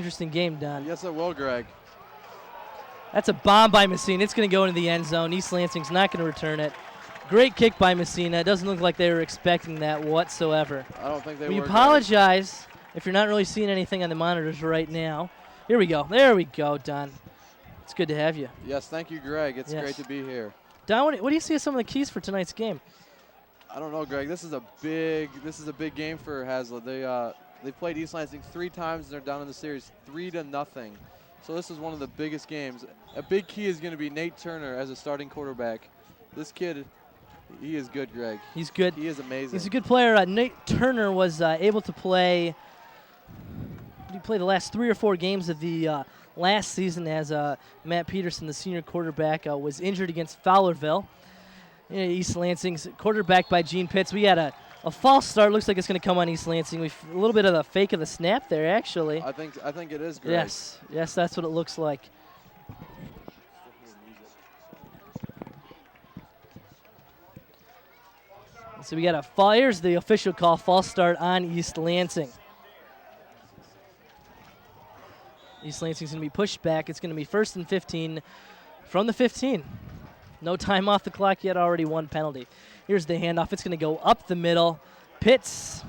Interesting game, Don. Yes, it will, Greg. That's a bomb by Messina. It's going to go into the end zone. East Lansing's not going to return it. Great kick by Messina. It doesn't look like they were expecting that whatsoever. I don't think they We were. apologize if you're not really seeing anything on the monitors right now. Here we go. There we go, Don. It's good to have you. Yes, thank you, Greg. It's great to be here. Don, what do you see as some of the keys for tonight's game? I don't know, Greg. This is a big game for Hazlitt. They played East Lansing 3 times and they're down in the series 3-0. So this is one of the biggest games. A big key is going to be Nate Turner as a starting quarterback. This kid, he is good, Greg. He's good. He is amazing. He's a good player. Nate Turner was able to play. He played the last 3 or 4 games of the last season as Matt Peterson, the senior quarterback, was injured against Fowlerville. East Lansing's quarterback by Gene Pitts. We had a false start. Looks like it's going to come on East Lansing. A little bit of the fake of the snap there, actually. I think it is, Greg. Yes, that's what it looks like. So we got a fall. Here's the official call, false start on East Lansing. East Lansing's going to be pushed back. It's going to be 1st and 15 from the 15. No time off the clock yet, already 1 penalty. Here's the handoff. It's going to go up the middle. Pitts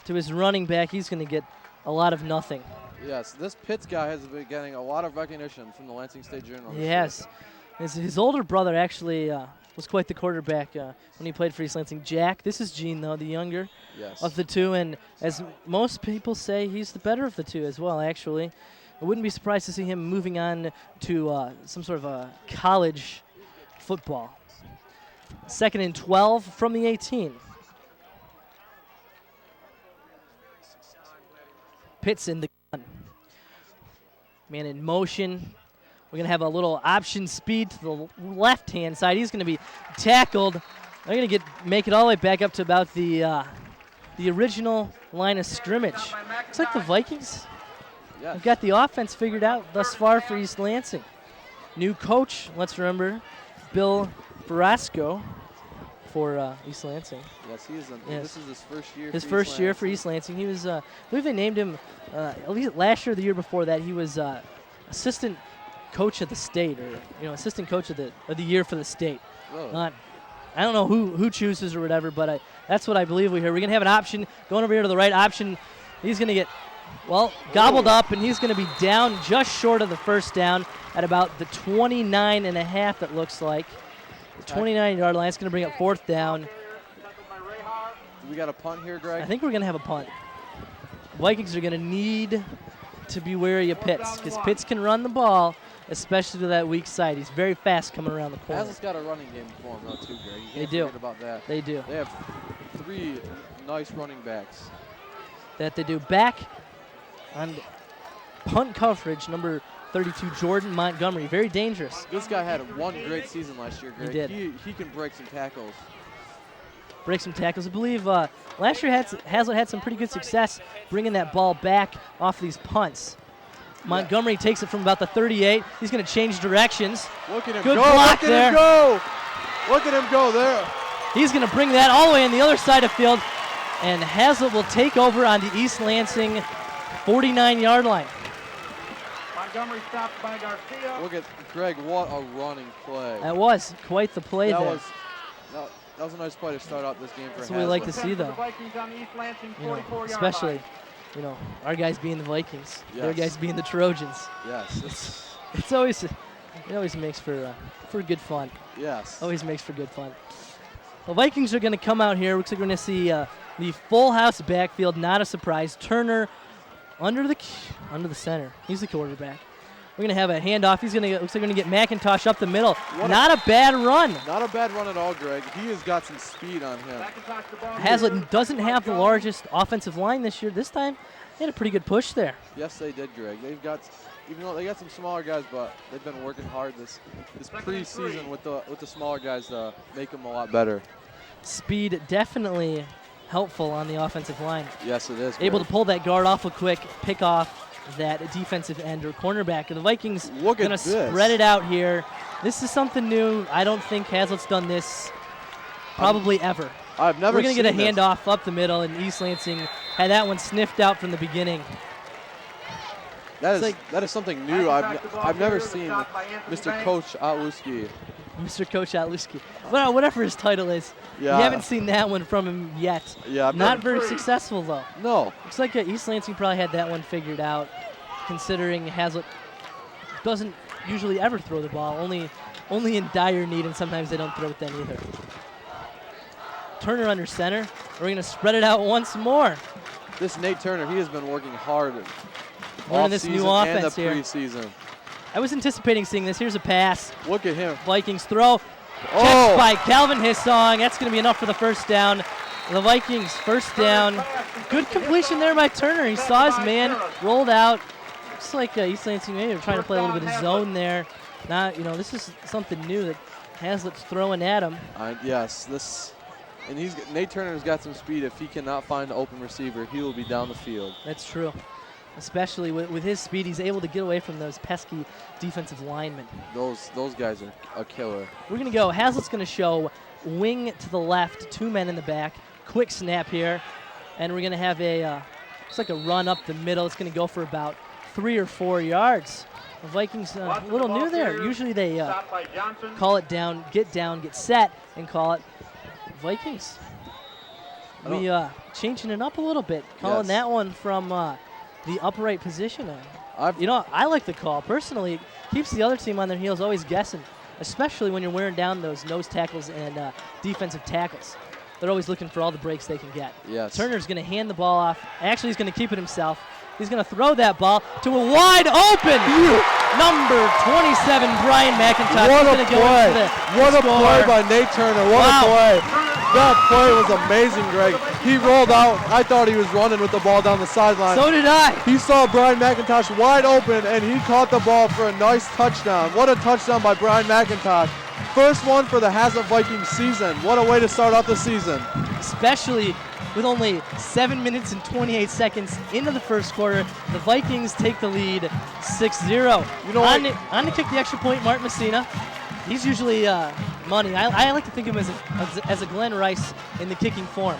to his running back. He's going to get a lot of nothing. Yes, this Pitts guy has been getting a lot of recognition from the Lansing State Journal. Yes. His older brother actually was quite the quarterback when he played for East Lansing. Jack, this is Gene, though, the younger of the two. And as most people say, he's the better of the two as well, actually. I wouldn't be surprised to see him moving on to some sort of a college football. 2nd and 12 from the 18. Pitts in the gun. Man in motion. We're going to have a little option speed to the left-hand side. He's going to be tackled. They're going to make it all the way back up to about the original line of scrimmage. Looks like the Vikings have got the offense figured out thus far for East Lansing. New coach, let's remember, Bill Barasco for East Lansing. Yes, he is. This is his first year. His first year for East Lansing. He was, I believe they named him, at least last year or the year before that, he was assistant coach of the state, or assistant coach of the year for the state. I don't know who chooses or whatever, but that's what I believe we hear. We're gonna have an option going over here to the right. Option. He's gonna get gobbled up, and he's gonna be down just short of the first down at about the 29.5. It looks like the 29-yard line. It's gonna bring up 4th down. Do we got a punt here, Greg? I think we're gonna have a punt. Vikings are gonna need to be wary of Pitts because Pitts can run the ball, especially to that weak side. He's very fast coming around the corner. Hazlitt's got a running game for him, though, too, Greg. You They do. Forget about that. They do. They have 3 nice running backs. That they do. Back on punt coverage, number 32, Jordan Montgomery. Very dangerous. This guy had 1 great season last year, Greg. He did. He can break some tackles. Break some tackles. I believe last year Hazlitt had some pretty good success bringing that ball back off these punts. Montgomery takes it from about the 38. He's going to change directions. Look at him Good go. block Look there. at him go. Look at him go there. He's going to bring that all the way on the other side of the field, and Hazlitt will take over on the East Lansing 49-yard line. Montgomery stopped by Garcia. Look at Greg. What a running play. That was quite the play there. That was a nice play to start out this game for That's what we like to see, though. Vikings on the East Lansing 44-yard Especially, line. our guys being the Vikings, their Yes. guys being the Trojans. Yes. It always makes for good fun. Yes. Always makes for good fun. The Vikings are going to come out here. Looks like we're going to see the full house backfield. Not a surprise. Turner under the center. He's the quarterback. We're going to have a handoff. Looks like we're going to get McIntosh up the middle. Not a bad run. Not a bad run at all, Greg. He has got some speed on him. Hazlitt doesn't have the largest offensive line this year. This time, they had a pretty good push there. Yes, they did, Greg. Even though they got some smaller guys, but they've been working hard this preseason with the smaller guys to make them a lot better. Speed definitely helpful on the offensive line. Yes, it is. Able Greg. to pull that guard off a quick, pick off that defensive end or cornerback. The Vikings are going to spread it out here. This is something new. I don't think Hazlitt's done this probably ever. I've never We're going to get a this. handoff up the middle, and East Lansing had that one sniffed out from the beginning. That is something new. I've never seen Mr. Coach Otluski. Mr. Coach Otluski. Well, whatever his title is. Yeah. You haven't seen that one from him yet. Yeah. Not very successful, though. No. Looks like East Lansing probably had that one figured out, considering Hazlitt doesn't usually ever throw the ball, only in dire need, and sometimes they don't throw it then either. Turner under center. We're going to spread it out once more. This Nate Turner, he has been working hard Learning this new offense and the here. preseason. I was anticipating seeing this. Here's a pass. Look at him. Vikings throw. Catch by Calvin Hissong. That's going to be enough for the first down. The Vikings first down. Good completion there by Turner. He saw his man, rolled out. Looks like East Lansing maybe trying to play a little bit of zone there. Not, this is something new that Hazlitt's throwing at him. Yes, and Nate Turner's got some speed. If he cannot find an open receiver, he will be down the field. That's true. Especially with his speed, he's able to get away from those pesky defensive linemen. Those guys are a killer. We're going to go. Hazlitt's going to show wing to the left, 2 men in the back. Quick snap here. And we're going to have looks like a run up the middle. It's going to go for about 3 or 4 yards. The Vikings a little new there. Usually they call it down, get set, and call it. Vikings. We changing it up a little bit, calling that one from the upright position. I like the call. Personally, it keeps the other team on their heels, always guessing, especially when you're wearing down those nose tackles and defensive tackles. They're always looking for all the breaks they can get. Yes. Turner's going to hand the ball off. Actually, he's going to keep it himself. He's going to throw that ball to a wide open number 27, Brian McIntosh. What a play. What a play by Nate Turner. What a play. That play was amazing, Greg. He rolled out. I thought he was running with the ball down the sideline. So did I. He saw Brian McIntosh wide open, and he caught the ball for a nice touchdown. What a touchdown by Brian McIntosh. First one for the Hazlitt Vikings season. What a way to start off the season. Especially with only 7 minutes and 28 seconds into the first quarter, the Vikings take the lead 6-0. On to kick the extra point, Mark Messina. He's usually money. I like to think of him as a Glenn Rice in the kicking form.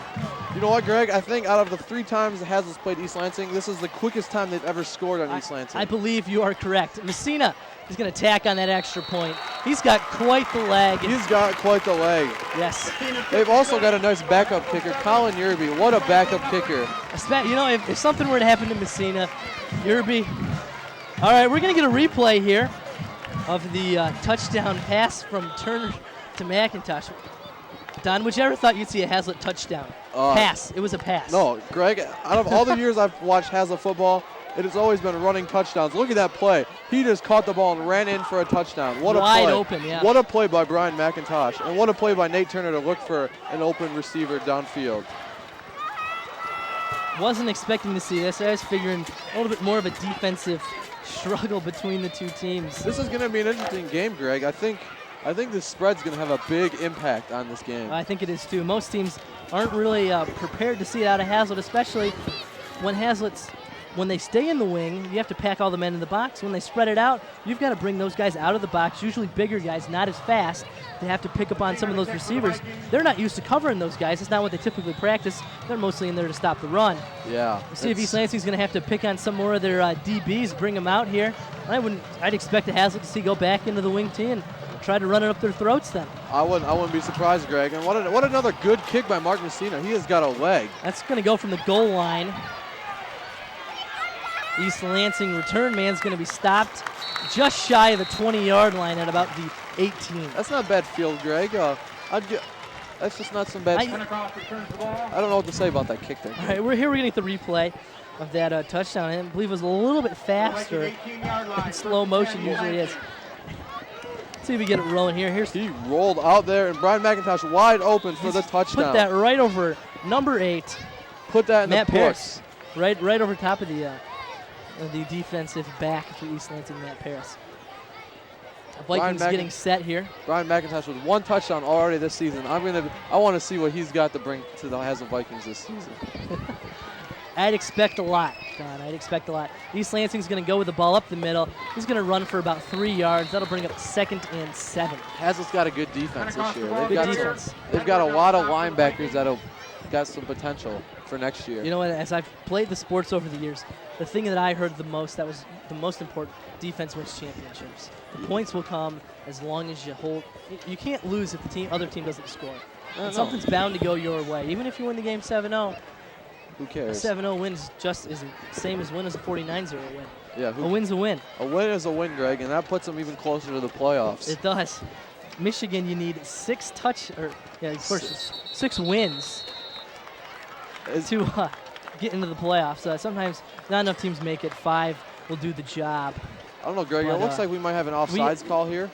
You know what, Greg? I think out of the 3 times the Hazlitt's played East Lansing, this is the quickest time they've ever scored on East Lansing. I believe you are correct. Messina is going to tack on that extra point. He's got quite the leg. He's got quite the leg. Yes. They've also got a nice backup kicker, Colin Yerby. What a backup kicker. If something were to happen to Messina, Yerby. All right, we're going to get a replay here of the touchdown pass from Turner to McIntosh. Don, would you ever thought you'd see a Hazlitt touchdown? Pass. It was a pass. No, Greg, out of all the years I've watched Hazlitt football, it has always been running touchdowns. Look at that play. He just caught the ball and ran in for a touchdown. What a play. Wide open, yeah. What a play by Brian McIntosh. And what a play by Nate Turner to look for an open receiver downfield. Wasn't expecting to see this. I was figuring a little bit more of a defensive struggle between the two teams. This is going to be an interesting game, Greg. I think this spread's going to have a big impact on this game. I think it is too. Most teams aren't really prepared to see it out of Hazlitt, especially when they stay in the wing, you have to pack all the men in the box. When they spread it out, you've got to bring those guys out of the box, usually bigger guys, not as fast. They have to pick up on some of those receivers. They're not used to covering those guys. It's not what they typically practice. They're mostly in there to stop the run. Yeah. We'll see if East Lansing's going to have to pick on some more of their DBs, bring them out here. I'd expect the Hazlitt to go back into the wing tee and try to run it up their throats then. I wouldn't be surprised, Greg. And what another good kick by Mark Messina. He has got a leg. That's going to go from the goal line. East Lansing return man's going to be stopped just shy of the 20-yard line at about the 18. That's not a bad field, Greg. That's just not some bad. I don't know what to say about that kick there. All right, we're going to get the replay of that touchdown. I believe it was a little bit faster in slow motion usually is. Let's see if we get it rolling here. He rolled out there, and Brian McIntosh wide open for the touchdown. Put that right over number 8. Put that in Matt the Paris. Right over top of the defensive back for East Lansing, Matt Paris. Vikings getting set here. Brian McIntosh with 1 touchdown already this season. I want to see what he's got to bring to the Hazlitt Vikings this season. I'd expect a lot, Don. I'd expect a lot. East Lansing's going to go with the ball up the middle. He's going to run for about 3 yards. That'll bring up 2nd and 7. Hazlitt's got a good defense this year. Good defense. They've got a lot of linebackers that'll got some potential. for next year. You know what? As I've played the sports over the years, the thing that I heard the most, that was the most important, defense wins championships. The points will come as long as you hold. You can't lose if the other team doesn't score. And something's bound to go your way. Even if you win the game 7-0, who cares? A 7-0 win is just as same as win as a 49-0 win. Yeah, a win's a win. A win is a win, Greg, and that puts them even closer to the playoffs. It does. Michigan, you need 6 wins to get into the playoffs. Sometimes not enough teams make it. 5 will do the job. I don't know, Greg. It looks like we might have an offsides call here.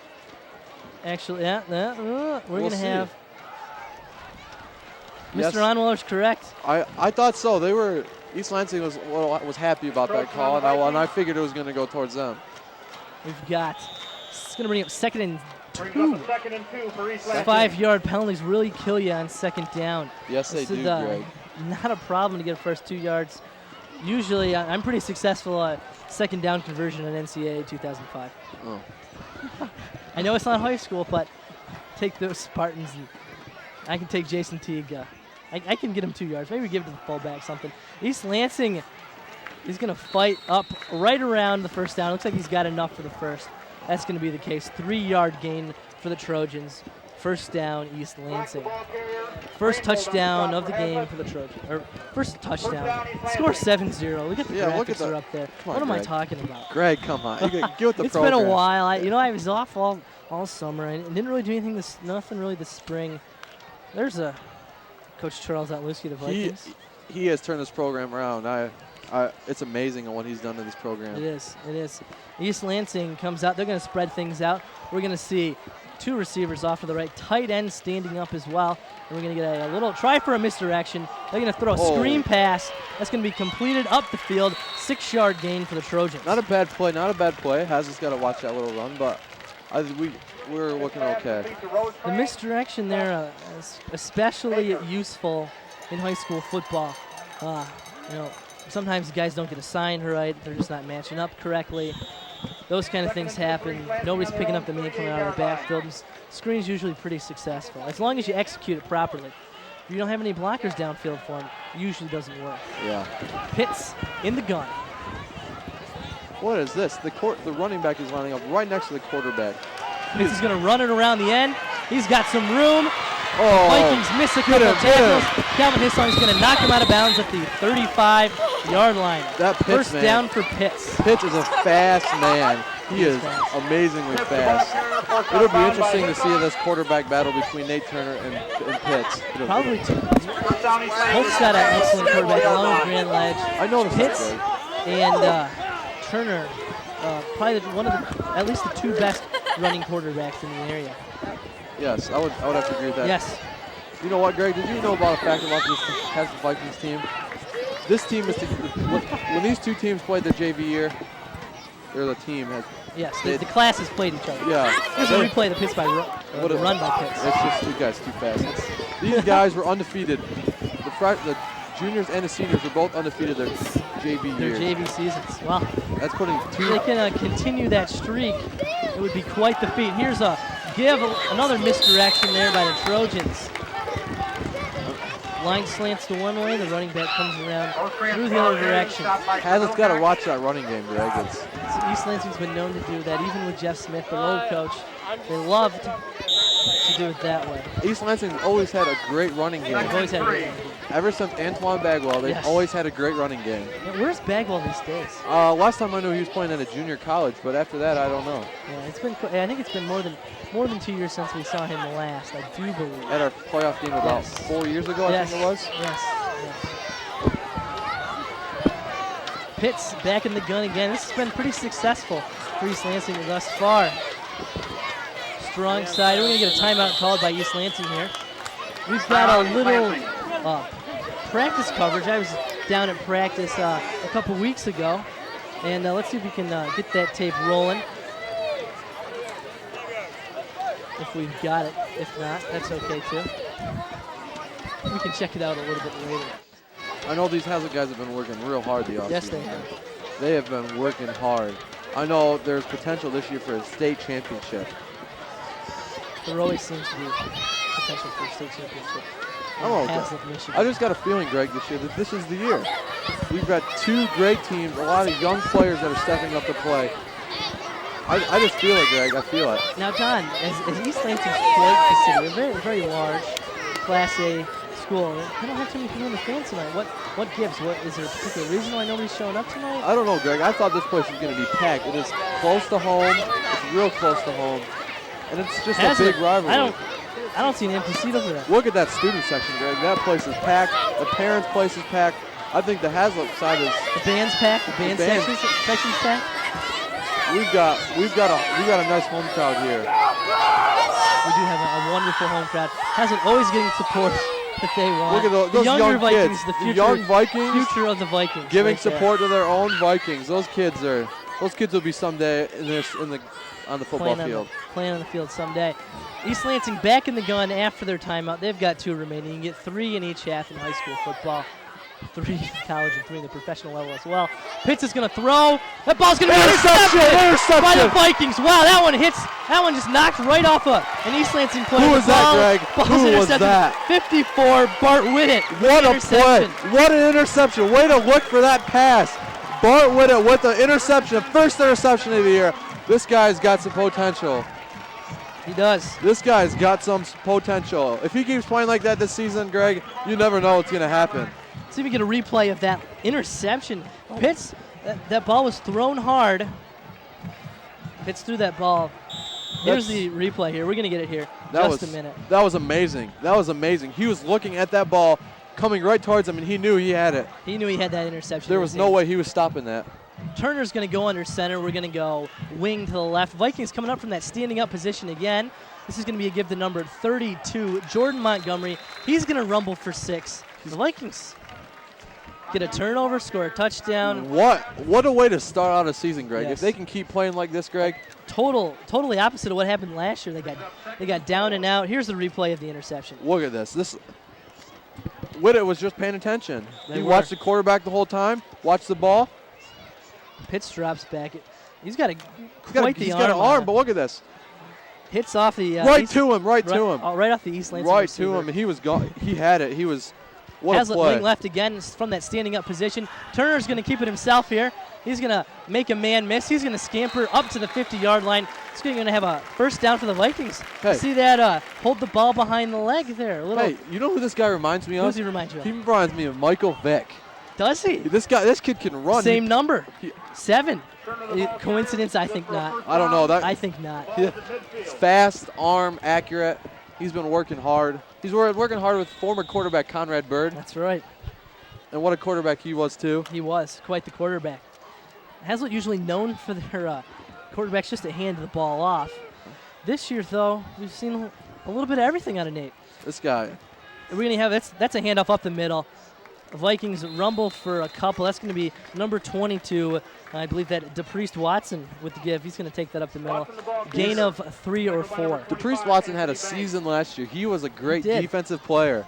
Actually, we're going to have. Yes. Mr. Onweller's correct. I thought so. East Lansing was happy about that call, and I figured it was going to go towards them. We've got. It's going to bring up 2nd and 2. Second and 2 for East Lansing. 5-yard penalties really kill you on 2nd down. Yes, they do, Greg. Not a problem to get first 2 yards. Usually, I'm pretty successful at 2nd down conversion in NCAA 2005. Oh. I know it's not high school, but take those Spartans, and I can take Jason Teague. I can get him 2 yards. Maybe give it to the fullback, something. East Lansing is going to fight up right around the first down. Looks like he's got enough for the first. That's going to be the case. 3-yard gain for the Trojans. First down, East Lansing. First touchdown of the game for the Trojans. Or first touchdown. Score 7-0. Look at the graphics are up there. What am I talking about? Greg, come on. Get with the It's program. been a while. I was off all summer. I didn't really do anything nothing really this spring. There's a Coach Charles Otluski, the Vikings. He has turned this program around. It's amazing on what he's done to this program. It is. East Lansing comes out. They're going to spread things out. We're going to see 2 receivers off to the right. Tight end standing up as well. And we're going to get a little try for a misdirection. They're going to throw a screen pass. That's going to be completed up the field. 6-yard gain for the Trojans. Not a bad play. Has got to watch that little run, but we're looking okay. The misdirection there is especially useful in high school football. Sometimes guys don't get assigned right. They're just not matching up correctly. Those kind of things happen. Nobody's picking up the man coming out of the backfield. Screen's usually pretty successful, as long as you execute it properly. If you don't have any blockers downfield for him, it usually doesn't work. Yeah. Pitts in the gun. What is this? The running back is lining up right next to the quarterback. Pitts is going to run it around the end. He's got some room. Oh, Vikings miss a couple of tackles. Calvin Hissong is going to knock him out of bounds at the 35-yard line. First down for Pitts. Pitts is a fast man. He is amazingly fast. It'll be interesting to see this quarterback battle between Nate Turner and Pitts. Probably two. Both got an excellent quarterback along with Grand Ledge. I know Pitts and Turner, probably at least the 2 best running quarterbacks in the area. Yes, I would have to agree with that. Yes. You know what, Greg? Did you know about a fact about this Vikings team? This team is when these 2 teams played their JV year, or the team has. Yes, the classes played each other. Yeah. Here's a replay of the Pitts the run by Pitts. It's just you guys too fast. These guys were undefeated. The juniors and the seniors were both undefeated their JV years. Their JV seasons. Wow. That's putting 2. If they can continue that streak, it would be quite the feat. Here's another misdirection there by the Trojans. Line slants to one way, the running back comes around through the other direction. Hazlitt's got to watch that running game, Greg. East Lansing's been known to do that, even with Jeff Smith, the old coach. They loved to do it that way. East Lansing's always had a great running game. They've always had a great running game. Ever since Antoine Bagwell, they've always had a great running game. Yeah, where's Bagwell these days? Last time I knew he was playing at a junior college, but after that, I don't know. Yeah, I think it's been more than 2 years since we saw him last, I do believe. At our playoff game about 4 years ago, I think it was? Yes. Pitts back in the gun again. This has been pretty successful for East Lansing thus far. Strong side. We're going to get a timeout called by East Lansing here. We've got a little practice coverage. I was down at practice a couple weeks ago. And let's see if we can get that tape rolling. If we've got it. If not, that's okay too. We can check it out a little bit later. I know these Hazlitt guys have been working real hard the offseason. Yes, they have. They have been working hard. I know there's potential this year for a state championship. There always seems to be potential for a state championship. Oh, Haslett, Michigan. I just got a feeling, Greg, this year that this is the year. We've got two great teams, a lot of young players that are stepping up to play. I just feel it, Greg. I feel it. Now, John, as East Lansing's quite the city, a very, very large Class A school, they don't have too many people in the fans tonight. What gives? Is there a particular reason why nobody's showing up tonight? I don't know, Greg. I thought this place was going to be packed. It is close to home. It's real close to home. And it's just a big rivalry. I don't see an empty seat over there. Look at that student section, Greg. That place is packed. The parents' place is packed. I think the Haslett side is. The band's packed. The band section's packed. We've got a nice home crowd here. We do have a wonderful home crowd. Haslett always getting support that they want. Look at those younger young Vikings, kids. the future, young Vikings, future of the Vikings, giving right support to their own Vikings. Those kids will be someday on the football field. Playing on the field someday. East Lansing back in the gun after their timeout. They've got 2 remaining. You can get 3 in each half in high school football. 3 in college and 3 in the professional level as well. Pitts is going to throw. That ball's going to be intercepted by the Vikings. Wow, that one hits. That one just knocked right off an East Lansing player. Who was that, Greg? Who was that? 54, Bart Whittet. What a play. What an interception. Way to look for that pass. Bart Whittet with the interception, first interception of the year. This guy's got some potential. He does. This guy's got some potential. If he keeps playing like that this season, Greg, you never know what's going to happen. See if we get a replay of that interception. Pitts, that ball was thrown hard. Pitts threw that ball. Here's the replay here. We're going to get it here. Just a minute. That was amazing. That was amazing. He was looking at that ball coming right towards him, and he knew he had it. He knew he had that interception. There was no way he was stopping that. Turner's going to go under center. We're going to go wing to the left. Vikings coming up from that standing up position again. This is going to be a give to number 32, Jordan Montgomery. He's going to rumble for 6. The Vikings get a turnover, score a touchdown. What a way to start out a season, Greg. Yes. If they can keep playing like this, Greg. Totally opposite of what happened last year. They got down and out. Here's the replay of the interception. Look at this. Whittet was just paying attention. He watched the quarterback the whole time, watched the ball. Pitts drops back. He's got the arm, but look at this. Hits off the right to him. Right off the East Lansing right receiver. to him, and he was gone. He had it. He was. What Haslett a play. wing left again from that standing up position. Turner's going to keep it himself here. He's going to make a man miss. He's going to scamper up to the 50-yard line. He's going to have a first down for the Vikings. Hey. See that hold the ball behind the leg there. Hey, you know who this guy reminds me of? Who does he remind you of? He reminds me of Michael Vick. Does he? This kid can run. Same number. 7. Coincidence? I think not. I don't know. I think not. Fast, arm, accurate. He's been working hard. He's working hard with former quarterback Conrad Bird. That's right. And what a quarterback he was, too. He was quite the quarterback. Haslett usually known for their quarterbacks just to hand the ball off. This year, though, we've seen a little bit of everything out of Nate. This guy. We're going to have that's a handoff up the middle. The Vikings rumble for a couple. That's going to be number 22. I believe that DePriest Watson with the give. He's going to take that up the middle. Gain of 3 or 4. DePriest Watson had a season last year. He was a great defensive player.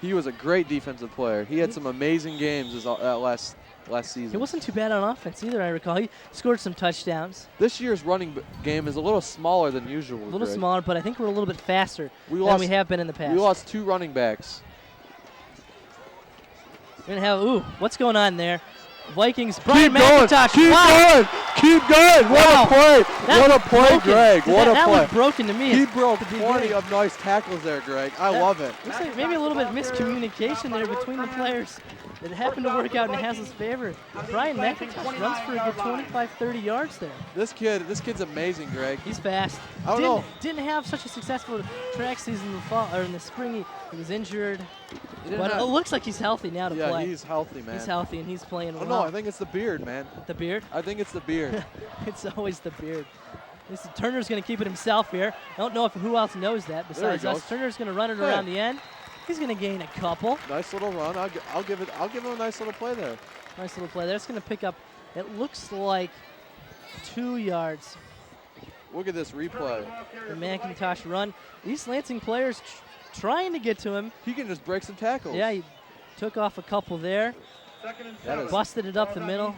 He had some amazing games last season. He wasn't too bad on offense either, I recall. He scored some touchdowns. This year's running game is a little smaller than usual. A little smaller, but I think we're a little bit faster than we have been in the past. We lost 2 running backs. We're going to have, what's going on there? Vikings, Brian McIntosh. Keep going. What a play. What a play, Greg. What a play. That was broken to me. He broke 20 of nice tackles there, Greg. I love it. Looks like maybe a little bit of miscommunication there between the players. It happened to work out in Haslett's favor. Brian McIntosh runs for a good 25, 30 yards there. This kid's amazing, Greg. He's fast. I don't know. Didn't have such a successful track season in the fall or in the spring. He was injured. But it looks like he's healthy now to play. Yeah, he's healthy, man. He's healthy and he's playing well. No, I think it's the beard, man. The beard? I think it's the beard. It's always the beard. Turner's going to keep it himself here. I don't know who else knows that besides us. Turner's going to run it around the end. He's going to gain a couple. Nice little run. I'll give him a nice little play there. Nice little play there. It's going to pick up, it looks like 2 yards. Look at this replay. The McIntosh run. These Lansing players trying to get to him. He can just break some tackles. Yeah, he took off a couple there. Busted it up the middle.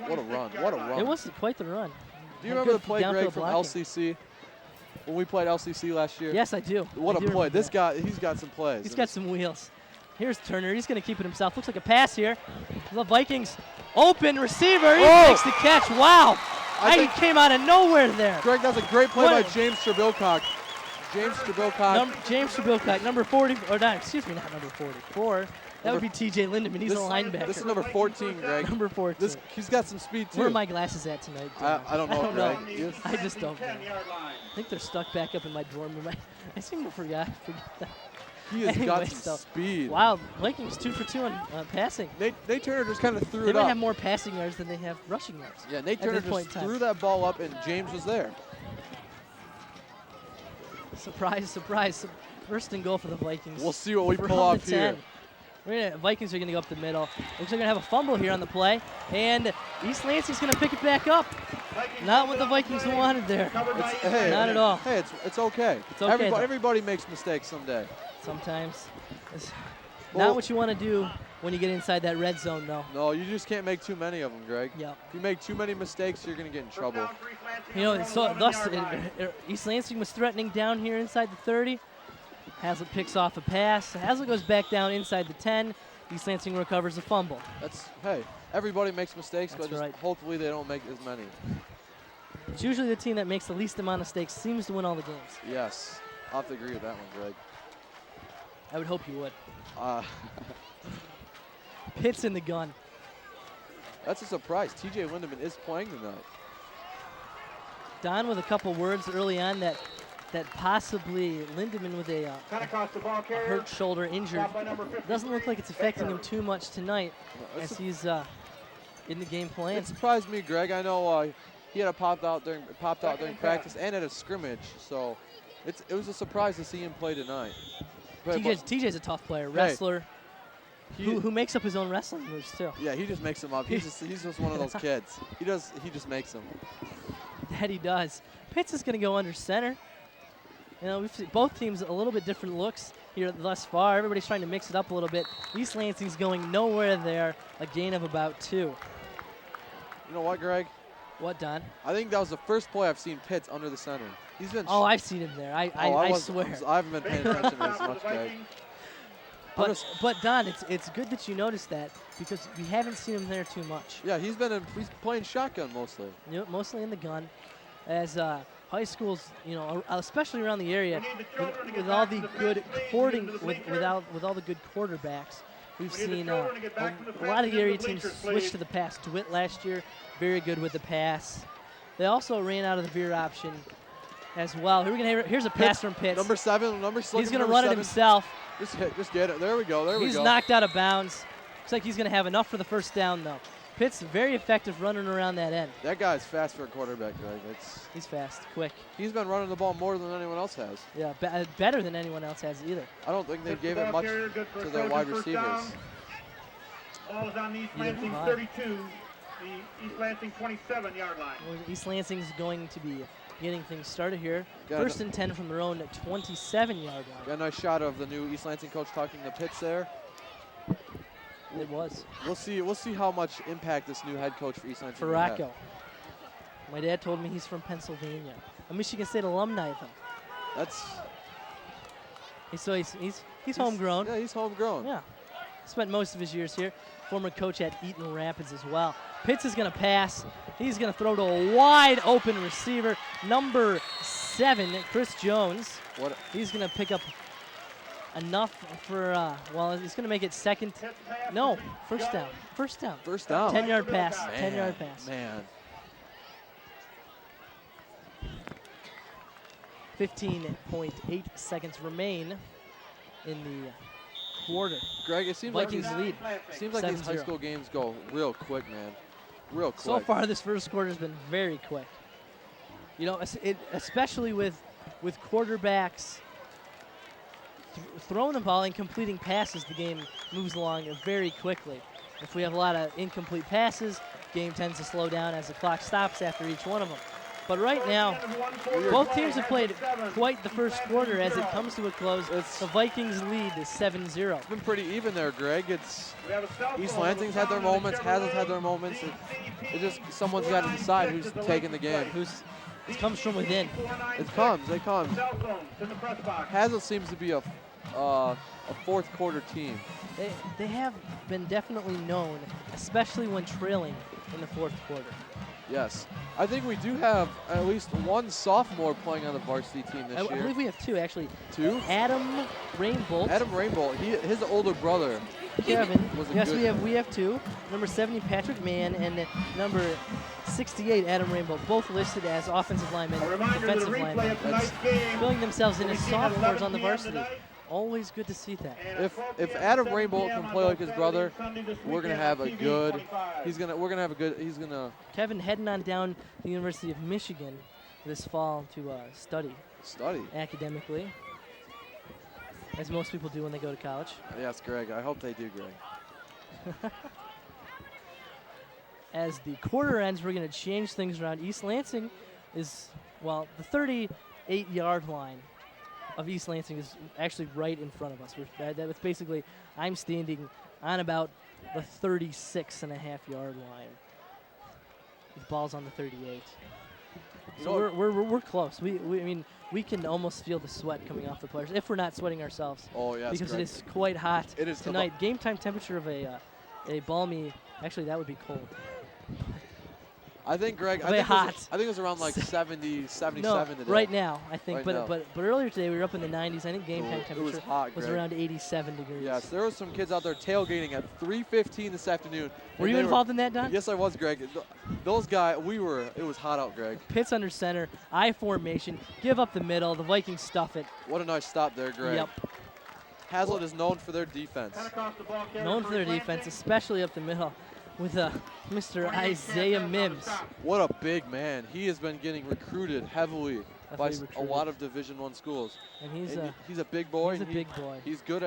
What a run. What a run. It was quite the run. Do you remember the play, Greg, from LCC? when we played LCC last year? Yes, I do. What I a do play. remember This that. guy, he's got some plays. He's got some wheels. Here's Turner. He's going to keep it himself. Looks like a pass here. The Vikings open receiver. He makes the catch. Wow. He came out of nowhere there. Greg, that's a great play by James Strabilcock. James Strabilcock, number 40, or not, excuse me, not number 44. That would be TJ Lindemann. He's a linebacker. This is number 14, Greg. Number 14. He's got some speed, too. Where are my glasses at tonight? I don't know, Greg. I just don't know. I think they're stuck back up in my dorm room. I seem to forget that. He has got some speed. Wow, Vikings 2 for 2 on passing. Nate Turner just kind of threw it up. They might have more passing yards than they have rushing yards. Yeah, Nate Turner just threw that ball up, and James was there. Surprise, surprise. First and goal for the Vikings. We'll see what we pull off here. Vikings are going to go up the middle. Looks like they're going to have a fumble here on the play. And East Lansing's going to pick it back up. Not what the Vikings wanted there. Not at all. Hey, it's okay. It's okay. Everybody makes mistakes someday. Sometimes. It's not what you want to do when you get inside that red zone, though. No, you just can't make too many of them, Greg. Yep. If you make too many mistakes, you're going to get in trouble. You know, so thus East Lansing was threatening down here inside the 30. Hazlitt picks off a pass. Hazlitt goes back down inside the 10. East Lansing recovers a fumble. Hey, everybody makes mistakes, but right. Hopefully they don't make as many. It's usually the team that makes the least amount of mistakes seems to win all the games. Yes, I'll have to agree with that one, Greg. I would hope you would. Pitts in the gun. That's a surprise. TJ Lindemann is playing tonight. Don with a couple words early on that possibly Lindemann with a hurt shoulder injury. Doesn't look like it's affecting him too much tonight as he's in the game playing. It surprised me, Greg. I know he had popped out during practice and at a scrimmage, so it was a surprise to see him play tonight. TJ's a tough player, wrestler, who makes up his own wrestling moves too. Yeah, he just makes them up. He's just one of those kids. He just makes them. That he does. Pitts is going to go under center. You know, we've seen both teams a little bit different looks here thus far. Everybody's trying to mix it up a little bit. East Lansing's going nowhere there. A gain of about 2. You know what, Greg? What, Don? I think that was the first play I've seen Pitts under the center. He's been. Oh, I've seen him there. I swear. I haven't been paying attention as much, Greg. But Don, it's good that you noticed that because we haven't seen him there too much. Yeah, he's playing shotgun mostly. Yep, mostly in the gun, as high schools, you know, especially around the area, with all the good with all the good quarterbacks, we've seen a lot of the area teams switch to the pass. DeWitt last year, very good with the pass. They also ran out of the veer option as well. Here's a pass from Pitts. Number 7. He's going to run it himself. Just get it. There we go. He's knocked out of bounds. Looks like he's going to have enough for the first down, though. Pitts very effective running around that end. That guy's fast for a quarterback, Greg. He's fast, quick. He's been running the ball more than anyone else has. Yeah, better than anyone else has either. I don't think they gave it much to their wide receivers. Ball is on East Lansing 32, the East Lansing 27-yard line. Well, East Lansing's going to be getting things started here. First and 10 from their own 27-yard line. Got a nice shot of the new East Lansing coach talking to Pitts there. It was. We'll see how much impact this new head coach for East Lansing will have. My dad told me he's from Pennsylvania. A Michigan State alumni of him. So he's homegrown. Yeah, he's homegrown. Yeah. Spent most of his years here. Former coach at Eaton Rapids as well. Pitts is going to pass. He's going to throw to a wide open receiver. Number 7, Chris Jones. He's going to pick up enough for, he's going to make it second. No, first down. First down. 10-yard pass. 10-yard pass. Man. 15.8 seconds remain in the quarter. Greg, it seems Vikings lead. Seems like these high school games go real quick, man. Real quick. So far, this first quarter has been very quick. You know, especially with quarterbacks throwing the ball and completing passes, the game moves along very quickly. If we have a lot of incomplete passes, game tends to slow down as the clock stops after each one of them. But right now, both teams have played quite the first quarter as it comes to a close. The Vikings lead is 7-0. It's been pretty even there, Greg. East Lansing's had their moments, Hazlitt's had their moments. It's just someone's got to decide who's taking the game. It comes from within. It comes. Cell phones in the press box. Hazlitt seems to be a fourth quarter team. They have been definitely known, especially when trailing in the fourth quarter. Yes. I think we do have at least one sophomore playing on the varsity team this year. I believe we have two, actually. Two? Adam Rainbolt. Adam Rainbolt, his older brother. Kevin. Was a Yes, good we have two. Number 70, Patrick Mann, and number 68, Adam Rainbolt, both listed as offensive linemen, A reminder that the defensive replay linemen. of tonight's game. Filling themselves in as will begin at sophomores on the 11 varsity. tonight. Always good to see that. And If 12 if p.m. Adam to 7 Rainbolt p.m. can on play like both his Saturday brother, and Sunday this we're gonna weekend have on a TV good. 25. We're gonna have a good. He's gonna Kevin heading on down to the University of Michigan this fall to study study. academically, as most people do when they go to college. Yes, Greg. I hope they do, Greg. As the quarter ends, we're going to change things around. East Lansing is, well, the 38-yard line of East Lansing is actually right in front of us. That's basically, I'm standing on about the 36.5-yard line. The ball's on the 38. So we're close. I mean, we can almost feel the sweat coming off the players if we're not sweating ourselves. Oh yes, because Greg. it is quite hot It is tonight. Game time temperature of a balmy. Actually, that would be cold. I think, Greg, Very hot. I think it was around like 70, 77 No, today. right now, I think. Right now. But earlier today, we were up in the 90s. I think game time It temperature was hot, was Greg. around 87 degrees. Yes, there were some kids out there tailgating at 3:15 this afternoon. Were and you they involved in that, Don? Yes, I was, Greg. Those guys, it was hot out, Greg. Pitts under center, I formation, give up the middle. The Vikings stuff it. What a nice stop there, Greg. Yep. Hazlitt is known for their defense. Pentecostal ball carrier Known for their Lansing. defense, especially up the middle, with Mr. Isaiah Mims. What a big man. He has been getting recruited heavily by Heavily a lot of Division I schools. And He's a big boy. he's a and big boy. He's good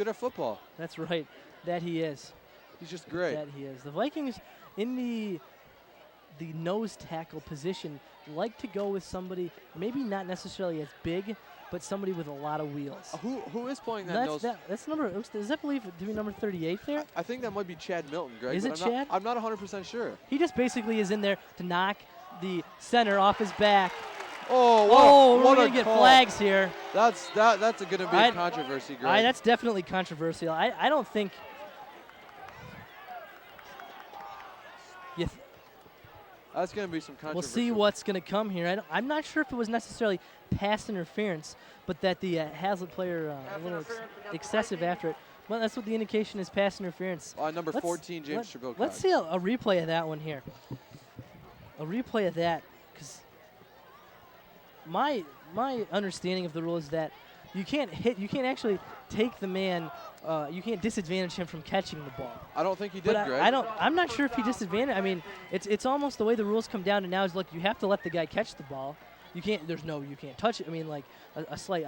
at football. That's right. That he is. He's just great. That he is. The Vikings in the nose tackle position like to go with somebody maybe not necessarily as big, but somebody with a lot of wheels. Who is playing that nose? That's number. Does that believe to be number 38 there? I think that might be Chad Milton, Greg. Is but it Chad? I'm not 100% sure. He just basically is in there to knock the center off his back. Oh, we're what gonna a get call. flags here. That's going to be a controversy, Greg. That's definitely controversial. I don't think. That's going to be some controversy. We'll see what's going to come here. I'm not sure if it was necessarily pass interference, but that the Hazlitt player a little excessive after it. Well, that's what the indication is, pass interference. Number 14, James Treville. Let's see a replay of that one here. A replay of that, because my understanding of the rule is that you can't actually take the man. You can't disadvantage him from catching the ball. I don't think he did, But Greg. I'm not sure if he disadvantaged. I mean, it's almost the way the rules come down to now is like you have to let the guy catch the ball. You can't touch it. I mean, like a slight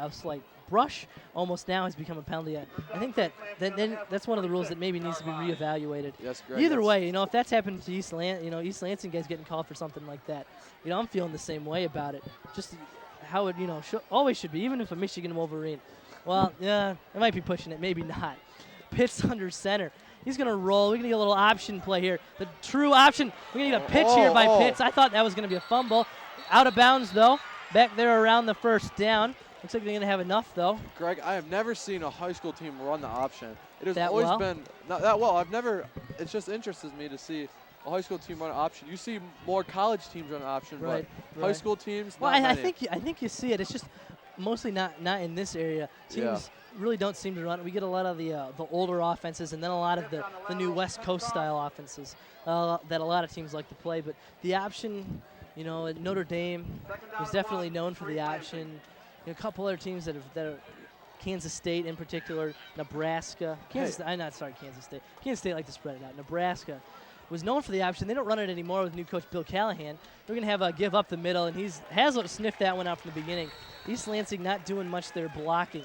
brush almost now has become a penalty. I think that's one of the rules that maybe needs to be reevaluated. Yes, Greg. Either way, if that's happened to East Lansing guys getting called for something like that, I'm feeling the same way about it. Just how it always should be, even if a Michigan Wolverine. Well, yeah, I might be pushing it, maybe not. Pitts under center. He's going to roll. We're going to get a little option play here. The true option. We're going to get a pitch here by Pitts. I thought that was going to be a fumble. Out of bounds, though. Back there around the first down. Looks like they're going to have enough, though. Greg, I have never seen a high school team run the option. It has That always well? been not that well. It just interests me to see a high school team run an option. You see more college teams run an option, Right, but high right. school teams, Well, not I many. think you see it. It's just mostly not in this area. Teams really don't seem to run it. We get a lot of the older offenses and then a lot of the new West Coast style offenses that a lot of teams like to play. But the option, Notre Dame was definitely known for the option. A couple other teams that are Kansas State in particular, Nebraska. Kansas State. Kansas State like to spread it out. Nebraska was known for the option. They don't run it anymore with new coach Bill Callahan. They're going to have a give up the middle, and Hazlitt sniffed that one out from the beginning. East Lansing not doing much there blocking.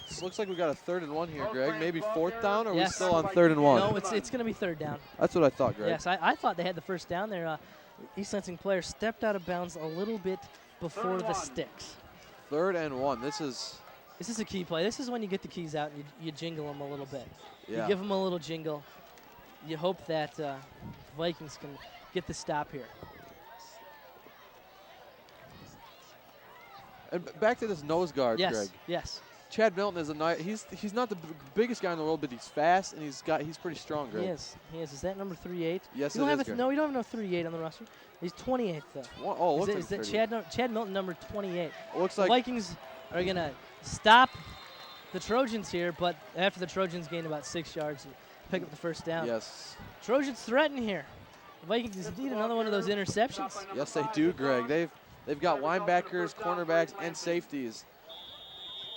This looks like we got a 3rd and 1 here, Greg. Maybe 4th down, or are we Yes. still on 3rd and 1? No, it's going to be 3rd down. That's what I thought, Greg. Yes, I thought they had the first down there. East Lansing player stepped out of bounds a little bit before the sticks. 3rd and 1. This is a key play. This is when you get the keys out and you jingle them a little bit. Yeah. You give them a little jingle. You hope that Vikings can get the stop here. And back to this nose guard, Yes, Greg. yes. Chad Milton is a nice. He's not the biggest guy in the world, but he's fast and he's pretty strong, Greg. He is. He is. Is that number 38? Yes, you don't it have is, Greg. No, you don't have no 38 on the roster. He's 28 though. Oh, looks like is that 38. Chad Milton number 28? Looks the like Vikings are gonna stop the Trojans here, but after the Trojans gain about 6 yards and pick up the first down. Yes. Trojans threaten here. The Vikings need another one of those interceptions. Yes, they do, Greg. They've got linebackers, cornerbacks, and safeties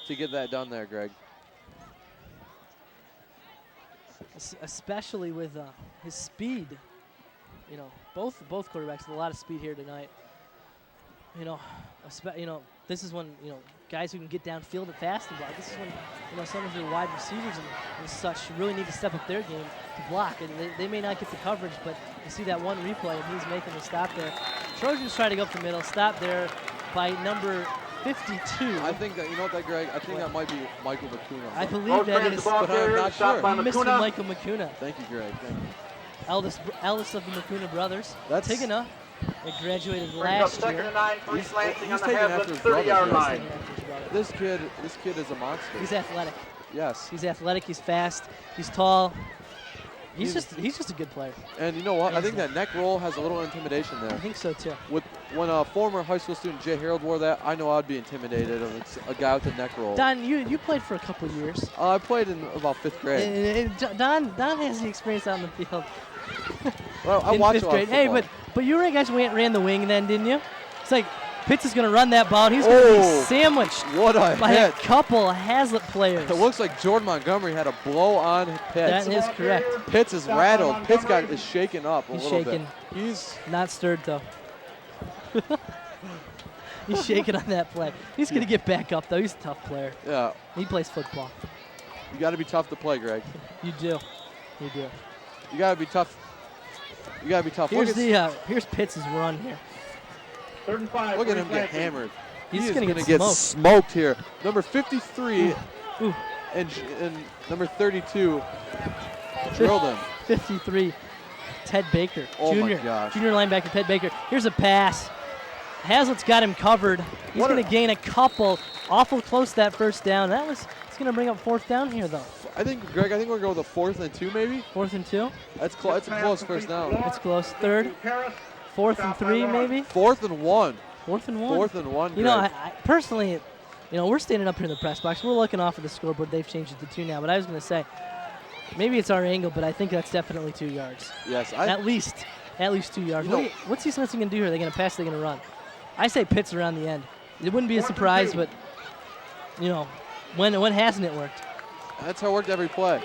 to get that done there, Greg. Especially with his speed. You know, both quarterbacks have a lot of speed here tonight. You know, this is when guys who can get downfield and fast and block. This is when some of your wide receivers and such really need to step up their game to block. And they may not get the coverage, but you see that one replay, and he's making the stop there. Trojans try to go up the middle, stop there by number 52. I think that, you know what, Greg? I think that might be Michael McCuna. I believe that is, but I'm not sure. Mr. Michael McCuna. Thank you, Greg. Thank you. Eldest of the McCuna brothers. That's Tigana. They graduated last year. He's taking after his 30-yard line. This kid is a monster. He's athletic. Yes. He's athletic. He's fast. He's tall. He's just a good player. And you know what? I think that neck roll has a little intimidation there. I think so too. When a former high school student, Jay Harold, wore that, I know I'd be intimidated of a guy with a neck roll. Don, you played for a couple of years. I played in about 5th grade. Don has the experience on the field. Well, I watched 5th grade. Hey, but you guys ran the wing then, didn't you? It's like Pitts is going to run that ball, and he's going to be sandwiched by a couple of Hazlitt players. It looks like Jordan Montgomery had a blow on Pitts. That is correct. Pitts is rattled. Pitts is shaken up a little shaken. bit. He's not stirred, though. He's shaking on that play. He's going to get back up, though. He's a tough player. Yeah. He plays football. You got to be tough to play, Greg. You do. You do. You got to be tough. You got to be tough. Here's Pitts' run here. Third and 5. Look at him get hammered. He's going to get smoked here. Number 53 Ooh. And number 32 drilled him. 53, Ted Baker, my gosh. junior linebacker Ted Baker. Here's a pass. Hazlitt's got him covered. He's going to gain a couple. Awful close that first down. It's going to bring up 4th down here, though. Greg, I think we're going to go with a 4th and 2, maybe. 4th and 2. That's close. It's a close first down. It's close. 3rd. 4th and 3, maybe. 4th and 1. 4th and 1. 4th and 1. You know, I personally, we're standing up here in the press box. We're looking off of the scoreboard. They've changed it to 2 now. But I was going to say, maybe it's our angle, but I think that's definitely 2 yards. Yes, at least 2 yards. What's East Lansing going to do here? Are they going to pass? Are they going to run? I say Pitts around the end. It wouldn't be a surprise, but when hasn't it worked? That's how it worked every play.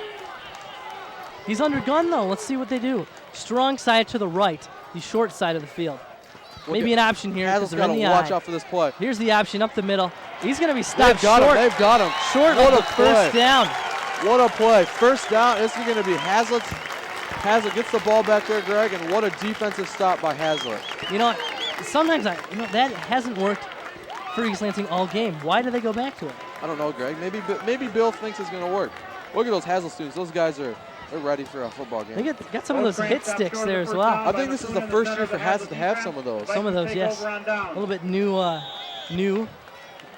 He's under gun though. Let's see what they do. Strong side to the right, the short side of the field. Maybe an option here because they're in the eye. Watch out for this play. Here's the option up the middle. He's going to be stopped short. They've got him. Short of the first down. What a play. First down. This is going to be Hazlitt. Hazlitt gets the ball back there, Greg, and what a defensive stop by Hazlitt. Sometimes that hasn't worked for East Lansing all game. Why do they go back to it? I don't know, Greg. Maybe Bill thinks it's going to work. Look at those Hazlitt students. Those guys are ready for a football game. They got some of those hit sticks there as well. I think this is the first year for Hazlitt to have some of those. Some of those, yes. A little bit new.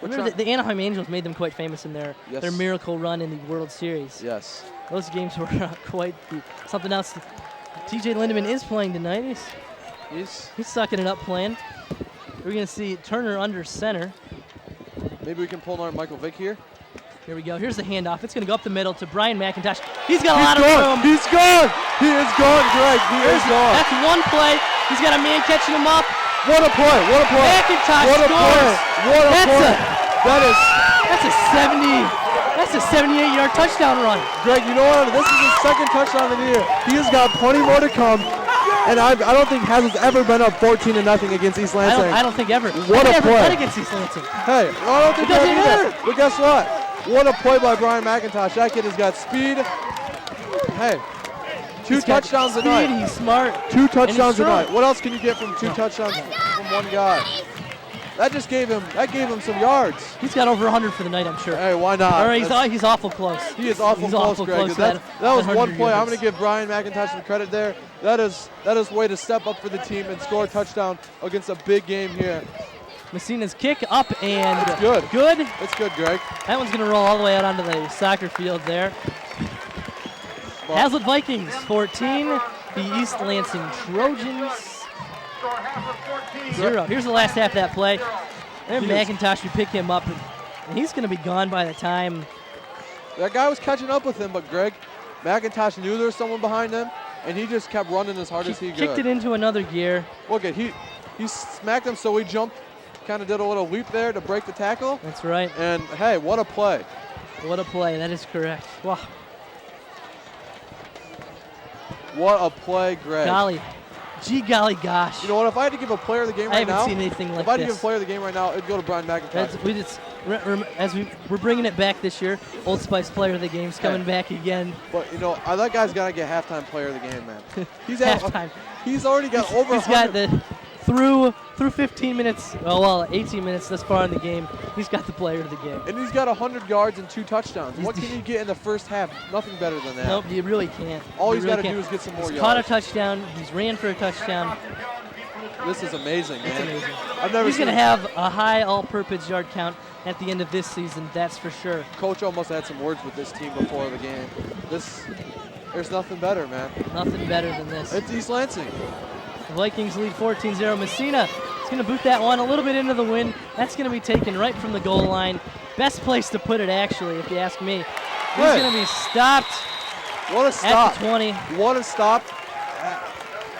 Remember the Anaheim Angels made them quite famous in their miracle run in the World Series. Yes. Those games were quite something else. TJ Lindemann is playing tonight. He's sucking it up playing. We're going to see Turner under center. Maybe we can pull on Michael Vick here. Here we go. Here's the handoff. It's going to go up the middle to Brian McIntosh. He's got a lot of room. He's gone. He is gone, Greg. He is gone. That's one play. He's got a man catching him up. What a play. What a play. McIntosh what a scores. Play. What a play. That's a 78-yard touchdown run. Greg, you know what? This is his second touchdown of the year. He has got plenty more to come. And I don't think Hazlitt's ever been up 14-0 against East Lansing. I don't think ever. What a play. Ever against East Lansing. Hey, I don't think either. But guess what? What a play by Brian McIntosh. That kid has got speed. Hey, two touchdowns tonight. He's smart. 2 touchdowns tonight. What else can you get from 2 touchdowns from one guy? That gave him some yards. He's got over 100 for the night, I'm sure. Hey, why not? All right, he's awful close. He is awful close, Greg. That was one play. I'm going to give Brian McIntosh some credit there. That is a way to step up for the team and score a touchdown against a big game here. Messina's kick up and it's good. Good. It's good, Greg. That one's going to roll all the way out onto the soccer field there. Well, Hazlet Vikings 14, the East Lansing Trojans 0. Here's the last half of that play. There McIntosh would pick him up, and he's going to be gone by the time. That guy was catching up with him, but Greg, McIntosh knew there was someone behind him, and he just kept running as hard as he could. Kicked it into another gear. Look at he smacked him, so he jumped, kind of did a little leap there to break the tackle. That's right. And hey, what a play! What a play. That is correct. Wow. What a play, Greg. Golly. Gee golly gosh. You know what? If I had to give a player of the game right now, I haven't seen anything like this. If I had to give a player of the game right now, it'd go to Brian McIntosh. We're bringing it back this year. Old Spice player of the game's coming back again. But you know, that guy's got to get halftime player of the game, man. He's halftime. He's already got over. He's got the through 15 minutes. Oh well, 18 minutes thus far in the game. He's got the player of the game. And he's got 100 yards and 2 touchdowns. What can you get in the first half? Nothing better than that. Nope, you really can't. All he's got to do is get some more yards. He's caught a touchdown. He's ran for a touchdown. This is amazing, man. It's amazing. I've never He's going to have a high all-purpose yard count at the end of this season, that's for sure. Coach almost had some words with this team before the game. There's nothing better, man. Nothing better than this. It's East Lansing. The Vikings lead 14-0. Messina is going to boot that one a little bit into the wind. That's going to be taken right from the goal line. Best place to put it, actually, if you ask me. He's going to be stopped. What a stop. At the 20. What a stop.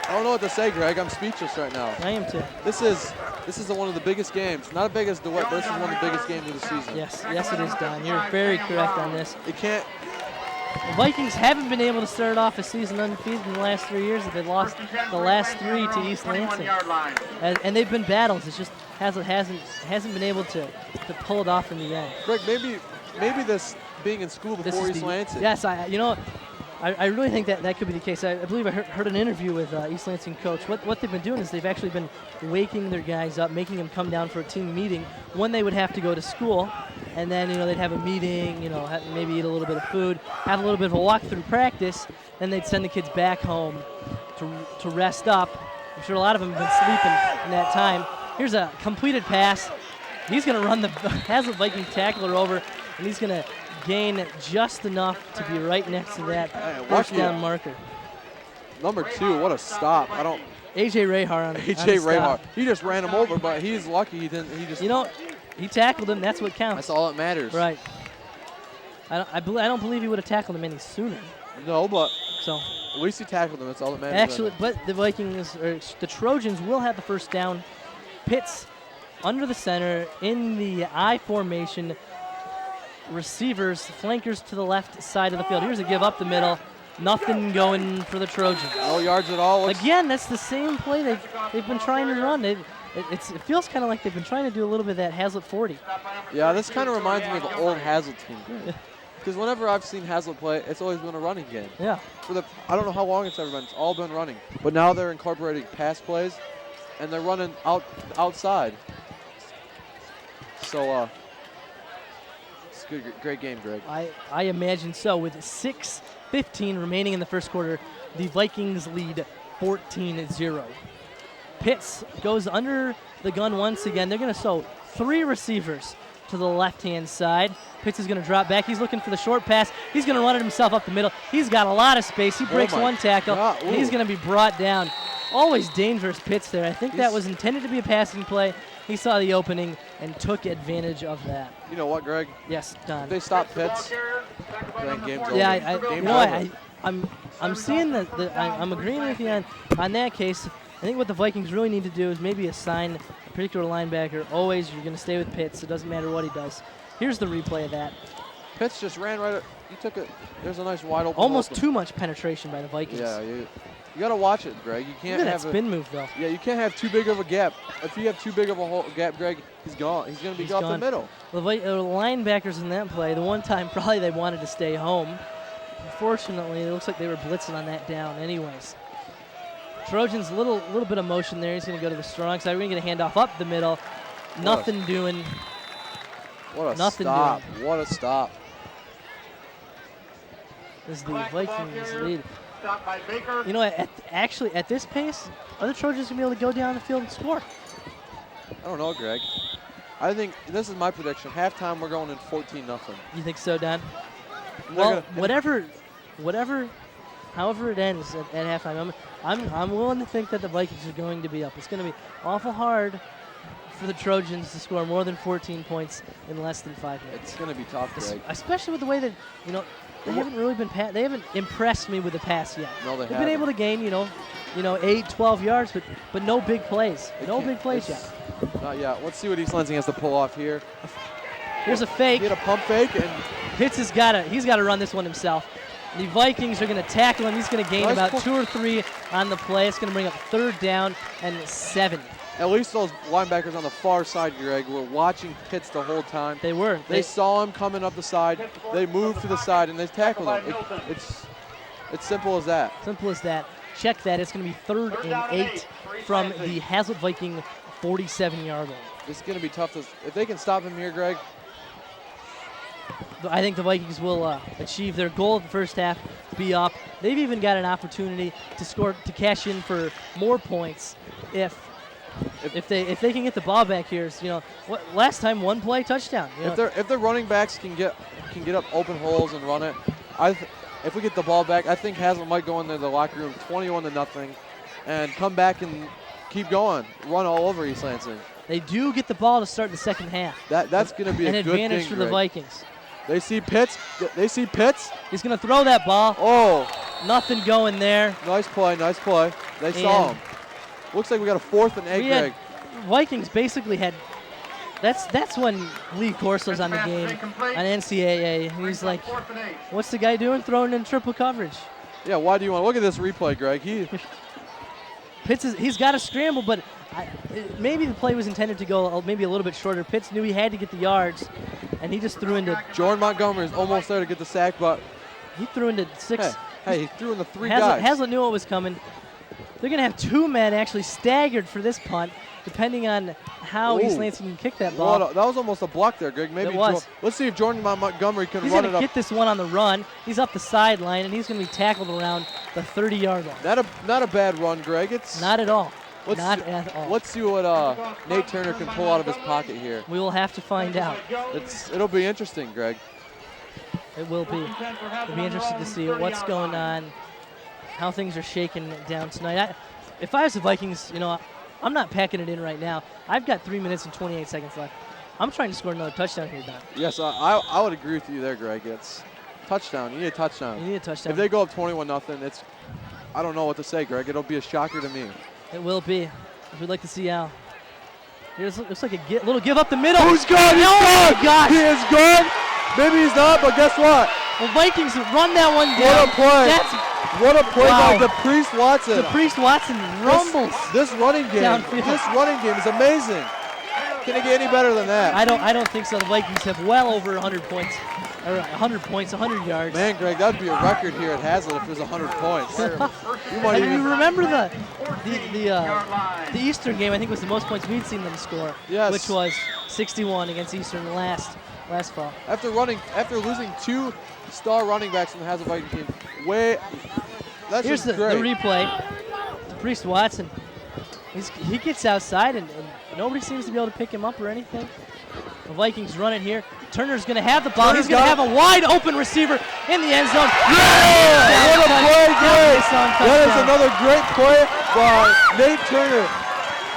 I don't know what to say, Greg. I'm speechless right now. I am too. This is one of the biggest games. Not as big as DeWitt, but this is one of the biggest games of the season. Yes, it is, Don. You're very correct on this. It can't. The Vikings haven't been able to start off a season undefeated in the last 3 years. They've lost the last 3 to East Lansing, and they've been battles. It's just hasn't been able to pull it off in the end. Greg, maybe this being in school before East Lansing. Yes, I really think that could be the case. I believe I heard an interview with East Lansing coach. What they've been doing is they've actually been waking their guys up, making them come down for a team meeting when they would have to go to school. And then, they'd have a meeting, maybe eat a little bit of food, have a little bit of a walk through practice. Then they'd send the kids back home to rest up. I'm sure a lot of them have been sleeping in that time. Here's a completed pass. He's going to run the Hazlet Viking tackler over, and he's going to gain just enough to be right next to that first down marker. Number 2, what a stop. A.J. Rahar on A.J. Rahar. He just ran him over, but he's lucky he didn't. He tackled him. That's what counts. That's all that matters. Right. I don't believe he would have tackled him any sooner. No, but so at least he tackled him. That's all that matters. Actually, but the Trojans will have the first down. Pitts under the center in the I formation. Receivers, flankers to the left side of the field. Here's a give up the middle. Nothing going for the Trojans. No yards at all. Again, that's the same play they've been trying to run. It feels kind of like they've been trying to do a little bit of that Hazlet 40. Yeah, this kind of reminds me of the old Hazlet team. Because whenever I've seen Hazlet play, it's always been a running game. Yeah. I don't know how long it's ever been. It's all been running. But now they're incorporating pass plays, and they're running outside. So, it's a great game, Greg. I imagine so. With 6:15 remaining in the first quarter, the Vikings lead 14-0. Pitts goes under the gun once again. They're going to show 3 receivers to the left-hand side. Pitts is going to drop back. He's looking for the short pass. He's going to run it himself up the middle. He's got a lot of space. He breaks one tackle. And he's going to be brought down. Always dangerous Pitts there. I think that was intended to be a passing play. He saw the opening and took advantage of that. You know what, Greg? Yes, Don. If they stop Pitts, then game's over. Yeah, I'm seeing I'm agreeing with you on that case. I think what the Vikings really need to do is maybe assign a particular linebacker. Always, you're going to stay with Pitts. It doesn't matter what he does. Here's the replay of that. Pitts just ran right. He took it. There's a nice wide open. Almost too much penetration by the Vikings. Yeah, you got to watch it, Greg. You can't Look at have that spin move, though. Yeah, you can't have too big of a gap. If you have too big of a gap, Greg, he's gone. He's going to be off the middle. The linebackers in that play, the one time probably they wanted to stay home. Unfortunately, it looks like they were blitzing on that down anyways. Trojans, little bit of motion there. He's going to go to the strong side. We're going to get a handoff up the middle. Nothing doing. What a stop. What a stop. This is the Vikings lead. Actually, at this pace, are the Trojans going to be able to go down the field and score? I don't know, Greg. I think this is my prediction. Halftime, we're going in 14-0. You think so, Don? Well, however it ends at halftime, I'm willing to think that the Vikings are going to be up. It's going to be awful hard for the Trojans to score more than 14 points in less than 5 minutes. It's going to be tough, Greg. Especially with the way that, they haven't really been they haven't impressed me with the pass yet. No, They've been able to gain, 8, 12 yards, but no big plays. No big plays yet. Not yet. Let's see what East Lansing has to pull off here. Here's a fake. He had a pump fake, and Pitts he's got to run this one himself. The Vikings are going to tackle him. He's going to gain about 2 or 3 on the play. It's going to bring up 3rd down and 7. At least those linebackers on the far side, Greg, were watching Pitts the whole time. They were. They saw him coming up the side. They moved to the side, and they tackled him. It's simple as that. Simple as that. Check that. It's going to be 3rd and 8 from the Hazlet Viking 47-yard line. It's going to be tough. If they can stop him here, Greg. I think the Vikings will achieve their goal in the first half, be up. They've even got an opportunity to cash in for more points if they can get the ball back here. Last time 1 play touchdown. If the running backs can get up open holes and run it, if we get the ball back, I think Hazlet might go in the locker room 21-0 and come back and keep going, run all over East Lansing. They do get the ball to start the second half. That's going to be an a good thing, advantage for the Vikings. They see Pitts. He's going to throw that ball. Oh. Nothing going there. Nice play. They saw him. Looks like we got a 4th and 8, Greg. Vikings basically had. That's when Lee Corso's on the game on NCAA. And he's like, what's the guy doing? Throwing in triple coverage. Yeah, why do you want to look at this replay, Greg? Pitts he's got to scramble, but maybe the play was intended to go maybe a little bit shorter. Pitts knew he had to get the yards, and he just threw into. Jordan Montgomery is almost there to get the sack, but he threw into 6. Hey, he threw in the 3 guys. Hazlet knew what was coming. They're going to have 2 men actually staggered for this punt, depending on how East Lansing can kick that ball. That was almost a block there, Greg. Maybe it was. Let's see if Jordan Montgomery can run it up. He's going to get this one on the run. He's up the sideline, and he's going to be tackled around the 30-yard line. Not a bad run, Greg. It's not at all. Let's see what Nate Turner can pull out of his pocket here. We will have to find out. It'll be interesting, Greg. It will be. It'll be interesting to see what's going on, how things are shaking down tonight. If I was the Vikings, I'm not packing it in right now. I've got 3 minutes and 28 seconds left. I'm trying to score another touchdown here, Don. Yes, I would agree with you there, Greg. It's touchdown. You need a touchdown. You need a touchdown. If they go up 21-0, I don't know what to say, Greg. It'll be a shocker to me. It will be. We'd like to see Al. Here's looks like a little give up the middle. Who's gone? He's gone. Gosh. He is gone. Maybe he's not, but guess what? The Vikings run that one down. What a play. What a play by DePriest Watson. DePriest Watson rumbles. This running game is amazing. Can it get any better than that? I don't think so. The Vikings have well over 100 points. 100 yards. Man, Greg, that would be a record here at Hazlet if it was 100 points. You remember the Eastern game? I think was the most points we'd seen them score. Yes. Which was 61 against Eastern last fall. After losing 2 star running backs in the Hazlet Viking team, here's the replay. DePriest Watson. He gets outside and nobody seems to be able to pick him up or anything. The Vikings run it here. Turner's going to have the ball. He's going to have a wide open receiver in the end zone. Yeah! What a play, Greg! That is another great play by Nate Turner.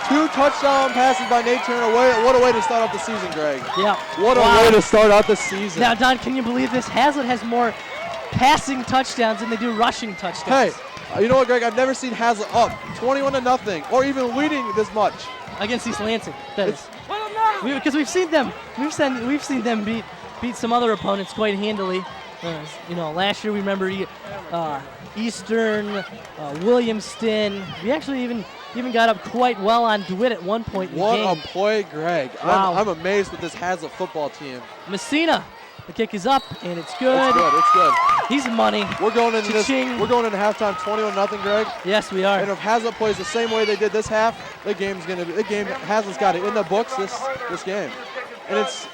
2 touchdown passes by Nate Turner. What a way to start out the season, Greg. Yeah. What a way to start out the season. Now, Don, can you believe this? Hazlet has more passing touchdowns than they do rushing touchdowns. Hey, you know what, Greg? I've never seen Hazlet up 21-0 or even leading this much. Against East Lansing, that is. Because we've seen them beat some other opponents quite handily. Last year we remember Eastern, Williamston. We actually even got up quite well on DeWitt at one point in the game. What a play, Greg. Wow. I'm amazed with this Hazlet football team. Messina, the kick is up, and it's good. It's good. He's money. We're going into halftime 21-0, Greg. Yes, we are. And if Hazlet plays the same way they did this half, Hazlet's got it in the books this game. And it's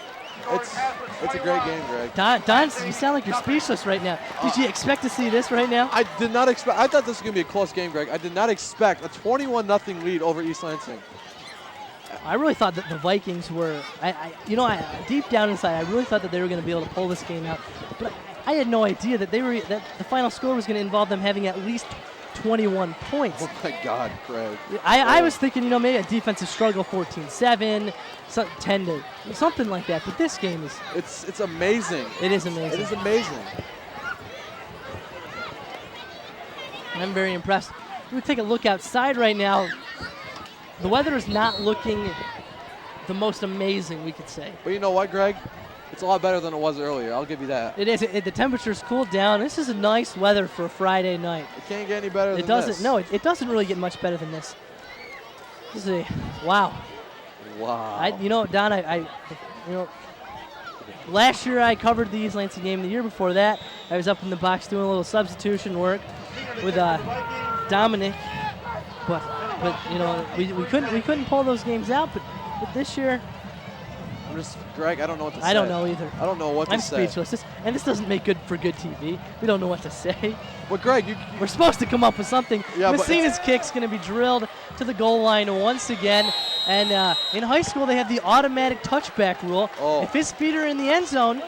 a great game, Greg. Don, you sound like you're speechless right now. Did you expect to see this right now? I did not expect. I thought this was going to be a close game, Greg. I did not expect a 21-0 lead over East Lansing. I really thought that the Vikings were, deep down inside, I really thought that they were going to be able to pull this game out. But I had no idea that that the final score was going to involve them having at least 21 points. Oh my God, Craig. I was thinking, maybe a defensive struggle, 14-7, 10 to something like that. But this game is. It's amazing. It is amazing. It is amazing. And I'm very impressed. We take a look outside right now. The weather is not looking the most amazing, we could say. But you know what, Greg? It's a lot better than it was earlier. I'll give you that. It is. The temperature's cooled down. This is a nice weather for a Friday night. It can't get any better than it doesn't. this. No, it doesn't really get much better than this. This is wow. Wow. Don, last year I covered the East Lansing game. The year before that, I was up in the box doing a little substitution work with Dominic. But we couldn't pull those games out. But this year, Greg, I don't know what to say. I don't know either. I don't know what to say. I'm speechless. This doesn't make good for good TV. We don't know what to say. Well, Greg, we're supposed to come up with something. Yeah, Messina's kick's going to be drilled to the goal line once again. And in high school, they have the automatic touchback rule. Oh. If his feet are in the end zone,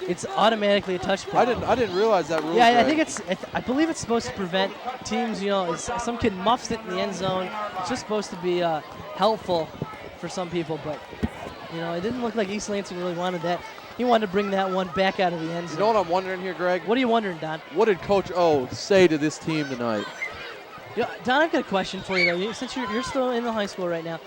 it's automatically a touchback. I didn't realize that rule. Yeah, Greg. I believe it's supposed to prevent teams. Some kid muffs it in the end zone. It's just supposed to be helpful for some people, but it didn't look like East Lansing really wanted that. He wanted to bring that one back out of the end zone. You know what I'm wondering here, Greg? What are you wondering, Don? What did Coach O say to this team tonight? Don, I've got a question for you though. Since you're still in the high school right now,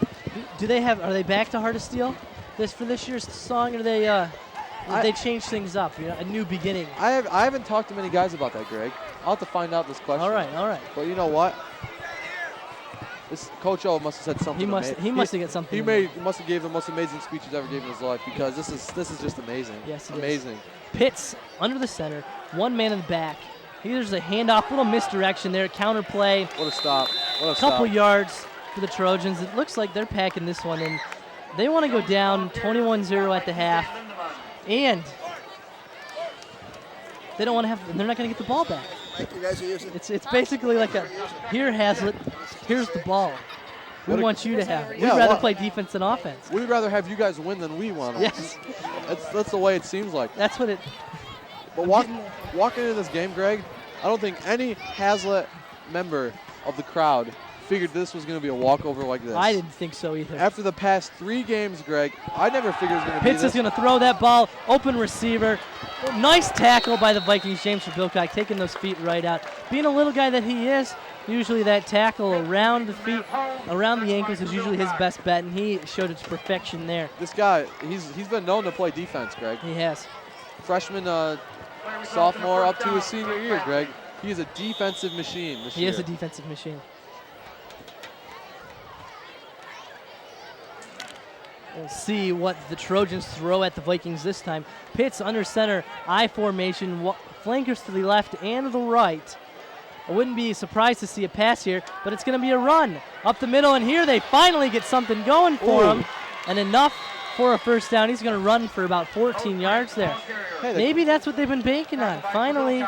are they back to Heart of Steel for this year's song, or they change things up? A new beginning. I haven't talked to many guys about that, Greg. I'll have to find out this question. All right. But you know what? Coach O must have said something. He must have got something. He must have gave the most amazing speech he's ever given in his life, because this is just amazing. Yes, it amazing. Is. Pitts under the center, one man in the back. There's a handoff, little misdirection there, counter play. What a stop! What a couple yards for the Trojans. It looks like they're packing this one in. They want to go down 21-0 at the half, and they don't want to have. They're not going to get the ball back. It's basically like here, Hazlitt, here's the ball. We want you to have it. We'd rather play defense than offense. We'd rather have you guys win than we want. Yes. That's the way it seems like. That's what it. But walking into this game, Greg, I don't think any Hazlitt member of the crowd figured this was going to be a walkover like this. I didn't think so either. After the past 3 games, Greg, I never figured it was going to be this. Pitts is going to throw that ball, open receiver. Nice tackle by the Vikings, James Bilcock, taking those feet right out. Being a little guy that he is, usually that tackle around the feet, around the ankles is usually his best bet, and he showed its perfection there. This guy, he's been known to play defense, Greg. He has. Freshman, sophomore, up to his senior year, Greg. He is a defensive machine this year. He is a defensive machine. We'll see what the Trojans throw at the Vikings this time. Pitts under center, I formation, flankers to the left and the right. I wouldn't be surprised to see a pass here, but it's going to be a run up the middle, and here they finally get something going for him, and enough for a first down. He's going to run for about 14 yards there. Hey, maybe that's what they've been banking on. Finally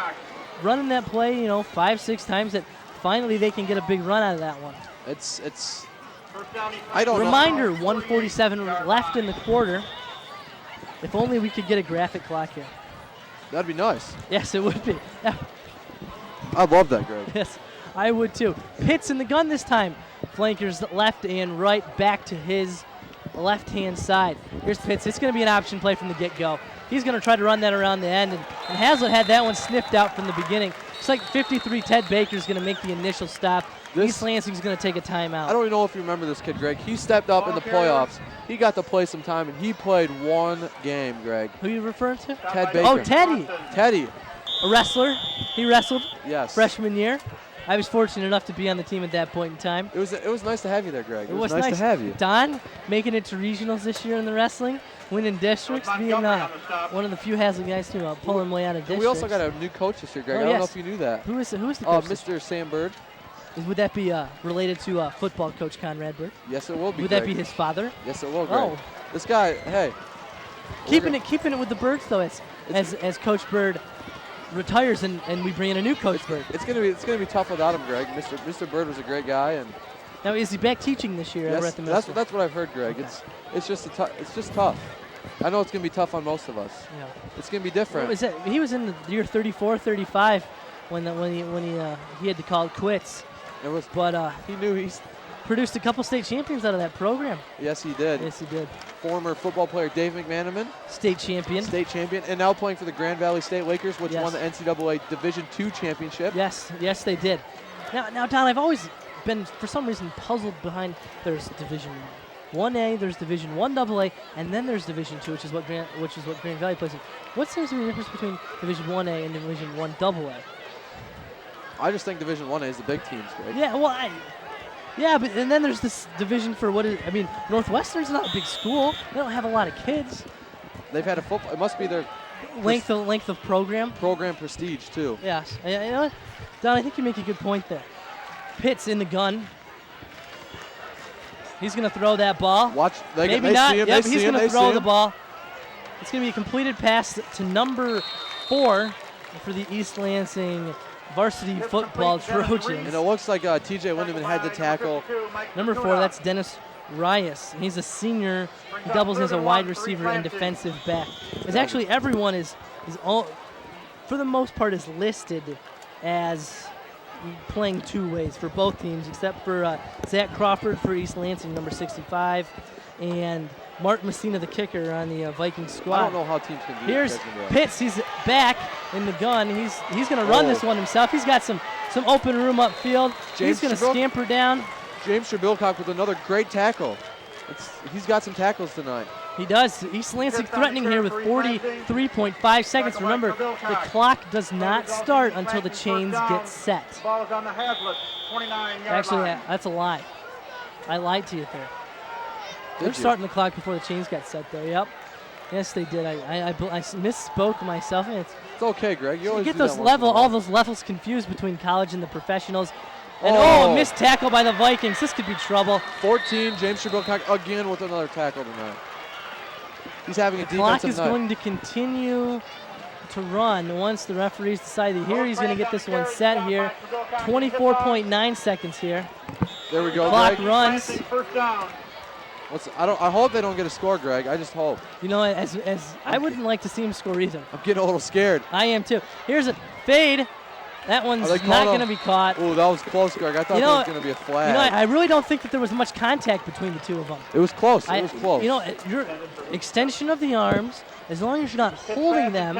running that play, 5-6 times, that finally they can get a big run out of that one. It's I don't Reminder, 1:47 left in the quarter. If only we could get a graphic clock here. That'd be nice. Yes, it would be. I love that, Greg. Yes, I would too. Pitts in the gun this time. Flankers left and right, back to his left-hand side. Here's Pitts. It's going to be an option play from the get-go. He's going to try to run that around the end, and Hazlitt had that one sniffed out from the beginning. It's like 53, Ted Baker's going to make the initial stop. East Lansing's going to take a timeout. I don't even know if you remember this kid, Greg. He stepped up in the playoffs. He got to play some time, and he played one game, Greg. Who are you referring to? Ted Baker. Oh, Teddy. Teddy. A wrestler. He wrestled. Yes. Freshman year. I was fortunate enough to be on the team at that point in time. It was nice to have you there, Greg. It was nice to have you. Don, making it to regionals this year in the wrestling, winning districts, being one of the few Hazlitt guys to pull him way out of districts. We also got a new coach this year, Greg. Oh, I don't know if you knew that. Who is the coach? Mr. Sam Bird. Would that be related to football coach Conrad Bird? Yes, it will be. Would Greg. that be his father? Yes, it will, Greg. Oh, this guy, hey. Keeping it with the Birds though, as Coach Bird retires and we bring in a new Coach Bird. It's gonna be tough without him, Greg. Mr. Bird was a great guy, and Now, is he back teaching this year Yes, at the Middle School? that's what I've heard, Greg. Okay. It's just tough. I know it's gonna be tough on most of us. Yeah. It's gonna be different. What was that? He was in the year 34, 35 when he had to call it quits. It was. But he knew he's. Produced a couple state champions out of that program. Yes, he did. Yes, he did. Former football player Dave McManaman. State champion. State champion, and now playing for the Grand Valley State Lakers, which Yes. won the NCAA Division II championship. Yes, yes, they did. Now, Don, I've always been, for some reason, puzzled behind. There's Division 1A, there's Division 1AA, and then there's Division II, which is what Grand Valley plays in. What seems to be the difference between Division 1A and Division 1AA? I just think Division 1A is the big teams, Greg. Yeah, well, but and then there's this division for Northwestern's not a big school. They don't have a lot of kids. They've had a football. It must be their length of program. Program prestige too. Yes. You know what? Don, I think you make a good point there. Pitt's in the gun. He's going to throw that ball. Watch. Maybe not. See him, yep, they he's see him, going to they throw see the him. ball. It's going to be a completed pass to number 4 for the East Lansing Varsity football Trojans. And it looks like TJ Lindeman had the tackle. Number 4, that's Dennis Rias. He's a senior. He doubles as a wide receiver and defensive back. It's actually everyone is all, for the most part, is listed as playing two ways for both teams, except for Zach Crawford for East Lansing, number 65, and Mark Messina, the kicker, on the Vikings squad. I don't know how teams can do Here's that. Pitts. He's back in the gun. He's going to run this one himself. He's got some open room upfield. He's going to scamper down. James Shabilcock with another great tackle. He's got some tackles tonight. He does. East Lansing threatening here with 43.5 seconds. Remember, the clock does not start until the chains get set. Actually, that's a lie. I lied to you there. They're starting the clock before the chains got set, though. Yep. Yes, they did. I misspoke myself. It's okay, Greg. You always get do those that all those levels confused between college and the professionals. And a missed tackle by the Vikings. This could be trouble. 14, James Shabilcock again with another tackle tonight. He's having a defensive night. The clock is going to continue to run once the referees decide that here he's going to get this one set here. 24.9 seconds here. There we go, Clock Greg. runs. I hope they don't get a score, Greg. I just hope. You know, as I wouldn't like to see him score either. I'm getting a little scared. I am too. Here's a fade. That one's not going to be caught. Oh, that was close, Greg. I thought there was going to be a flag. You know, I really don't think that there was much contact between the two of them. It was close. It was close. You know, your extension of the arms, as long as you're not holding them,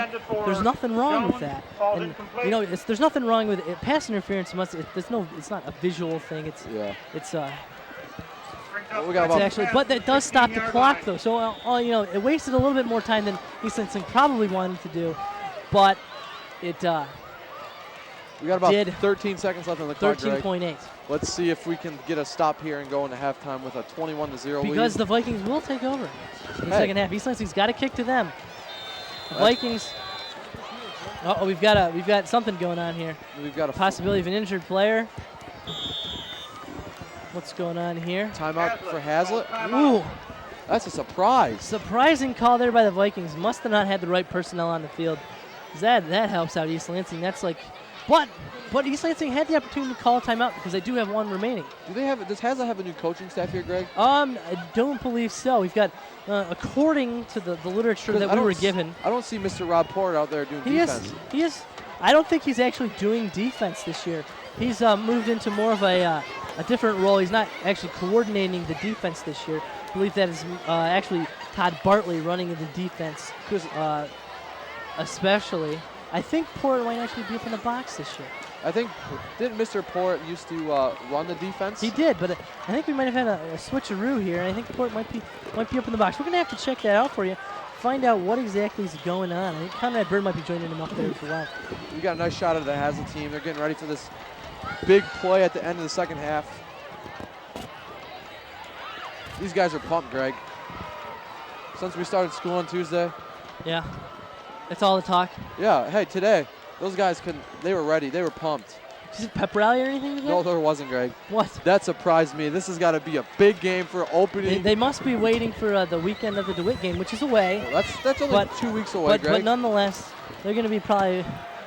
there's nothing wrong with that. And you know, there's nothing wrong with it. Pass interference. It's not a visual thing. But that does stop the clock though. So you know, it wasted a little bit more time than East Lansing probably wanted to do, but it. We got about 13 seconds left on the clock, 13.8. Let's see if we can get a stop here and go into halftime with a 21-0 lead. Because the Vikings will take over in the second half. East Lansing's got to kick to them. The Vikings. Oh, we've got something going on here. We've got a possibility of an injured player. What's going on here? Timeout for Hazlitt. Ooh. That's a surprise. Surprising call there by the Vikings. Must have not had the right personnel on the field. That helps out East Lansing. That's like, but East Lansing had the opportunity to call a timeout because they do have one remaining. Does Hazlitt have a new coaching staff here, Greg? I don't believe so. We've got, according to the literature that we were given. I don't see Mr. Rob Porter out there doing defense. He is. I don't think he's actually doing defense this year. He's moved into more of a different role. He's not actually coordinating the defense this year. I believe that is actually Todd Bartley running the defense, especially. I think Port might actually be up in the box this year. I think, didn't Mr. Port used to run the defense? He did, but I think we might have had a switcheroo here, and I think Port might be up in the box. We're going to have to check that out for you, find out what exactly is going on. I think Conrad Bird might be joining him up there as well. We got a nice shot of the Hazlitt team. They're getting ready for this big play at the end of the second half. These guys are pumped, Greg. Since we started school on Tuesday. Yeah. That's all the talk. Yeah. Hey, today, those guys they were ready. They were pumped. Is it pep rally or anything today? No, there wasn't, Greg. What? That surprised me. This has got to be a big game for opening. They must be waiting for the weekend of the DeWitt game, which is away. Well, that's only 2 weeks away, Greg. But nonetheless, they're going to be probably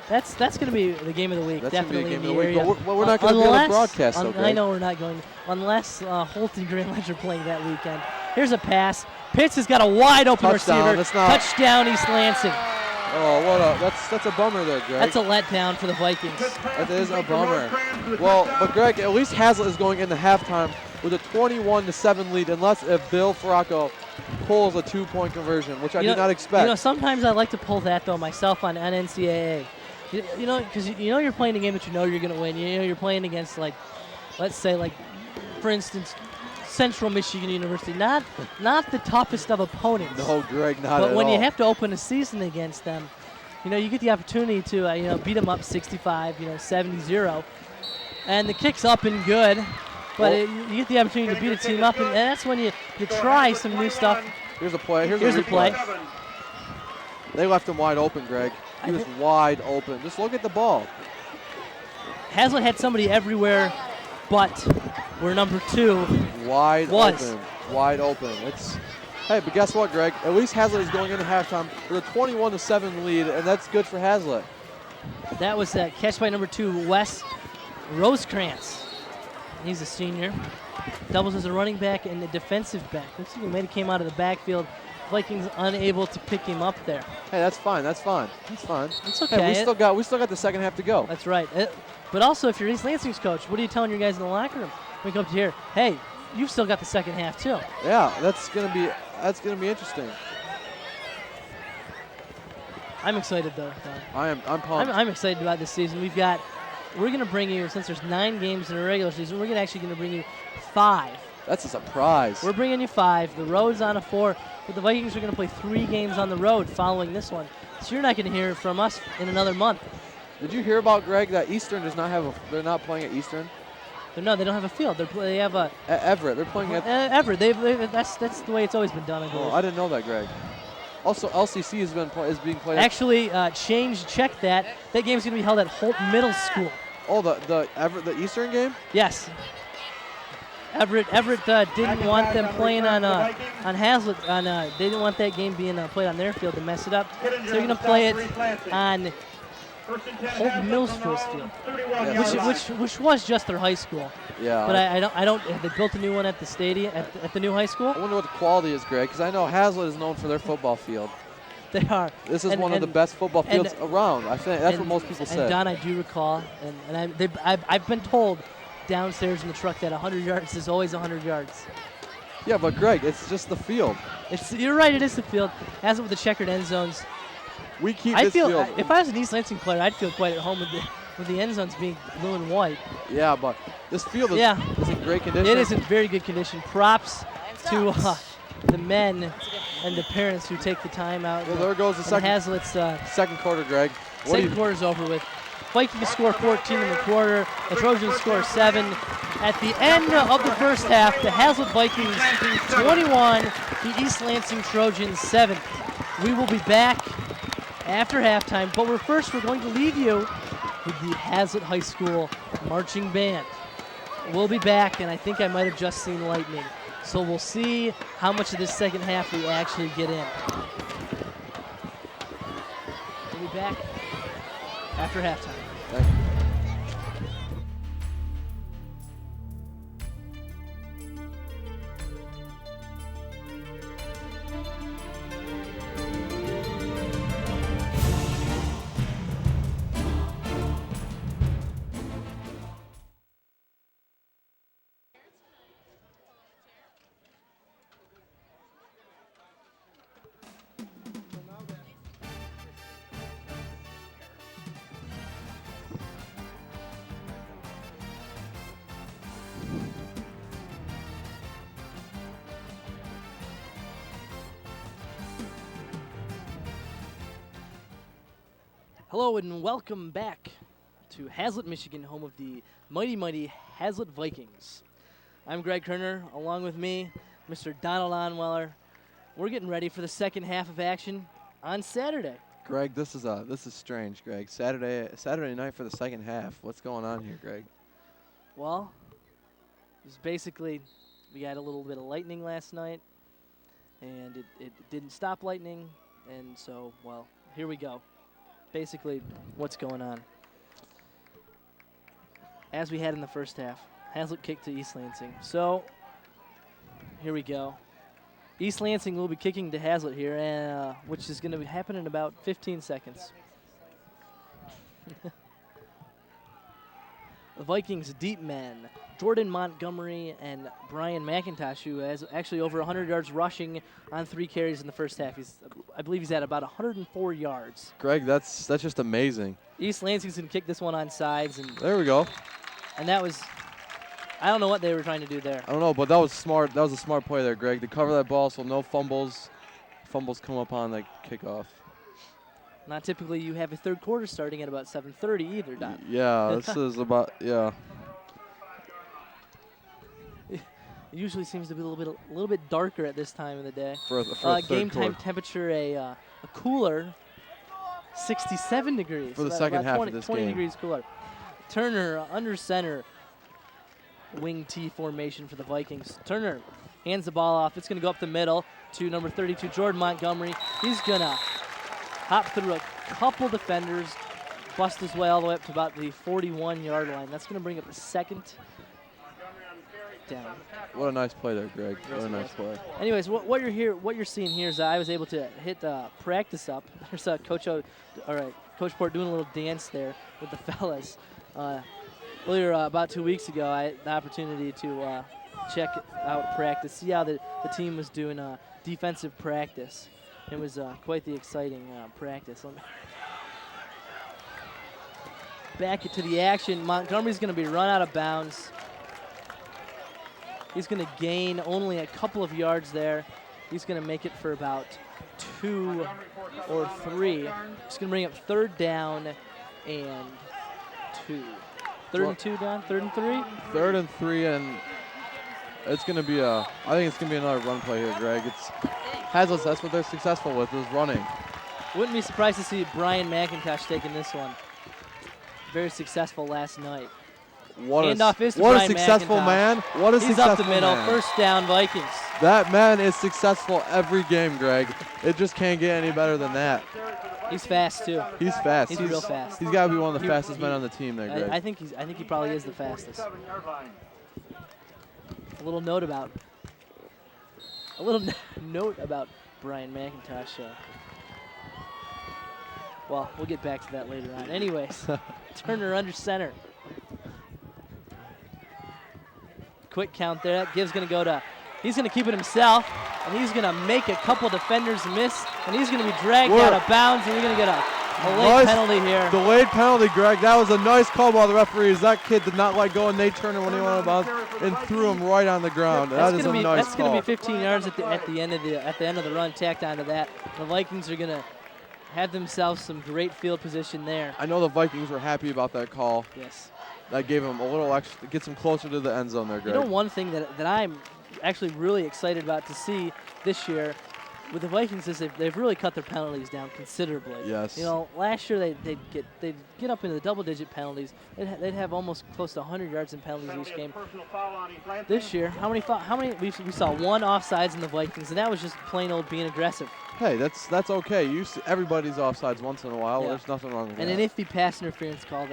That's going to be the game of the week. That's definitely gonna be in a the game of the area. week. But we're not going to be on the broadcast, though, Greg. I know we're not going, unless Holt and Grand Ledge are playing that weekend. Here's a pass. Pitts has got a wide open Touchdown. receiver. Touchdown, East Lansing. Oh, that's a bummer there, Greg. That's a letdown for the Vikings. That is a bummer. Well, but Greg, at least Hazlitt is going into halftime with a 21-7 lead, unless if Bill Farraco pulls a 2-point conversion, which I did not expect. Sometimes I like to pull that though myself on NCAA. Because you're playing a game that you're going to win. You're playing against let's say for instance, Central Michigan University, not the toughest of opponents. No, Greg, not at all. But when you have to open a season against them, you get the opportunity to beat them up 65, 70-0, and the kick's up and good. But you get the opportunity to beat a team up, and that's when you try some new stuff. Here's a play. Here's a play. They left him wide open, Greg. He was wide open. Just look at the ball. Hazlitt had somebody everywhere, but where number 2 wide open. Hey, but guess what, Greg? At least Hazlitt is going into halftime with a 21-7 lead, and that's good for Hazlitt. That was that catch by number 2, Wes Rosekrantz. He's a senior. Doubles as a running back and a defensive back. Looks like he might have came out of the backfield. Vikings unable to pick him up there. Hey, that's fine. It's okay. Hey, we still got the second half to go. That's right. But also, if you're East Lansing's coach, what are you telling your guys in the locker room? When you come up to here, hey, you've still got the second half too. Yeah, that's gonna be interesting. I'm excited though. I'm pumped. I'm excited about this season. We're gonna bring you, since there's 9 games in a regular season, we're actually gonna bring you 5. That's a surprise. We're bringing you 5. The road's on a 4, but the Vikings are gonna play 3 games on the road following this one. So you're not gonna hear from us in another month. Did you hear about, Greg, that Eastern does not have they're not playing at Eastern? No, they don't have a field. They have a Everett. They're playing at Everett. That's the way it's always been done. I didn't know that, Greg. Also, LCC is being played. Actually, check that. That game's gonna be held at Holt Middle School. Oh, the Eastern game? Yes. Everett didn't want them playing on Hazlitt. They didn't want that game being played on their field to mess it up. So they're gonna play it on Holt Middle School's field, which was just their high school. Yeah. But I don't. Have they built a new one at the stadium at the new high school? I wonder what the quality is, Greg, because I know Hazlitt is known for their football field. They are. This is one of the best football fields around. I think that's what most people say. And Don, I do recall, I've been told downstairs in the truck that 100 yards is always 100 yards. Yeah, but Greg, it's just the field. You're right. It is the field. As with the checkered end zones. We keep this field. If I was an East Lansing player, I'd feel quite at home with the end zones being blue and white. Yeah, but this field is in great condition. It is in very good condition. Props to the men and the parents who take the time out. Well, there goes the Hazlitt's second quarter, Greg. Second quarter's over with. Vikings score 14 in the quarter. The Trojans score 7. At the end of the first half, the Hazlitt Vikings 21, the East Lansing Trojans 7. We will be back after halftime, but we're going to leave you with the Hazlitt High School marching band. We'll be back, and I think I might have just seen lightning. So we'll see how much of this second half we actually get in. We'll be back after halftime. Thank you. Hello and welcome back to Hazlitt, Michigan, home of the mighty Hazlitt Vikings. I'm Greg Kerner, along with me, Mr. Donald Onweller. We're getting ready for the second half of action on Saturday. Greg, this is strange, Greg. Saturday night for the second half. What's going on here, Greg? Well, it's basically we got a little bit of lightning last night, and it didn't stop lightning, and so, well, here we go. basically what's going on. As we had in the first half, Hazlitt kicked to East Lansing. So here we go. East Lansing will be kicking to Hazlitt here, which is going to happen in about 15 seconds. The Vikings deep men, Jordan Montgomery and Brian McIntosh, who has actually over 100 yards rushing on 3 carries in the first half. I believe he's at about 104 yards. Greg, that's just amazing. East Lansing's going to kick this one on sides. And there we go. And that was, I don't know what they were trying to do there. I don't know, but that was smart. That was a smart play there, Greg, to cover that ball so no fumbles come up on the kickoff. Not typically you have a third quarter starting at about 7:30 either, Don. Yeah, this is about, yeah. It usually seems to be a little bit darker at this time of the day. For a game time temperature, a cooler 67 degrees. For the second half of this 20 game. degrees cooler. Turner under center. Wing T formation for the Vikings. Turner hands the ball off. It's going to go up the middle to number 32, Jordan Montgomery. He's going to hop through a couple defenders, bust his way all the way up to about the 41-yard line. That's going to bring up the second down. What a nice play there, Greg. What a nice play. Anyways, what you're seeing here is I was able to hit the practice up. There's Coach Port doing a little dance there with the fellas. Earlier, about 2 weeks ago, I had the opportunity to check out practice, see how the team was doing defensive practice. It was quite the exciting practice. Back to the action. Montgomery's going to be run out of bounds. He's going to gain only a couple of yards there. He's going to make it for about 2 or 3. He's going to bring up 3rd down and 2. 3rd and 2, Don? 3rd and 3? 3rd and 3, and it's going to be I think it's going to be another run play here, Greg. Hazlitt, that's what they're successful with, is running. Wouldn't be surprised to see Brian McIntosh taking this one. Very successful last night. What Handoff is to what Brian a successful McIntosh. man. What a He's successful up the middle. man. 1st down, Vikings. That man is successful every game, Greg. It just can't get any better than that. He's fast too. He's fast. He's real fast. He's got to be one of the fastest men on the team there, Greg. I think he probably is the fastest. A little note about Brian McIntosh. Well, we'll get back to that later on. Anyways, Turner under center. Quick count there. That Gibbs going to go to. He's going to keep it himself, and he's going to make a couple defenders miss, and he's going to be dragged out of bounds, and we're going to get a late penalty here. Delayed penalty, Greg. That was a nice call by the referees. That kid did not let go of Nate Turner when he went out of bounds and threw him right on the ground. That is a nice call. That's going to be 15 yards at the end of the run. Tacked onto that. The Vikings are going to have themselves some great field position there. I know the Vikings were happy about that call. Yes. That gave them a little extra, gets them closer to the end zone there, Greg. You know, one thing that I'm actually really excited about to see this year with the Vikings is they've really cut their penalties down considerably. Yes. You know, last year they'd get up into the double-digit penalties. They'd have almost close to 100 yards in penalties each game. This year, how many? We saw 1 offsides in the Vikings, and that was just plain old being aggressive. Hey, that's okay. Everybody's offsides once in a while. Yeah. There's nothing wrong with that. And an iffy pass interference call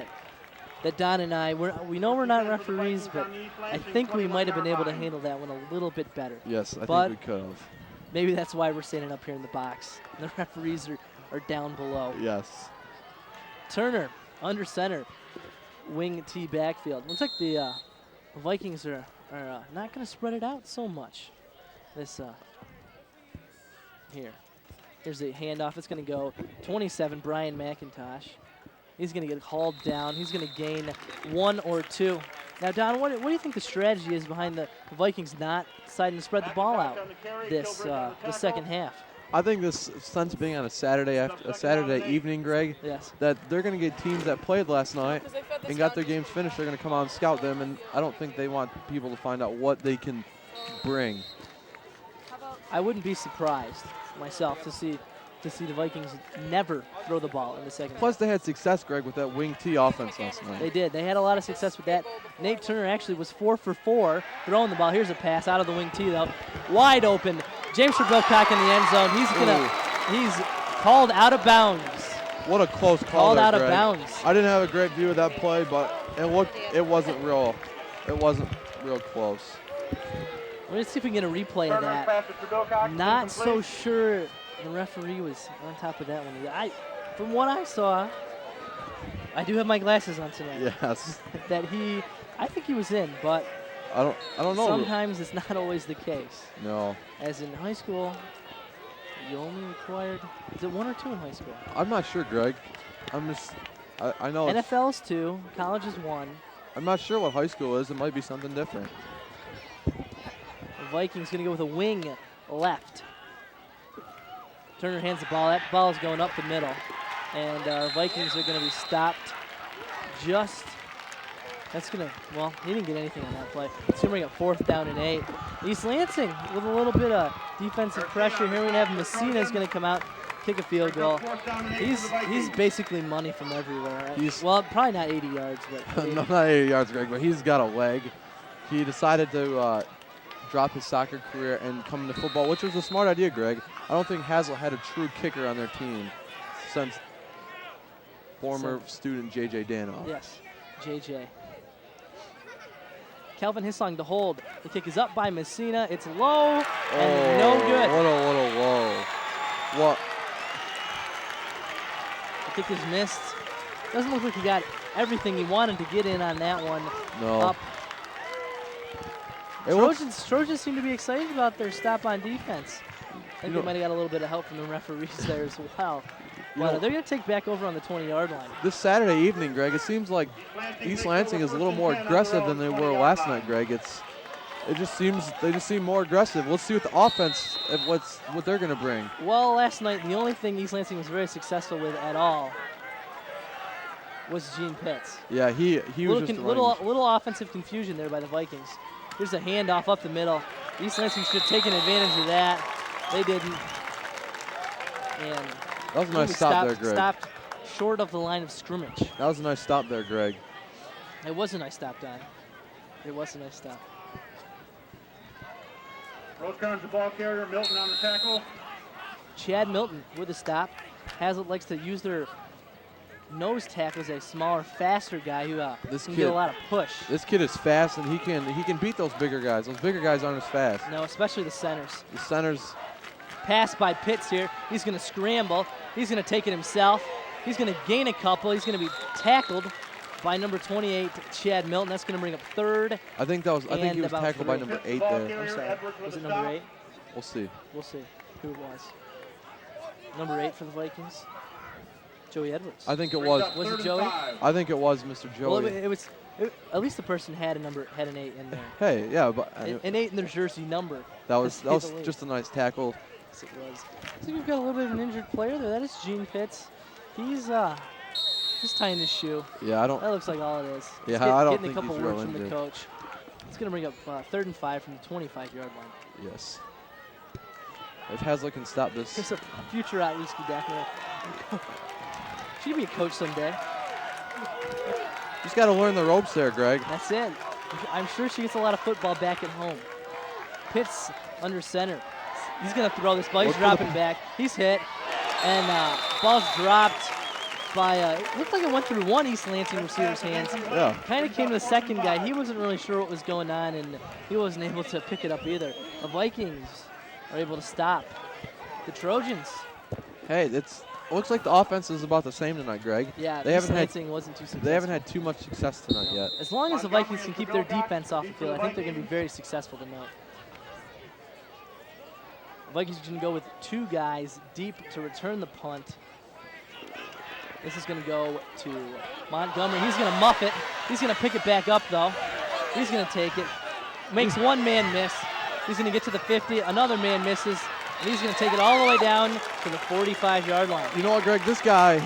that Don and I, we know we're not referees, but I think we might have been able to handle that one a little bit better. Yes, I think we could have. Maybe that's why we're standing up here in the box. The referees are down below. Yes. Turner under center, wing T backfield. Looks like the Vikings are not going to spread it out so much. Here's a handoff. It's going to go 27, Brian McIntosh. He's going to get hauled down. He's going to gain 1 or 2. Now, Don, what do you think the strategy is behind the Vikings not deciding to spread the ball out this second half? I think this, since being on a Saturday evening, Greg, yes, that they're going to get teams that played last night and got their games finished. They're going to come out and scout them, and I don't think they want people to find out what they can bring. I wouldn't be surprised myself to see the Vikings never throw the ball in the second Plus, half. they had success, Greg, with that wing T offense last night. They did. They had a lot of success with that. Nate Turner actually was 4 for 4 throwing the ball. Here's a pass out of the wing T, though. Wide open. James Wilcock in the end zone. He's called out of bounds. What a close call Called there, out of Greg. bounds. I didn't have a great view of that play, but it wasn't real close. Let's see if we can get a replay of that. Not so sure the referee was on top of that one. From what I saw, I do have my glasses on tonight. Yes. I think he was in, but I don't know. Sometimes it's not always the case. No. As in high school, you only required, is it 1 or 2 in high school? I'm not sure, Greg. I know. NFL's 2, college is 1. I'm not sure what high school is. It might be something different. The Vikings going to go with a wing left. Turner hands the ball. That ball is going up the middle. And our Vikings are going to be stopped just. That's going to, well, he didn't get anything on that play. It's going to bring up 4th down and 8. East Lansing with a little bit of defensive pressure. Here we have Messina is going to come out, kick a field goal. He's basically money from everywhere. Well, probably not 80 yards, but no, not 80 yards, Greg, but he's got a leg. He decided to drop his soccer career and come into football, which was a smart idea, Greg. I don't think Haslett had a true kicker on their team since former student J.J. Danoff. Yes, J.J. Kelvin Hissong to hold. The kick is up by Messina. It's low and no good. What a low. What? The kick is missed. Doesn't look like he got everything he wanted to get in on that one. No. Up. Trojans seem to be excited about their stop on defense. I think they might have got a little bit of help from the referees there as well. But they're going to take back over on the 20-yard line. This Saturday evening, Greg, it seems like East Lansing is a little more aggressive than they were last night, Greg. They just seem more aggressive. Let's see what the offense, what they're going to bring. Well, last night the only thing East Lansing was very successful with at all was Gene Pitts. Yeah, he was just little offensive confusion there by the Vikings. Here's a handoff up the middle. East Lansing should have taken advantage of that. They didn't. And that was a nice stop there, Greg. Stopped short of the line of scrimmage. That was a nice stop there, Greg. It was a nice stop, Don. It was a nice stop. Rosecrans the ball carrier, Milton on the tackle. Chad Milton with the stop. Haslett likes to use their nose tackle as a smaller, faster guy who can get a lot of push. This kid is fast, and he can beat those bigger guys. Those bigger guys aren't as fast. No, especially the centers. The centers. Pass by Pitts here. He's going to scramble. He's going to take it himself. He's going to gain a couple. He's going to be tackled by number 28, Chad Milton. That's going to bring up 3rd. I think he was tackled by number 8 there. I'm sorry. Was it number 8? We'll see. We'll see who it was. Number 8 for the Vikings. Joey Edwards. I think it was. Was it Joey? I think it was Mr. Joey. Well, at least the person had an 8 in there. Hey, yeah, but an 8 in their jersey number. That was just a nice tackle. Yes, it was. I think we've got a little bit of an injured player there. That is Gene Pitts. He's tying his shoe. Yeah, I don't. That looks like all it is. Yeah, I don't think think he's real words from injured. the coach. It's going to bring up 3rd and 5 from the 25-yard line. Yes. If Haslett can stop this. There's a future Otwiski down here. She'd be a coach someday. Just got to learn the ropes there, Greg. That's it. I'm sure she gets a lot of football back at home. Pitts under center. He's going to throw this ball. He's dropping back. He's hit. And ball's dropped by, it looked like it went through one East Lansing receiver's hands. Yeah. Kind of came to the second guy. He wasn't really sure what was going on, and he wasn't able to pick it up either. The Vikings are able to stop the Trojans. Hey, it looks like the offense is about the same tonight, Greg. Yeah, East Lansing wasn't too successful. They haven't had too much success tonight yet. As long as the Vikings can keep their defense off the field, I think they're going to be very successful tonight. The Vikings are going to go with 2 guys deep to return the punt. This is going to go to Montgomery. He's going to muff it. He's going to pick it back up, though. He's going to take it. Makes one man miss. He's going to get to the 50. Another man misses. And he's going to take it all the way down to the 45-yard line. You know what, Greg? This guy,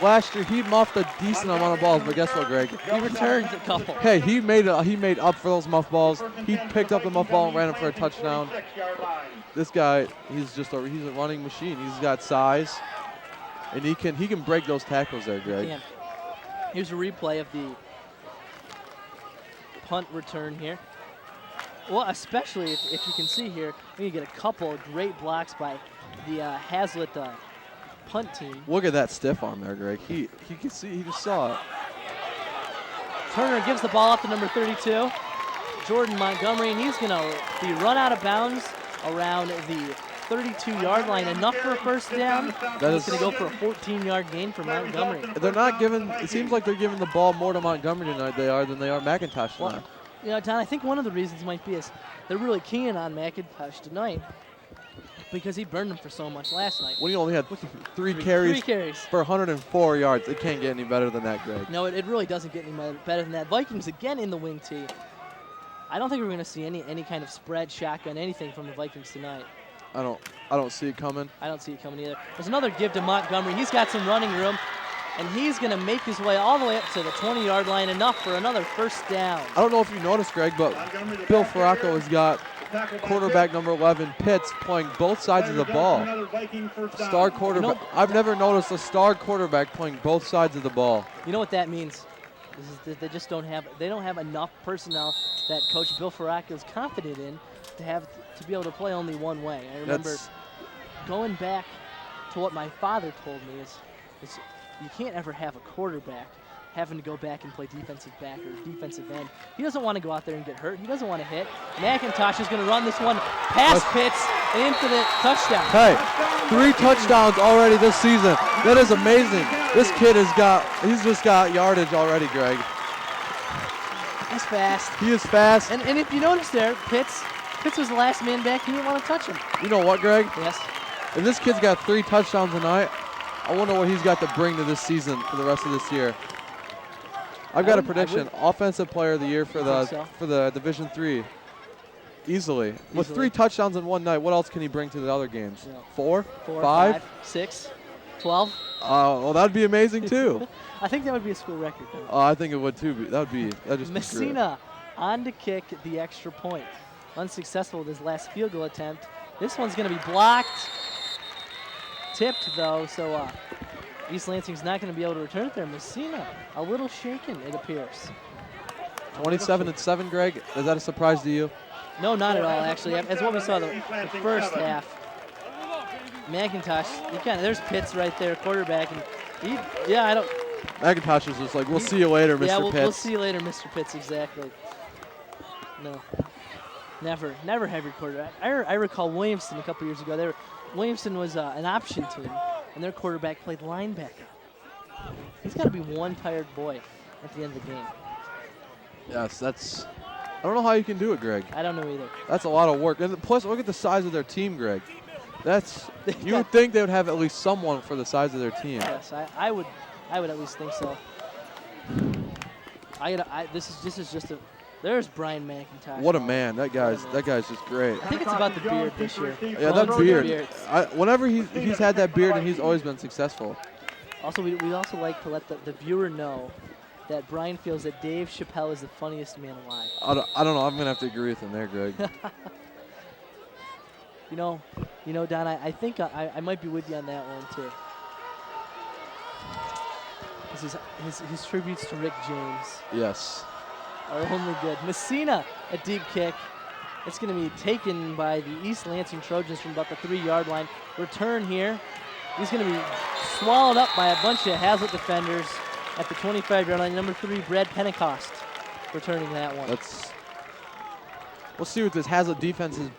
last year he muffed a decent amount of balls, but guess what, Greg? He returned a couple. Hey, he made up for those muff balls. He picked up the muff ball and ran it for a touchdown. This guy, he's a running machine. He's got size, and he can break those tackles there, Greg. Here's a replay of the punt return here. Well, especially if you can see here, we get a couple of great blocks by the Haslett punt team. Look at that stiff arm there, Greg. He can see. He just saw it. Turner gives the ball up to number 32, Jordan Montgomery, and he's going to be run out of bounds around the 32-yard line. Enough for a first down. That's going to go for a 14-yard gain for Montgomery. They're not giving. It seems like they're giving the ball more to Montgomery tonight than they are McIntosh tonight. Well, you know, Don, I think one of the reasons might be is they're really keen on McIntosh tonight because he burned them for so much last night. Well, he only had three carries for 104 yards. It can't get any better than that, Greg. No, it really doesn't get any better than that. Vikings again in the wing tee. I don't think we're going to see any kind of spread, shotgun, anything from the Vikings tonight. I don't see it coming. I don't see it coming either. There's another give to Montgomery. He's got some running room, and he's going to make his way all the way up to the 20-yard line, enough for another first down. I don't know if you noticed, Greg, but Bill Faracco has got quarterback number 11, Pitts, playing both sides of the ball. Star quarterback. I've never noticed a star quarterback playing both sides of the ball. You know what that means? They just don't have enough personnel that Coach Bill Faracco is confident in to be able to play only one way. I remember going back to what my father told me is you can't ever have a quarterback having to go back and play defensive back or defensive end. He doesn't want to go out there and get hurt. He doesn't want to hit. McIntosh is going to run this one past Pitts and into the touchdown. Hey, 3 touchdowns already this season. That is amazing. This kid he's just got yardage already, Greg. He's fast. He is fast. And if you notice there, Pitts was the last man back. He didn't want to touch him. You know what, Greg? Yes. If this kid's got 3 touchdowns tonight, I wonder what he's got to bring to this season for the rest of this year. I've got a prediction. Offensive Player of the Year for the Division III. Easily. With 3 touchdowns in one night, what else can he bring to the other games? Yeah. 4? 4, 5? 5, 6, 12. Well, that'd be amazing too. I think that would be a school record. I think it would too. That'd just Messina on to kick the extra point. Unsuccessful with his last field goal attempt. This one's going to be blocked. Tipped though, so East Lansing's not going to be able to return it there. Messina a little shaken, it appears. 27-7, Greg. Is that a surprise to you? No, not at all, actually. As what we saw the first half. McIntosh, there's Pitts right there, quarterback, and McIntosh is just like, we'll see you later, Mr. Yeah, Pitts. we'll see you later, Mr. Pitts, exactly. No, never have your quarterback. I recall Williamston a couple years ago. Williamston was an option team, and their quarterback played linebacker. He's got to be one tired boy at the end of the game. Yes, I don't know how you can do it, Greg. I don't know either. That's a lot of work. And plus, look at the size of their team, Greg. You would think they would have at least someone for the size of their team. Yes, I would at least think so. This is just a. There's Brian McIntosh. What a man! That guy's just great. I think it's about the beard this year. Yeah, that beard. Whenever he's had that beard, and he's always been successful. Also, we also like to let the viewer know that Brian feels that Dave Chappelle is the funniest man alive. I don't know. I'm gonna have to agree with him there, Greg. You know, Don. I think I might be with you on that one too. This is his tributes to Rick James. Yes. Are only good. Messina, a deep kick. It's going to be taken by the East Lansing Trojans from about the 3-yard line. Return here. He's going to be swallowed up by a bunch of Hazlitt defenders at the 25-yard line. Number 3, Brad Pentecost, returning that one. We'll see what this Hazlitt defense is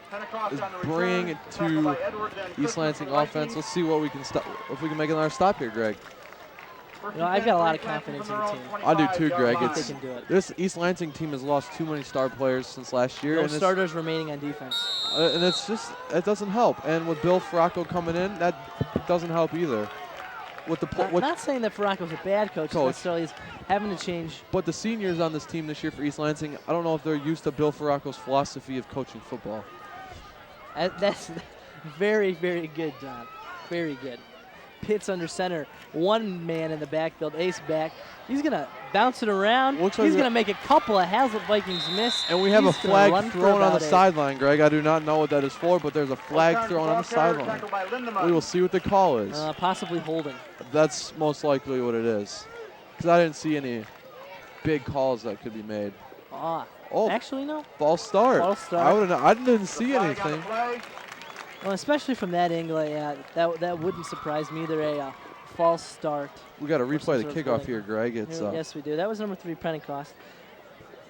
bringing to East Lansing offense. Let's see what we can if we can make another stop here, Greg. I've got a lot of confidence in the team. I do too, Greg. They can do it. This East Lansing team has lost too many star players since last year. No starters remaining on defense. And it doesn't help. And with Bill Faracco coming in, that doesn't help either. Not saying that Faracco's a bad coach. Necessarily is having to change. But the seniors on this team this year for East Lansing, I don't know if they're used to Bill Faracco's philosophy of coaching football. That's very, very good, Don. Very good. Pitts under center, one man in the backfield, ace back. He's going to bounce it around. He's going to make a couple of Hazlitt Vikings miss. And we have a flag thrown on the sideline, Greg. I do not know what that is for, but there's a flag thrown on the sideline. We will see what the call is. Possibly holding. That's most likely what it is. Because I didn't see any big calls that could be made. Actually, no. False start. False start. I didn't see anything. Well, especially from that angle, yeah, that wouldn't surprise me either. A false start. We got to replay the sort of kickoff holding. here, Greg. It's Yes, we do. That was number 3, Pentecost.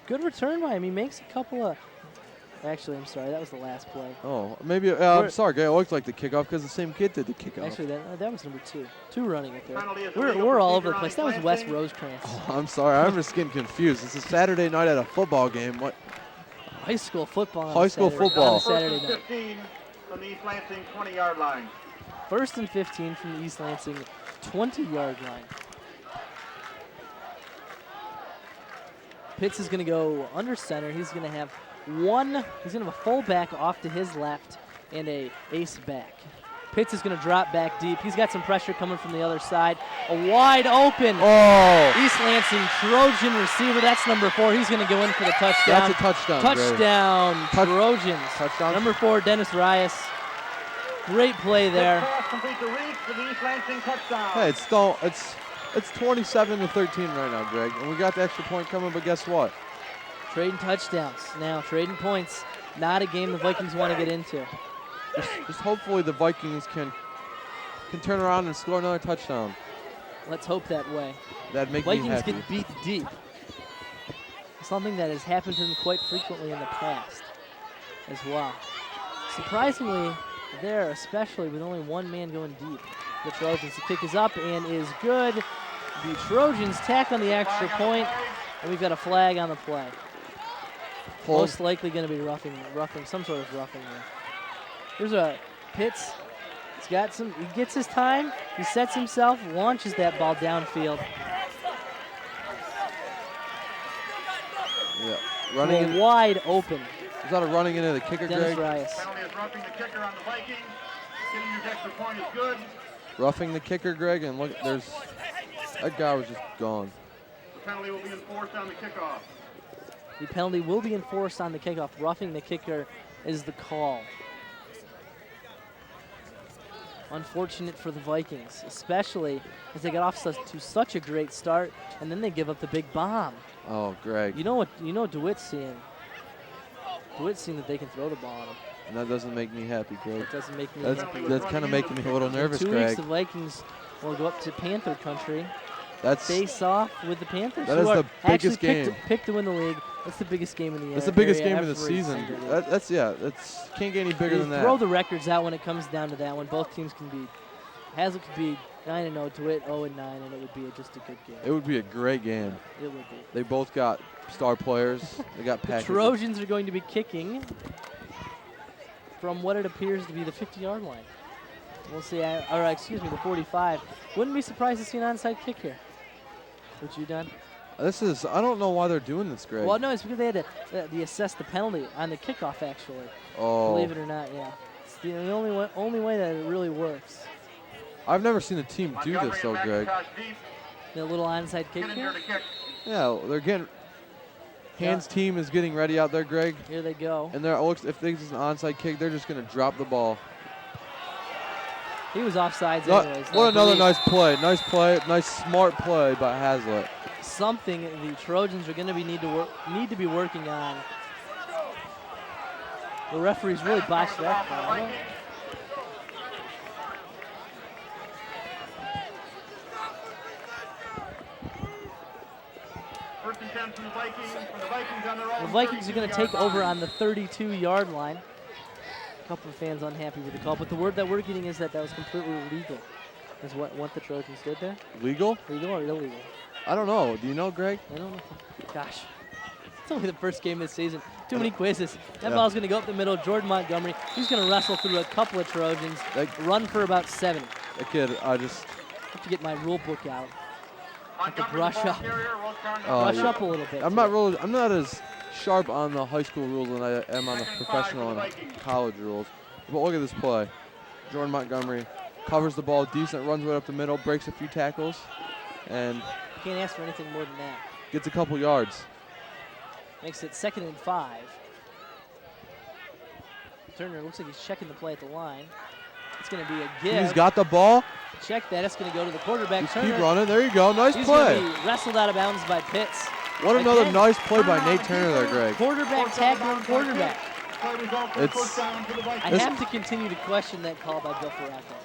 Good return by him. He makes a couple of. Actually, I'm sorry. That was the last play. Oh, maybe. I'm sorry, Greg. It looked like the kickoff because the same kid did the kickoff. Actually, that was number 2. 2 running it there. Penalty is We're illegal all over procedure the on place. East That was Wes Lansing. Rosecrans. Oh, I'm sorry. I'm just getting confused. It's a Saturday night at a football game. What? High school football. On High school Saturday- football. on First Saturday and night. 15 from the East Lansing 20-yard line. 1st and 15 from the East Lansing 20-yard line. Pitts is going to go under center. He's going to have he's going to have a fullback off to his left and a ace back. Pitts is going to drop back deep. He's got some pressure coming from the other side. A wide open East Lansing Trojan receiver. That's number 4. He's going to go in for the touchdown. That's a touchdown. Greg. Touchdown, Trojans. Touchdown. Number 4, Dennis Rias. Great play there. Pass complete to Reed for the East Lansing touchdown. Hey, it's 27-13 right now, Greg, and we got the extra point coming. But guess what? Trading touchdowns now, trading points. Not a game the Vikings want to get into. Just hopefully the Vikings can turn around and score another touchdown. Let's hope that way. That'd make me Vikings happy. get beat deep. Something that has happened to them quite frequently in the past as well. Surprisingly, there, especially with only one man going deep. The Trojans, the kick is up and is good. The Trojans tack on the extra point, and we've got a flag on the play. Hold. Most likely going to be roughing, some sort of roughing there. Here's a Pitts. He gets his time, he sets himself, launches that ball downfield. Yeah, running Wide open. Is that a running into the kicker, Dennis Greg? Rias. Penalty is roughing the kicker on the Vikings. Getting his extra point is good. Roughing the kicker, Greg, and look, that guy was just gone. The penalty will be enforced on the kickoff. The penalty will be enforced on the kickoff. Roughing the kicker is the call. Unfortunate for the Vikings, especially as they got off to such a great start, and then they give up the big bomb. Oh, Greg. You know what? You know DeWitt's seeing. DeWitt's seeing that they can throw the ball on him. And that doesn't make me happy, Greg. It doesn't make me That's happy. kind of making me a little nervous, In 2 Greg. weeks, the Vikings will go up to Panther country. That's Face off with the Panthers. That who is are the actually biggest game. Picked to win the league. That's the biggest game in the That's the biggest area game of the every season. single week. That's can't get any bigger You than that. throw the records out when it comes down to that one. Both teams can be. Hazlitt could be 9-0, DeWitt 0-9, and it would be just a good game. It would be a great game. It would be. They both got star players. They got The packages. Trojans are going to be kicking from what it appears to be the 50-yard line. We'll see. Excuse me, the 45. Wouldn't be surprised to see an onside kick here. What you done? I don't know why they're doing this, Greg. Well, no, it's because they had to assess the penalty on the kickoff, actually. Oh. Believe it or not, yeah. It's the only way that it really works. I've never seen a team do this, though, Greg. The little onside kick here. Yeah, they're getting. Hans' team is getting ready out there, Greg. Here they go. And if this is an onside kick, they're just going to drop the ball. He was offsides anyways. What another nice play. Nice play. Nice smart play by Hazlitt. Something the Trojans are going to need to be working on. The referees really botched that call. First and 10 from the Vikings. For the Vikings on their own. The Vikings are going to take over on the 32-yard line. A couple of fans unhappy with the call, but the word that we're getting is that was completely illegal. Is what the Trojans did there? Legal? Legal or illegal? I don't know. Do you know, Greg? I don't know. Gosh. It's only the first game of the season. Too many quizzes. That ball's going to go up the middle. Jordan Montgomery. He's going to wrestle through a couple of Trojans. Run for about 70. That kid, I have to get my rule book out. I have to brush up. Brush up a little bit. I'm not as sharp on the high school rules than I am on the professional and college rules. But look at this play. Jordan Montgomery covers the ball decent, runs right up the middle, breaks a few tackles, and can't ask for anything more than that. Gets a couple yards. Makes it 2nd and 5. Turner looks like he's checking the play at the line. It's going to be a give. He's got the ball. Check that. It's going to go to the quarterback. Just Turner. keep running. There you go. Nice He's play. He's going to be wrestled out of bounds by Pitts. What another nice play by Nate Turner there, Greg. Quarterback tackling quarterback. Play result for first down for the I Vikings. have to continue to question that call by Bill Ferracco.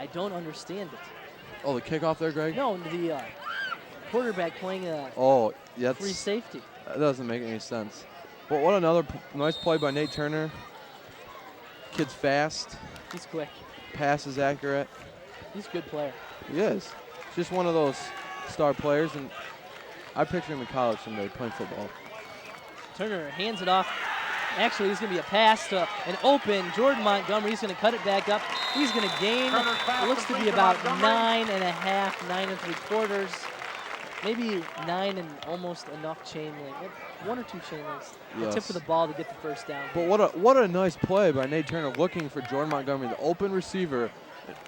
I don't understand it. Oh, the kickoff there, Greg? No, the quarterback playing a free safety. That doesn't make any sense. But what another nice play by Nate Turner. Kid's fast. He's quick. Pass is accurate. He's a good player. He is. Just one of those star players, and I picture him in college someday playing football. Turner hands it off. Actually, he's going to be a pass to an open Jordan Montgomery. He's going to cut it back up. He's going to gain, it looks to be about 9.5, 9 3/4. Maybe 9 and almost enough chain link. 1 or 2 chain links. Yes. The tip of the ball to get the first down. But what a nice play by Nate Turner looking for Jordan Montgomery, the open receiver.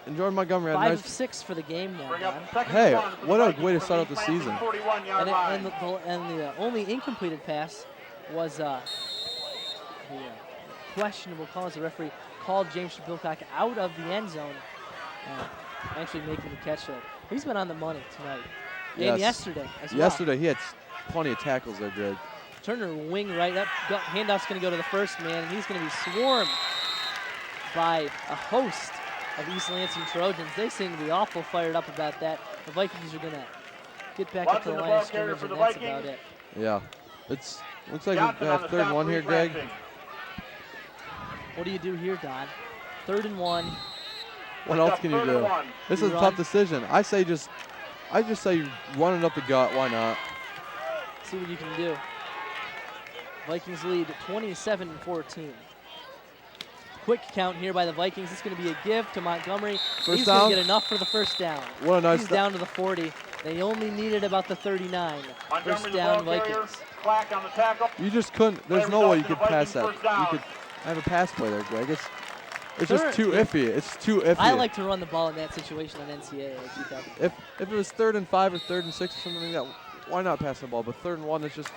And Jordan Montgomery had 5 a nice of 6 for the game now, Don. Hey, what a way to start out the season. And the only incompleted pass was the questionable call as the referee called James Bilcock out of the end zone, actually making the catch there. He's been on the money tonight. Yes. And yesterday as well. Yesterday he had plenty of tackles there, Greg. Turner wing right. That handoff's going to go to the first man, and he's going to be swarmed by a host of East Lansing Trojans. They seem to be awful fired up about that. The Vikings are going to get back up to the line of scrimmage, and that's about it. Yeah. Looks like we have 3rd and 1 here, Greg. What do you do here, Don? 3rd and 1. What else can you do? This is a tough decision. I just say you run it up the gut. Why not? See what you can do. Vikings lead 27-14. Quick count here by the Vikings. It's going to be a give to Montgomery. He's going to get enough for the first down. What a nice He's down to the 40. They only needed about the 39. First down, Vikings. On the tackle. You just couldn't. There's no way you could pass that. You could have a pass play there, Greg. It's just too iffy. It's too iffy. I like to run the ball in that situation on NCAA. If it was 3rd and 5 or 3rd and 6 or something like that, why not pass the ball? But 3rd and 1 is just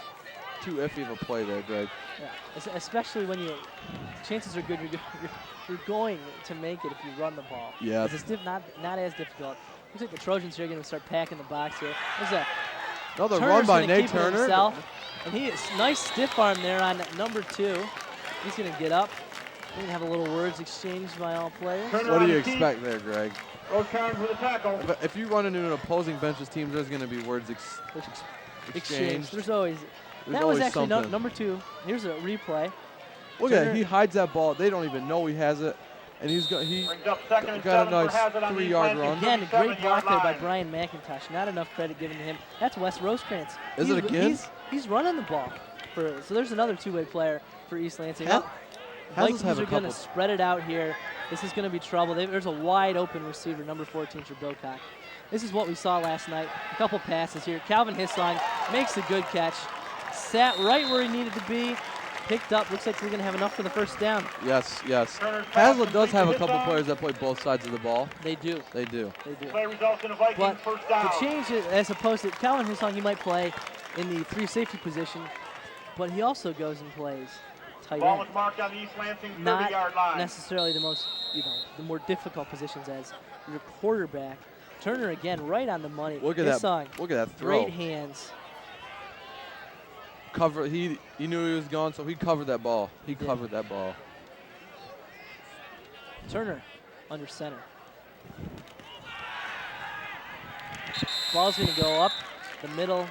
too iffy of a play there, Greg. Yeah, especially when chances are good you're going to make it if you run the ball. Yeah. It's not as difficult. Looks like the Trojans here are going to start packing the box here. There's another run by Nate Turner. And he is nice stiff arm there on number 2. He's going to get up. We're going to have a little words exchanged by all players. What do you expect there, Greg? Turn with a tackle. If you run into an opposing bench's team, there's going to be words exchanged. There's always. That was actually number 2. Here's a replay. Look at it. He hides that ball. They don't even know he has it. And he got a nice 3-yard run. Again, a great block there by Brian McIntosh. Not enough credit given to him. That's Wes Rosecrans. Is it again? He's running the ball. So there's another 2-way player for East Lansing. Vikings are going to spread it out here. This is going to be trouble. There's a wide open receiver, number 14 for Bilcock. This is what we saw last night. A couple passes here. Calvin Hisline makes a good catch. Sat right where he needed to be. Picked up. Looks like we're going to have enough for the first down. Yes. Hazlitt does have a couple players that play both sides of the ball. They do. Play results in a Vikings but first down. to change it, as opposed to Calvin Hisline, he might play in the 3 safety position, but he also goes and plays tight Ball end. is marked on the East Lansing 30-yard Not line. necessarily the most, the more difficult positions as your quarterback. Turner again, right on the money. Look at that! Look at that throw. Great hands. Cover. He knew he was gone, so he covered that ball. He covered that ball. Turner under center. Ball's going to go up the middle.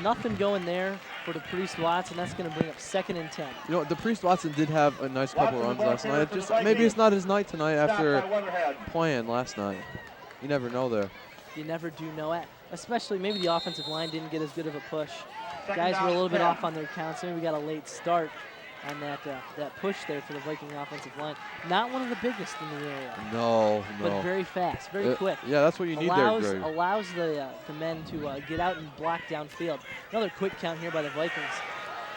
Nothing going there for the Priest Watson. That's going to bring up 2nd and 10. You know, the Priest Watson did have a nice couple runs last night. Maybe it's not his night tonight after playing last night. You never know there. You never do know it. Especially maybe the offensive line didn't get as good of a push. Guys were a little bit off on their counts. Maybe we got a late start on that push there for the Viking offensive line. Not one of the biggest in the area. No. But very fast, very quick. Yeah, that's what you need there, Greg. Allows the men to get out and block downfield. Another quick count here by the Vikings.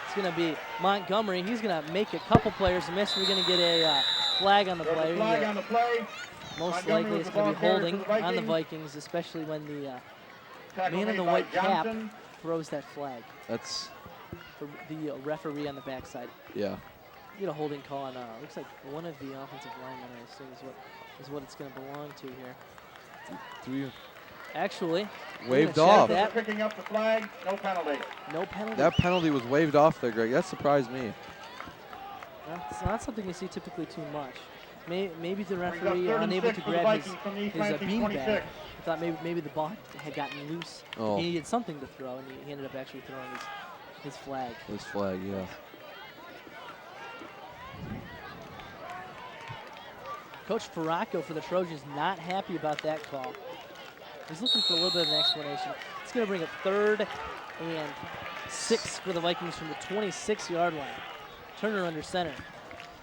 It's going to be Montgomery. He's going to make a couple players miss. We're going to get a flag on the play. Most likely it's going to be holding on the Vikings, especially when the man in the white cap throws that flag. That's the referee on the backside. Yeah. Get a holding call on. Looks like one of the offensive linemen, I assume, is what it's going to belong to here. Actually, waved off. Picking up the flag, no penalty. No penalty. That penalty was waved off there, Greg. That surprised me. That's not something you see typically too much. Maybe the referee unable to grab his beanbag. I thought maybe the ball had gotten loose. Oh. He needed something to throw, and he ended up actually throwing his flag. His flag, yeah. Coach Faracco for the Trojans not happy about that call. He's looking for a little bit of an explanation. It's going to bring up 3rd and 6 for the Vikings from the 26-yard line. Turner under center.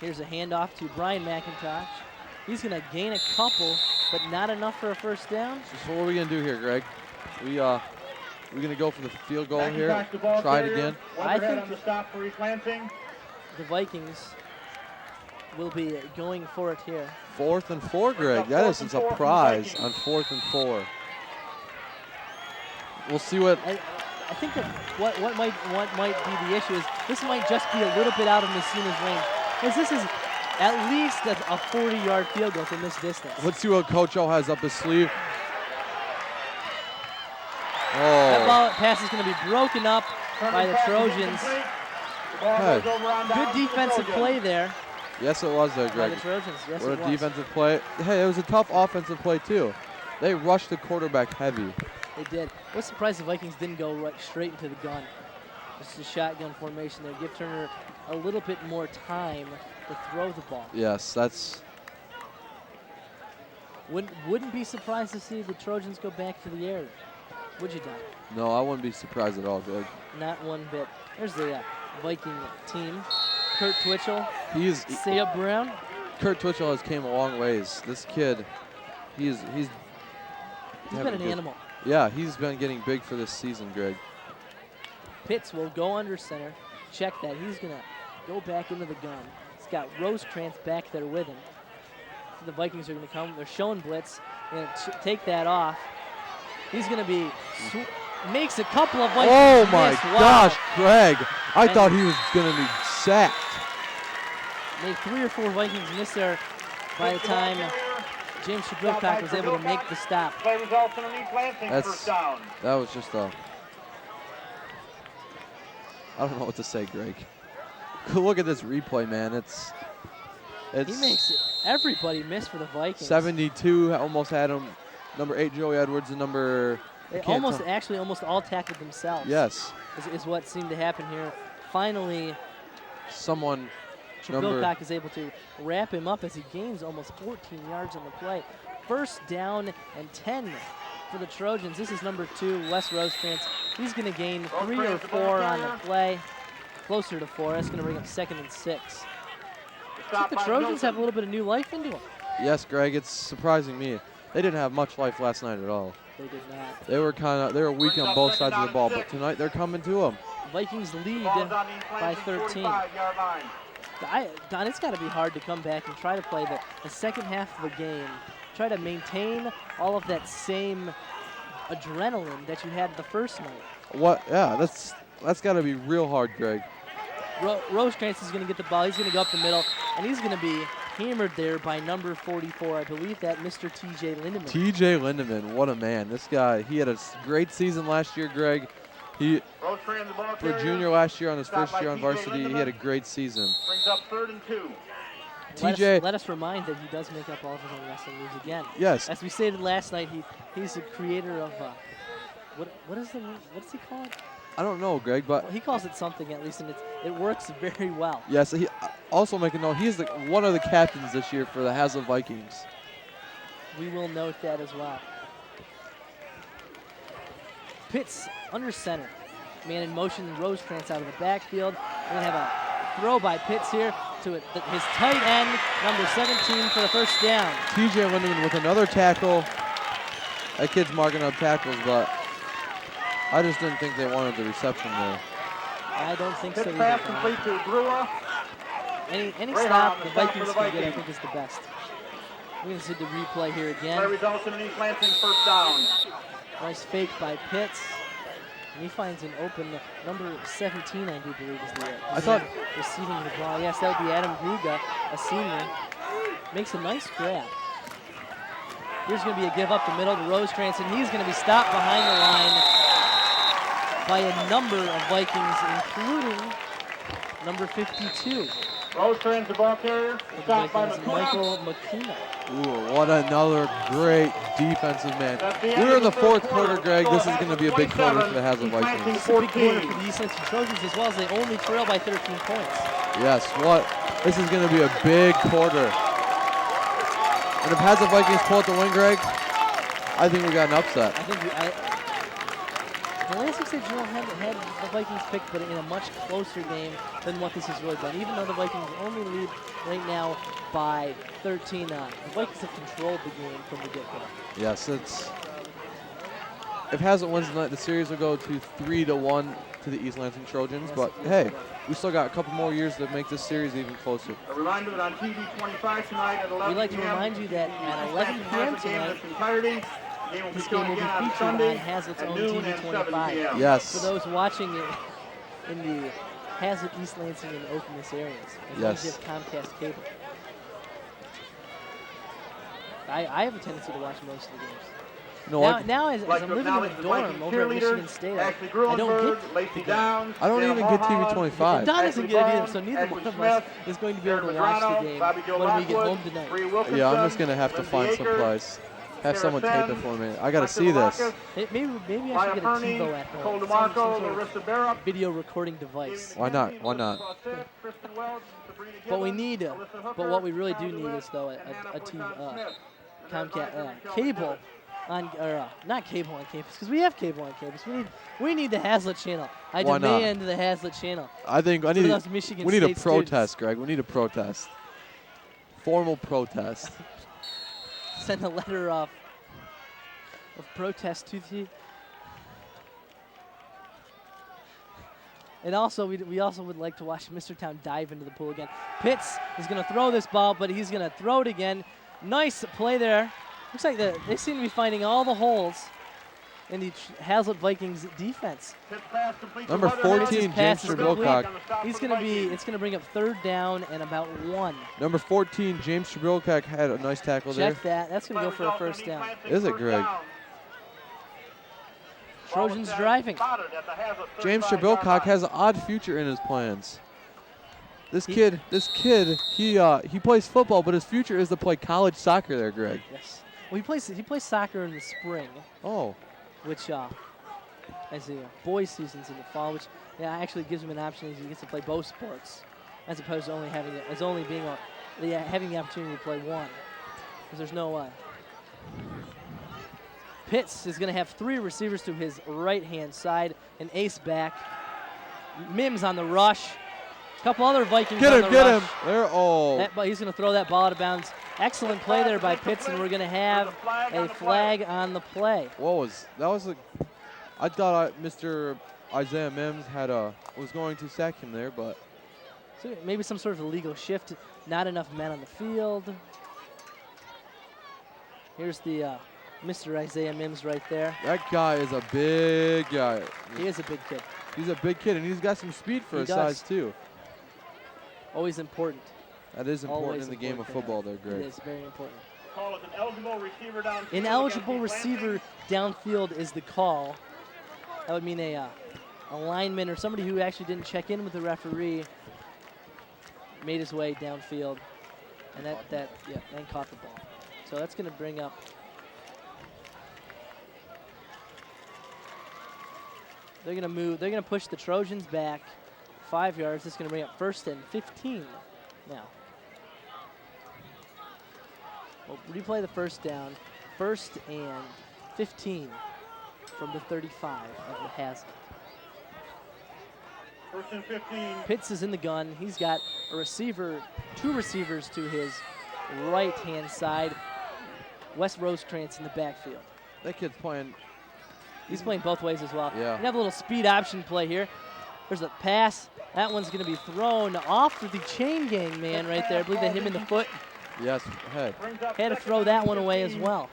Here's a handoff to Brian McIntosh. He's going to gain a couple, but not enough for a first down. So what are we going to do here, Greg? We're going to go for the field goal here. Try it again. I think on the stop for East Lansing. the Vikings will be going for it here. 4th and 4, Greg. That is a surprise on 4th and 4. We'll see what. I think that what might be the issue is this might just be a little bit out of Messina's range, because this is at least a 40-yard field goal from this distance. Let's see what Coach O has up his sleeve. That Oh, ball pass is going to be broken up by the Trojans. Hey. Good defensive play there yes, it was there, by Greg. the Trojans. Yes, What it a was. defensive play. Hey, it was a tough offensive play, too. They rushed the quarterback heavy. They did. What's surprised the Vikings didn't go right straight into the gun. Just a shotgun formation there. Give Turner a little bit more time to throw the ball. Yes, that's. Wouldn't be surprised to see the Trojans go back to the air. Would you, Don? No, I wouldn't be surprised at all, Greg. Not one bit. There's the Viking team. Kurt Twitchell, Sayup Brown. Kurt Twitchell has came a long ways. This kid, he's been an animal. Yeah, he's been getting big for this season, Greg. Pitts will go under center. Check that. He's going to go back into the gun. He's got Rosecrans back there with him. The Vikings are going to come. They're showing blitz. They're going to take that off. He's going to be makes a couple of Vikings Oh my miss. Wow. gosh, Greg! I thought he was going to be sacked. Made 3 or 4 Vikings miss there by the time James Shabilcock was able to make the stop. Play results in an East Lansing first down. That was just a. I don't know what to say, Greg. Look at this replay, man. It's. He makes everybody miss for the Vikings. 72 almost had him. Number 8, Joey Edwards, and number. They almost all tackled themselves. Yes. Is what seemed to happen here. Finally, someone. Shabilcock is able to wrap him up as he gains almost 14 yards on the play. First down and 10 for the Trojans. This is number 2, Wes Rosecrans. He's going to gain 3 or 4 on the play. Closer to 4. That's going to bring up 2nd and 6. I think the Trojans have a little bit of new life into them. Yes, Greg, it's surprising me. They didn't have much life last night at all. They did not. They were weak on both sides of the ball, but tonight they're coming to them. Vikings lead by 13. Don, it's got to be hard to come back and try to play the second half of the game, try to maintain all of that same adrenaline that you had the first night. What? Yeah, that's got to be real hard, Greg. Rosecrans is going to get the ball. He's going to go up the middle, and he's going to be hammered there by number 44. I believe that Mr. T.J. Lindeman. T.J. Lindeman, what a man. This guy, he had a great season last year, Greg. For junior last year on his first year on varsity, he had a great season. Brings up 3rd and 2. TJ, let us remind that he does make up all of his own wrestling moves again. Yes. As we stated last night, he's the creator of what's he called? I don't know, Greg, but well, he calls it something at least, and it works very well. Yes. He also make a note. He's one of the captains this year for the Haslett Vikings. We will note that as well. Pitts under center. Man in motion, Rosecrans out of the backfield. We're going to have a throw by Pitts here to his tight end, number 17 for the first down. T.J. Lindeman with another tackle. That kid's marking up tackles, but I just didn't think they wanted the reception there. I don't think so either. Pass complete to Brewer. Any stop the Vikings can get, I think, is the best. We're going to see the replay here again. Play results in an East Lansing first down. Nice fake by Pitts. And he finds an open number 17, I do believe, is the receiving the ball. Yes, that would be Adam Gruga, a senior. Makes a nice grab. Here's going to be a give up the middle to Rosecrans, and he's going to be stopped behind the line by a number of Vikings, including number 52. Rosecrans, the ball carrier. For the Stopped by Vikings, McCuna. Michael McCuna. Ooh, what another great defensive man. That's the We end were of in the the fourth third quarter, quarter. Greg. This is Score going to be a big quarter for the Hazlet 27, Vikings. It's a big quarter 14. for the East Lansing Trojans as well as they only trail by 13 points. Yes, what? This is going to be a big quarter. And if Hazlet Vikings pull out the win, Greg, I think we got an upset. I think the Lansing State Journal had the Vikings picked, but in a much closer game than what this has really been. Even though the Vikings only lead right now by 13, the Vikings have controlled the game from the get-go. Yes, it's. If Hazlet wins tonight, the series will go to 3-1 to the East Lansing Trojans. Yes, But yes, hey, it will. we still got a couple more years to make this series even closer. A reminder that on TV 25 tonight at 11 We'd like to p.m. remind you that at 11 p.m. Game in tonight, its entirety. The game will be this shown game will be again on featured Sunday on Hazlitt's at own noon TV and 7 25. p.m. Yes. For those watching it in the Hazlet, East Lansing, and Okemos areas, as long as you Yes. have Comcast cable. I have a tendency to watch most of the games. You know Now, what? now as I'm living in a dorm over at Michigan State, I don't get Lacey Downs, I don't Sam even get TV Mulholland, 25. Don doesn't Ashley get it either, Barnes, so neither Ashley one of Smith, us is going to be able to Aaron watch the Madrano, game Bobby Joe when we get Lockwood, home tonight. Bree Wilkinson, Yeah, I'm just going to have to Lindsay find Akers, someplace. Have Sarah someone tape it Fenn, for me. I got to Michael see this. Lavacas, Maybe I should Maya get a Perney, TiVo at Nicole home. Some DeMarco, sort of Larissa Barrett, video recording device. Why not? Why not? Kristen Welch, Sabrina But we Gibbons, need, Alyssa Hooker, but what we really do Tyler need West, is though and Hannah a team Woodson Smith. Comcast cable on not cable on campus because we have cable on campus. We need the Hazlet channel. I Why not? demand the Hazlet channel. I think For those Michigan we need a State protest, students. Greg. We need a protest. Formal protest. Send a letter of protest to the. And also, we also would like to watch Mr. Town dive into the pool again. Pitts is going to throw this ball, but he's going to throw it again. Nice play there. Looks like they seem to be finding all the holes in the Hazlet Vikings defense. Number 14, Pass James is complete. Trabilcock. He's going to be. It's going to bring up third down and about 1. Number 14, James Trabilcock had a nice tackle there. Check that. That's going to go for a first down. Is it, Greg? Trojans driving. James Trabilcock has an odd future in his plans. This kid, he plays football, but his future is to play college soccer there, Greg. Yes. Well, he plays soccer in the spring, Oh, which as the boys' season's in the fall, which actually gives him an option. He gets to play both sports, as opposed to only having having the opportunity to play one, because there's no. Pitts is going to have 3 receivers to his right-hand side, an ace back. Mims on the rush. A couple other Vikings on the rush. get him. There, oh. He's going to throw that ball out of bounds. Excellent play there by Pitts, and we're going to have a flag on the play. I thought Mr. Isaiah Mims was going to sack him there, but. So maybe some sort of illegal shift. Not enough men on the field. Here's the Mr. Isaiah Mims right there. That guy is a big guy. He is a big kid. He's a big kid, and he's got some speed for his size, too. Always important. That is important Always in the game of football there, Greg. It is very important. Call is an eligible receiver downfield. Ineligible against East receiver downfield is the call. That would mean a lineman or somebody who actually didn't check in with the referee made his way downfield, and then caught the ball. So that's going to bring up. They're going to move. They're going to push the Trojans back 5 yards. This is going to bring up 1st and 15 now. We'll replay the first down. 1st and 15 from the 35 of the Hazlet. 1st and 15. Pitts is in the gun. He's got a receiver, 2 receivers to his right-hand side. Wes Rosecrans in the backfield. That kid's playing. He's playing both ways as well. Yeah. We have a little speed option play here. There's a pass. That one's going to be thrown off to the chain gang man right there. I believe they hit him in the foot. Yes, ahead. Had to throw that one away as well.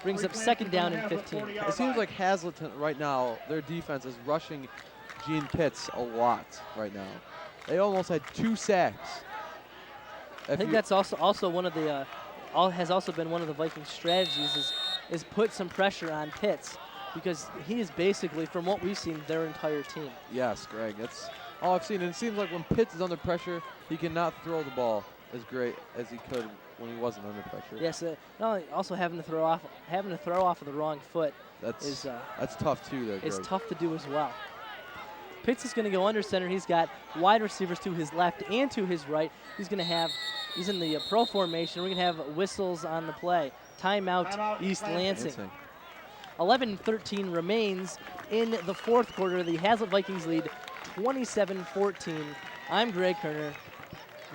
Brings up 2nd down and 15. It seems like Hazlet right now, their defense is rushing Gene Pitts a lot right now. They almost had 2 sacks. I think that's also one of the has also been one of the Vikings' strategies is put some pressure on Pitts, because he is basically, from what we've seen, their entire team. Yes, Greg. Oh, I've seen it. It seems like when Pitts is under pressure, he cannot throw the ball as great as he could when he wasn't under pressure. Yes, not only also having to throw off of the wrong foot That's tough too, there, Greg. is tough to do as well. Pitts is going to go under center. He's got wide receivers to his left and to his right. He's in the pro formation. We're going to have whistles on the play. Timeout, East Lansing. 11-13 remains in the fourth quarter. The Hazlet Vikings lead 27-14. I'm Greg Kerner.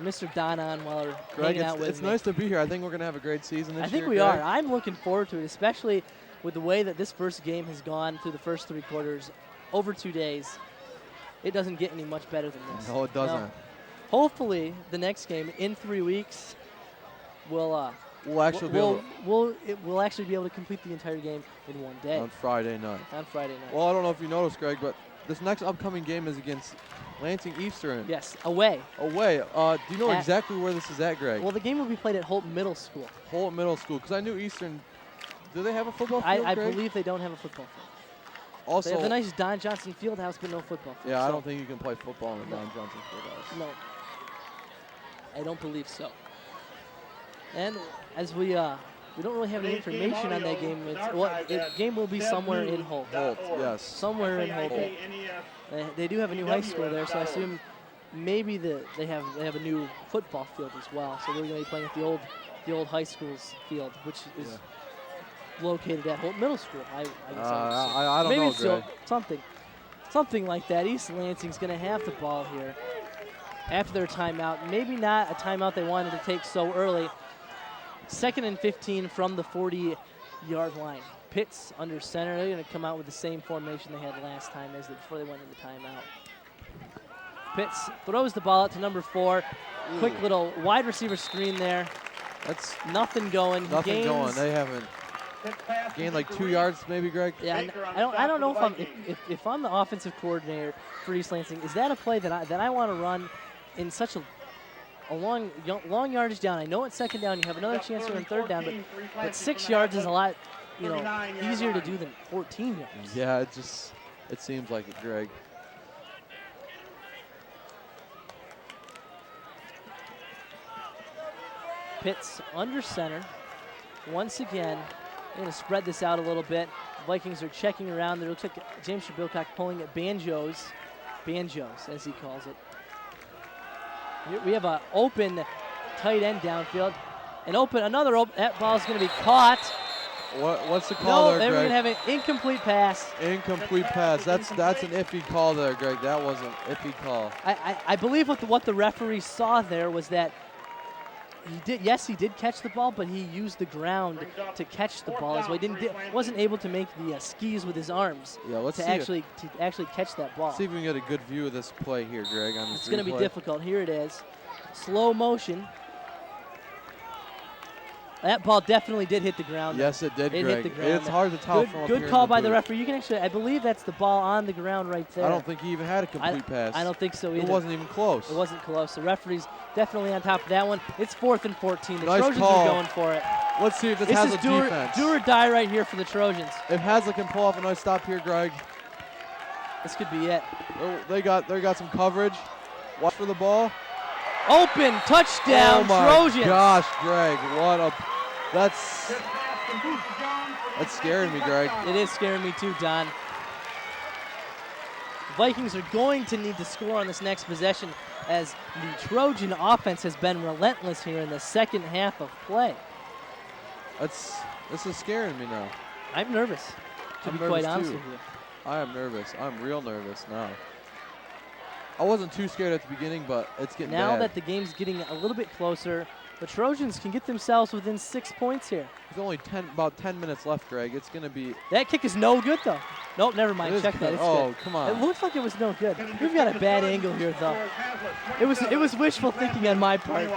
Mr. Don Onweller hanging out with me. It's nice to be here. I think we're going to have a great season this year. I think we are. I'm looking forward to it, especially with the way that this first game has gone through the first 3 quarters over 2 days. It doesn't get any much better than this. No, it doesn't. No. Hopefully, the next game in 3 weeks, we'll actually be able to complete the entire game in 1 day. On Friday night. Well, I don't know if you noticed, Greg, but this next upcoming game is against Lansing Eastern. Yes, away. Away. Do you know exactly where this is at, Greg? Well, the game will be played at Holt Middle School. Holt Middle School, because I knew Eastern. Do they have a football field, I Greg? believe they don't have a football field. Also, they have the nice Don Johnson Fieldhouse, but no football field. Yeah, I don't think you can play football in the Don Johnson Fieldhouse. No, I don't believe so. And as we don't really have any information on that game. The game will be somewhere in Holt. Holt, yes. Somewhere in Holt. They do have a new high school there, so I assume maybe they have a new football field as well. So we're going to be playing at the old high school's field, which is located at Holt Middle School. I don't maybe know, it's Greg. something like that. East Lansing's going to have the ball here after their timeout. Maybe not a timeout they wanted to take so early. 2nd and 15 from the 40-yard line. Pitts under center. They're going to come out with the same formation they had last time before they went into timeout. Pitts throws the ball out to number 4. Quick little wide receiver screen there. That's nothing going. Nothing going. They haven't gained like 2 yards, maybe, Greg. Yeah, I don't know if I'm the offensive coordinator for East Lansing, is that a play that I want to run in such a long yardage down? I know it's 2nd down. You have another chance to run 3rd down, but 6 yards is a lot, easier to do than 14 yards. Yeah, it seems like it, Greg. Pitts under center. Once again, they're going to spread this out a little bit. Vikings are checking around. It looks like James Shabilcock pulling at banjos, as he calls it. Here we have an open tight end downfield. That ball's going to be caught. What's the call there, Greg? They were going to have an incomplete pass. Incomplete pass. That's an iffy call there, Greg. That was an iffy call. I believe what the referee saw there was that he did catch the ball, but he used the ground to catch the ball as well. He wasn't able to make the skis with his arms to actually catch that ball. Let's see if we can get a good view of this play here, Greg. It's going to be difficult. Here it is. Slow motion. That ball definitely did hit the ground. Yes, it did, Greg. Hit the ground. It's hard to tell from up here. Good call by the referee. You can I believe that's the ball on the ground right there. I don't think he even had a complete pass. I don't think so either. It wasn't even close. It wasn't close. The referee's definitely on top of that one. It's 4th and 14. The nice Trojans call. are going for it. Let's see if this has a defense. This is do or die right here for the Trojans. If Hazlitt can pull off a nice stop here, Greg. This could be it. They got some coverage. Watch for the ball. Open touchdown, Trojans. Oh my gosh, Greg, that's scaring me, Greg. It is scaring me too, Don. The Vikings are going to need to score on this next possession as the Trojan offense has been relentless here in the second half of play. This is scaring me now. I'm nervous, to be quite honest with you. I am nervous. I'm real nervous now. I wasn't too scared at the beginning, but it's getting now bad. that the game's getting a little bit closer, the Trojans can get themselves within 6 points here. There's only about 10 minutes left, Greg. It's going to be... That kick is no good, though. Nope, never mind. Check that. It's good. Come on. It looks like it was no good. We've got a bad angle here, though. It was wishful thinking on my part.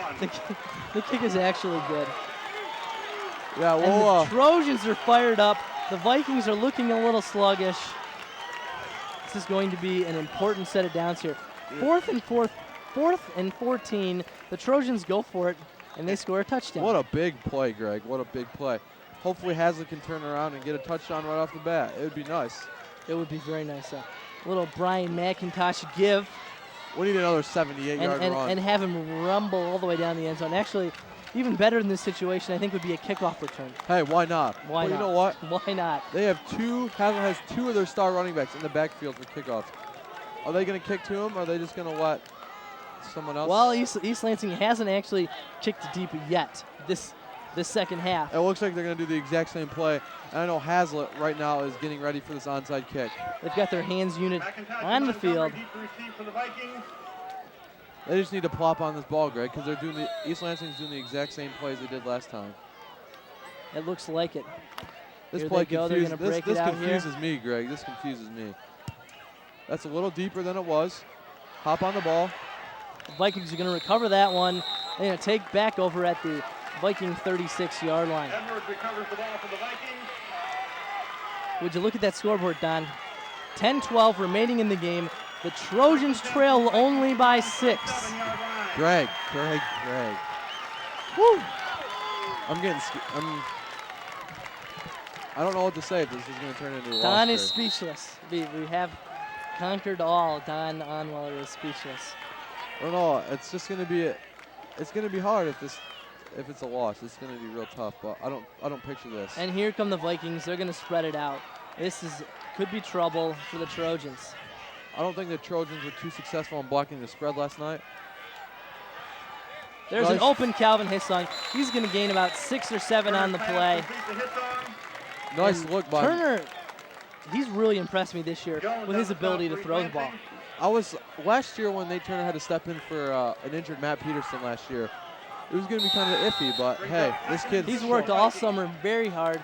The kick is actually good. Yeah, well, the Trojans are fired up. The Vikings are looking a little sluggish. This is going to be an important set of downs here. 4th and 14. The Trojans go for it, and they score a touchdown. What a big play, Greg. What a big play. Hopefully Hazlitt can turn around and get a touchdown right off the bat. It would be nice. It would be very nice. A little Brian McIntosh give We need another 78-yard run. And have him rumble all the way down the end zone. Actually, even better in this situation, I think, would be a kickoff return. Hey, why not? Why not? You know what? Why not? They have Haslett has 2 of their star running backs in the backfield for kickoffs. Are they going to kick to him, or are they just going to let someone else? Well, East Lansing hasn't actually kicked deep yet this second half. It looks like they're going to do the exact same play. And I know Haslett right now is getting ready for this onside kick. They've got their hands unit on the field. They just need to plop on this ball, Greg, because East Lansing's doing the exact same plays they did last time. It looks like it. This Here play they go. They're going to break it out here. This confuses me, Greg. This confuses me. That's a little deeper than it was. Hop on the ball. The Vikings are going to recover that one. They're going to take back over at the Viking 36-yard line. Edwards recovers the ball for the Vikings. Would you look at that scoreboard, Don? 10-12 remaining in the game. The Trojans trail only by 6. Greg. Woo! I don't know what to say if this is going to turn into a loss. Don is speechless. We have conquered all. Don Onweller is speechless. I don't know. It's just going to be it's going to be hard if it's a loss. It's going to be real tough. But I don't picture this. And here come the Vikings. They're going to spread it out. This could be trouble for the Trojans. I don't think the Trojans were too successful in blocking the spread last night. There's an open Calvin Hissong. He's going to gain about 6 or 7 on the play. Nice look by Turner. He's really impressed me this year with his ability to throw the ball. Last year when Nate Turner had to step in for an injured Matt Peterson last year, it was going to be kind of iffy, but hey, this kid. He's worked all summer very hard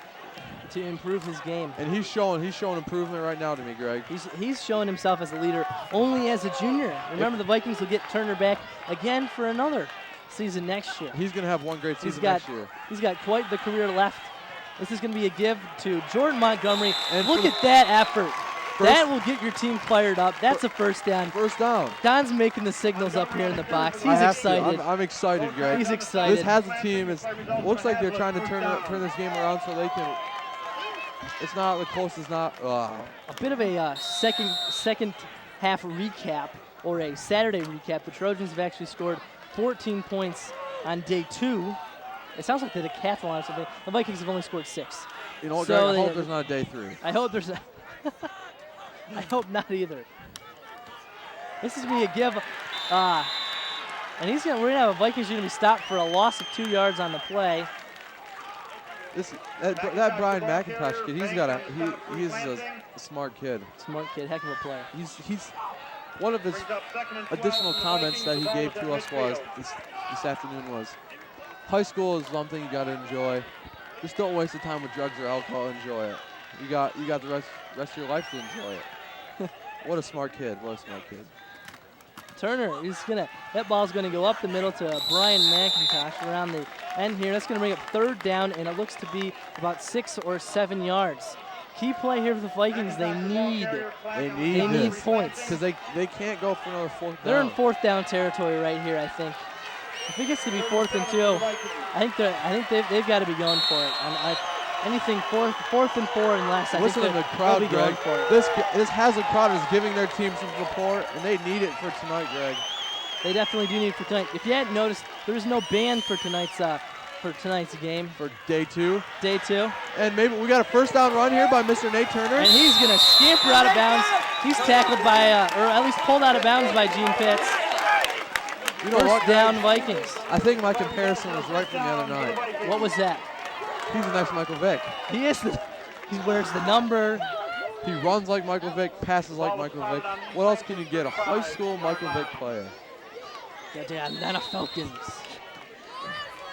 to improve his game. And he's showing improvement right now to me, Greg. He's showing himself as a leader only as a junior. Remember, the Vikings will get Turner back again for another season next year. He's going to have one great season next year. He's got quite the career left. This is going to be a give to Jordan Montgomery. And look at that effort. That will get your team fired up. That's a first down. First down. Don's making the signals up here in the box. He's excited. I'm excited, Greg. He's excited. This has a team. Looks like they're trying to turn this game around so they can. It's not the close. It's not. A bit of a second half recap or a Saturday recap. The Trojans have actually scored 14 points on day 2. It sounds like they did a decathlon or something. The Vikings have only scored 6. You know, so Greg, I hope there's not a day 3. I hope there's. I hope not either. This is going to be a give. And we're going to have a Vikings going to be stopped for a loss of 2 yards on the play. That Brian McIntosh kid, he's a smart kid. Smart kid, heck of a player. He's one of his additional comments that he gave to us this afternoon was, high school is something you got to enjoy. Just don't waste the time with drugs or alcohol. Enjoy it. You got the rest of your life to enjoy it. What a smart kid. What a smart kid. Turner, that ball's gonna go up the middle to Brian McIntosh around the end here. That's gonna bring up 3rd down, and it looks to be about 6 or 7 yards. Key play here for the Vikings. They need points because they can't go for another 4th down. They're in 4th down territory right here. I think. If it gets to be 4th and 2, I think they've got to be going for it. Anything 4th and 4 and less. Listen to the crowd, Greg. This Haslett crowd is giving their team some support, and they need it for tonight, Greg. They definitely do need it for tonight. If you hadn't noticed, there is no band for tonight's game. For day 2. Day 2. And maybe we got a 1st down run here by Mr. Nate Turner. And he's going to scamper out of bounds. He's tackled by, or at least pulled out of bounds by Gene Pitts. You know what, down Vikings. I think my comparison was right from the other night. What was that? He's the next Michael Vick. He is. He wears the number. He runs like Michael Vick, passes like Michael Vick. What else can you get? A high school Michael Vick player. The Atlanta Falcons.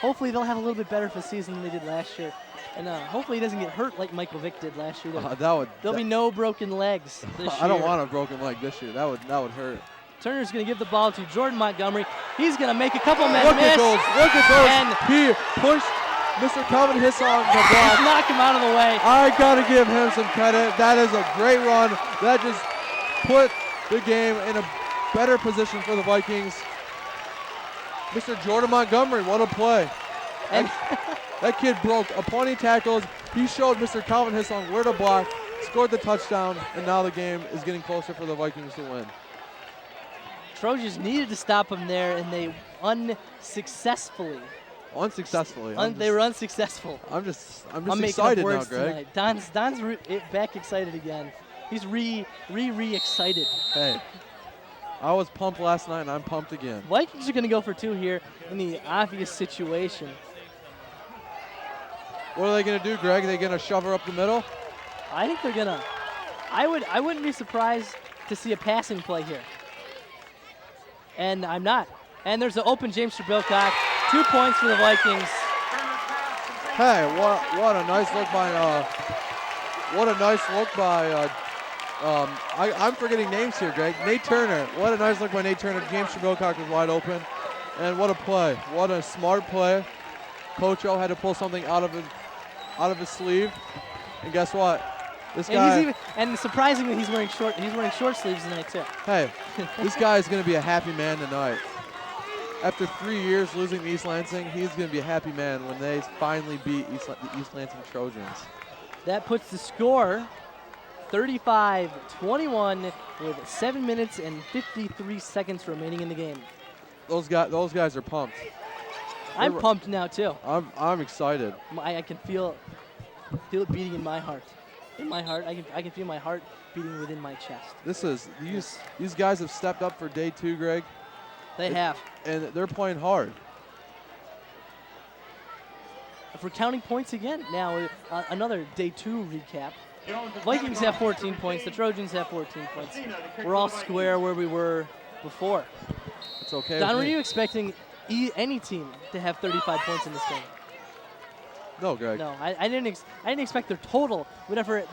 Hopefully they'll have a little bit better of a season than they did last year. And hopefully he doesn't get hurt like Michael Vick did last year. There'll be no broken legs this year. I don't want a broken leg this year. That would hurt. Turner's going to give the ball to Jordan Montgomery. He's going to make a couple men miss. Look at those. And he pushed Mr. Calvin Hissong to block. Knock him out of the way. I got to give him some credit. That is a great run. That just put the game in a better position for the Vikings. Mr. Jordan Montgomery, what a play. And that kid broke a plenty of tackles. He showed Mr. Calvin Hissong where to block, scored the touchdown, and now the game is getting closer for the Vikings to win. Trojans needed to stop him there, and they unsuccessfully. Unsuccessfully. They were unsuccessful. I'm just I'm excited now, Greg. Tonight. Don's back excited again. He's re-excited. Hey, I was pumped last night, and I'm pumped again. Vikings are going to go for 2 here in the obvious situation. What are they going to do, Greg? Are they going to shove her up the middle? I think they're going to. I wouldn't be surprised to see a passing play here. And I'm not. And there's an open James Trabilcock. 2 points for the Vikings. Hey, what a nice look by I'm forgetting names here, Greg. Nate Turner. What a nice look by Nate Turner. James Trabilcock was wide open. And what a play. What a smart play. Coach O had to pull something out of his sleeve. And guess what? This guy. And surprisingly, he's wearing short sleeves tonight too. Hey, this guy is going to be a happy man tonight. After 3 years losing to East Lansing, he's going to be a happy man when they finally beat the East Lansing Trojans. That puts the score 35-21 with 7 minutes and 53 seconds remaining in the game. Those guys are pumped. I'm pumped now too. I'm excited. I can feel it beating in my heart. In my heart, I can feel my heart beating within my chest. These guys have stepped up for day 2, Greg. They have. And they're playing hard. If we're counting points again, now another day 2 recap. Vikings have 14 points. The Trojans have 14 points. We're all square where we were before. It's okay. Don, were you expecting any team to have 35 points in this game? No, Greg. No, I didn't expect their total would ever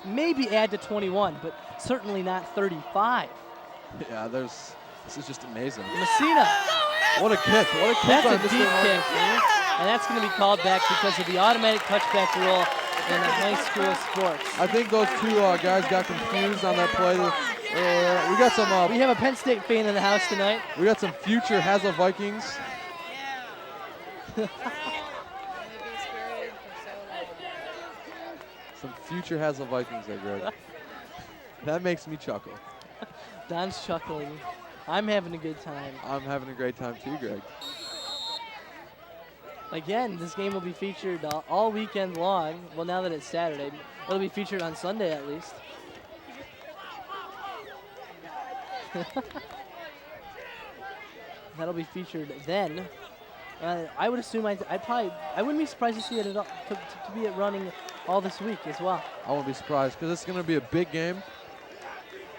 maybe add to 21, but certainly not 35. Yeah, this is just amazing. Messina. What a kick. What a kick. That's a deep kick. And that's going to be called back because of the automatic touchback rule in high school sports. I think those two guys got confused on that play. We got some. We have a Penn State fan in the house tonight. We got some future Haslet Vikings. Some future Haslet Vikings there, Greg. That makes me chuckle. Don's chuckling. I'm having a good time. I'm having a great time too, Greg. Again, this game will be featured all weekend long. Well, now that it's Saturday, it'll be featured on Sunday at least. That'll be featured then. I would assume I wouldn't be surprised to see it to be it running all this week as well. I won't be surprised because it's going to be a big game.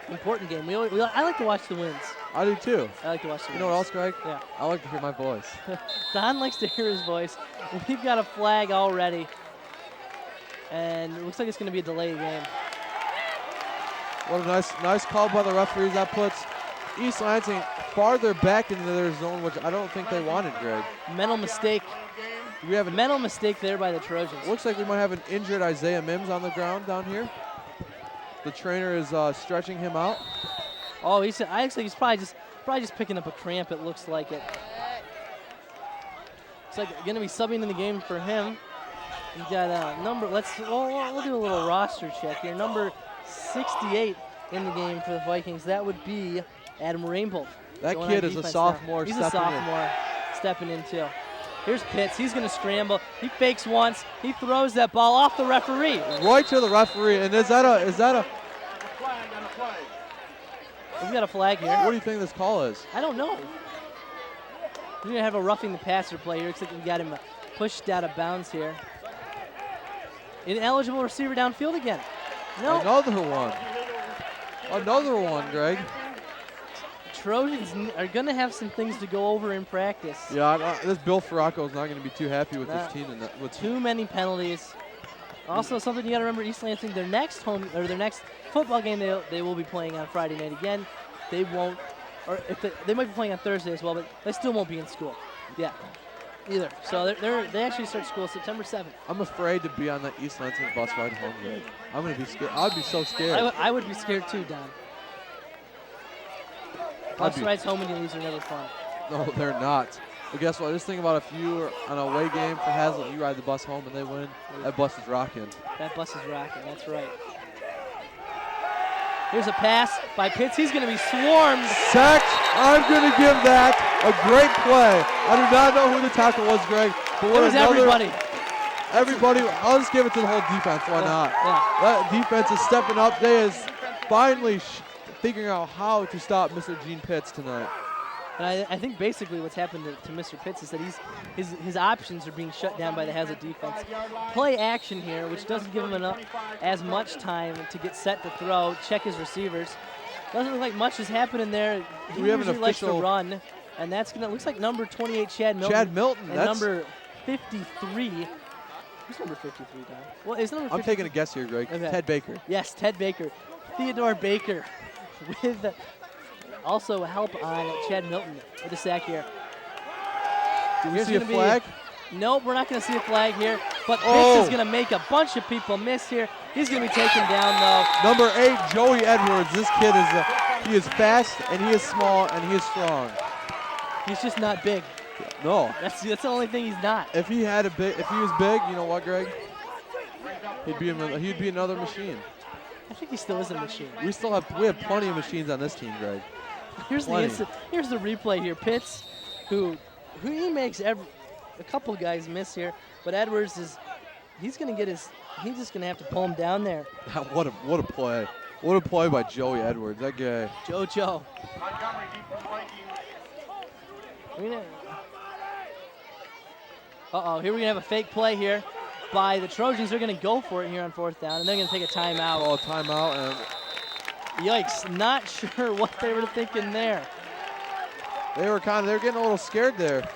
Important game. I like to watch the wins. I do too. I like to watch the wins. You know what else, Greg? Yeah. I like to hear my voice. Don likes to hear his voice. We've got a flag already. And it looks like it's going to be a delay game. What a nice call by the referees. That puts East Lansing farther back into their zone, which I don't think they wanted, Greg. Mental mistake. We have a mental mistake there by the Trojans. Looks like we might have an injured Isaiah Mims on the ground down here. The trainer is stretching him out. Oh, he's probably just picking up a cramp. It looks like it. It's like going to be subbing in the game for him. You got a number. We'll do a little roster check here. Number 68 in the game for the Vikings. That would be Adam Rainbolt. That kid is a sophomore. He's a sophomore stepping in too. Here's Pitts. He's going to scramble. He fakes once. He throws that ball off the referee. Right to the referee. And is that a flag on the play? We've got a flag here. What do you think this call is? I don't know. We're going to have a roughing the passer play here. Looks like we got him pushed out of bounds here. Ineligible receiver downfield again. No. Another one, Greg. Trojans are going to have some things to go over in practice. Yeah, this Bill Farraco is not going to be too happy with this team. With too many penalties. Also, something you got to remember: East Lansing, their next football game, they will be playing on Friday night again. They won't, or they might be playing on Thursday as well, but they still won't be in school. Yeah, either. So they actually start school September 7th. I'm afraid to be on that East Lansing bus ride home, Greg. I'm going to be scared. I'd be so scared. I would be scared too, Don. Bus rides home when you lose are never fun. No, they're not. But guess what? Just think about if you were on an away game for Haslet, you ride the bus home and they win. That bus is rocking. That bus is rocking. That's right. Here's a pass by Pitts. He's going to be swarmed. Sacked. I'm going to give that a great play. I do not know who the tackle was, Greg. But It was everybody. Everybody. I'll just give it to the whole defense. Why not? Yeah. That defense is stepping up. They is finally figuring out how to stop Mr. Gene Pitts tonight. And I think basically what's happened to Mr. Pitts is that his options are being shut down by the Hazlet defense. Play action here, which doesn't give him as much time to get set to throw, check his receivers. Doesn't look like much is happening there. He we have an usually likes to official run, and that's gonna looks like number 28 Chad Milton. Chad Milton. And number 53. Who's number 53, Don? Well, is number 53? I'm taking a guess here, Greg. Okay. Ted Baker. Yes, Ted Baker. Theodore Baker with also help on Chad Milton with a sack here. Do we see a flag? Nope, we're not going to see a flag here. But Pitts is going to make a bunch of people miss here. He's going to be taken down, though. Number 8, Joey Edwards. This kid he is fast, and he is small, and he is strong. He's just not big. No. That's the only thing he's not. If he was big, you know what, Greg? He'd be another machine. I think he still is a machine. We have plenty of machines on this team, Greg. Here's the replay here. Pitts, who he makes a couple guys miss here, but Edwards he's just gonna have to pull him down there. What a play. What a play by Joey Edwards. That guy. JoJo. Here we're gonna have a fake play here by the Trojans. They're gonna go for it here on 4th down, and they're gonna take a timeout. Oh, timeout, and yikes! Not sure what they were thinking there. they were getting a little scared there.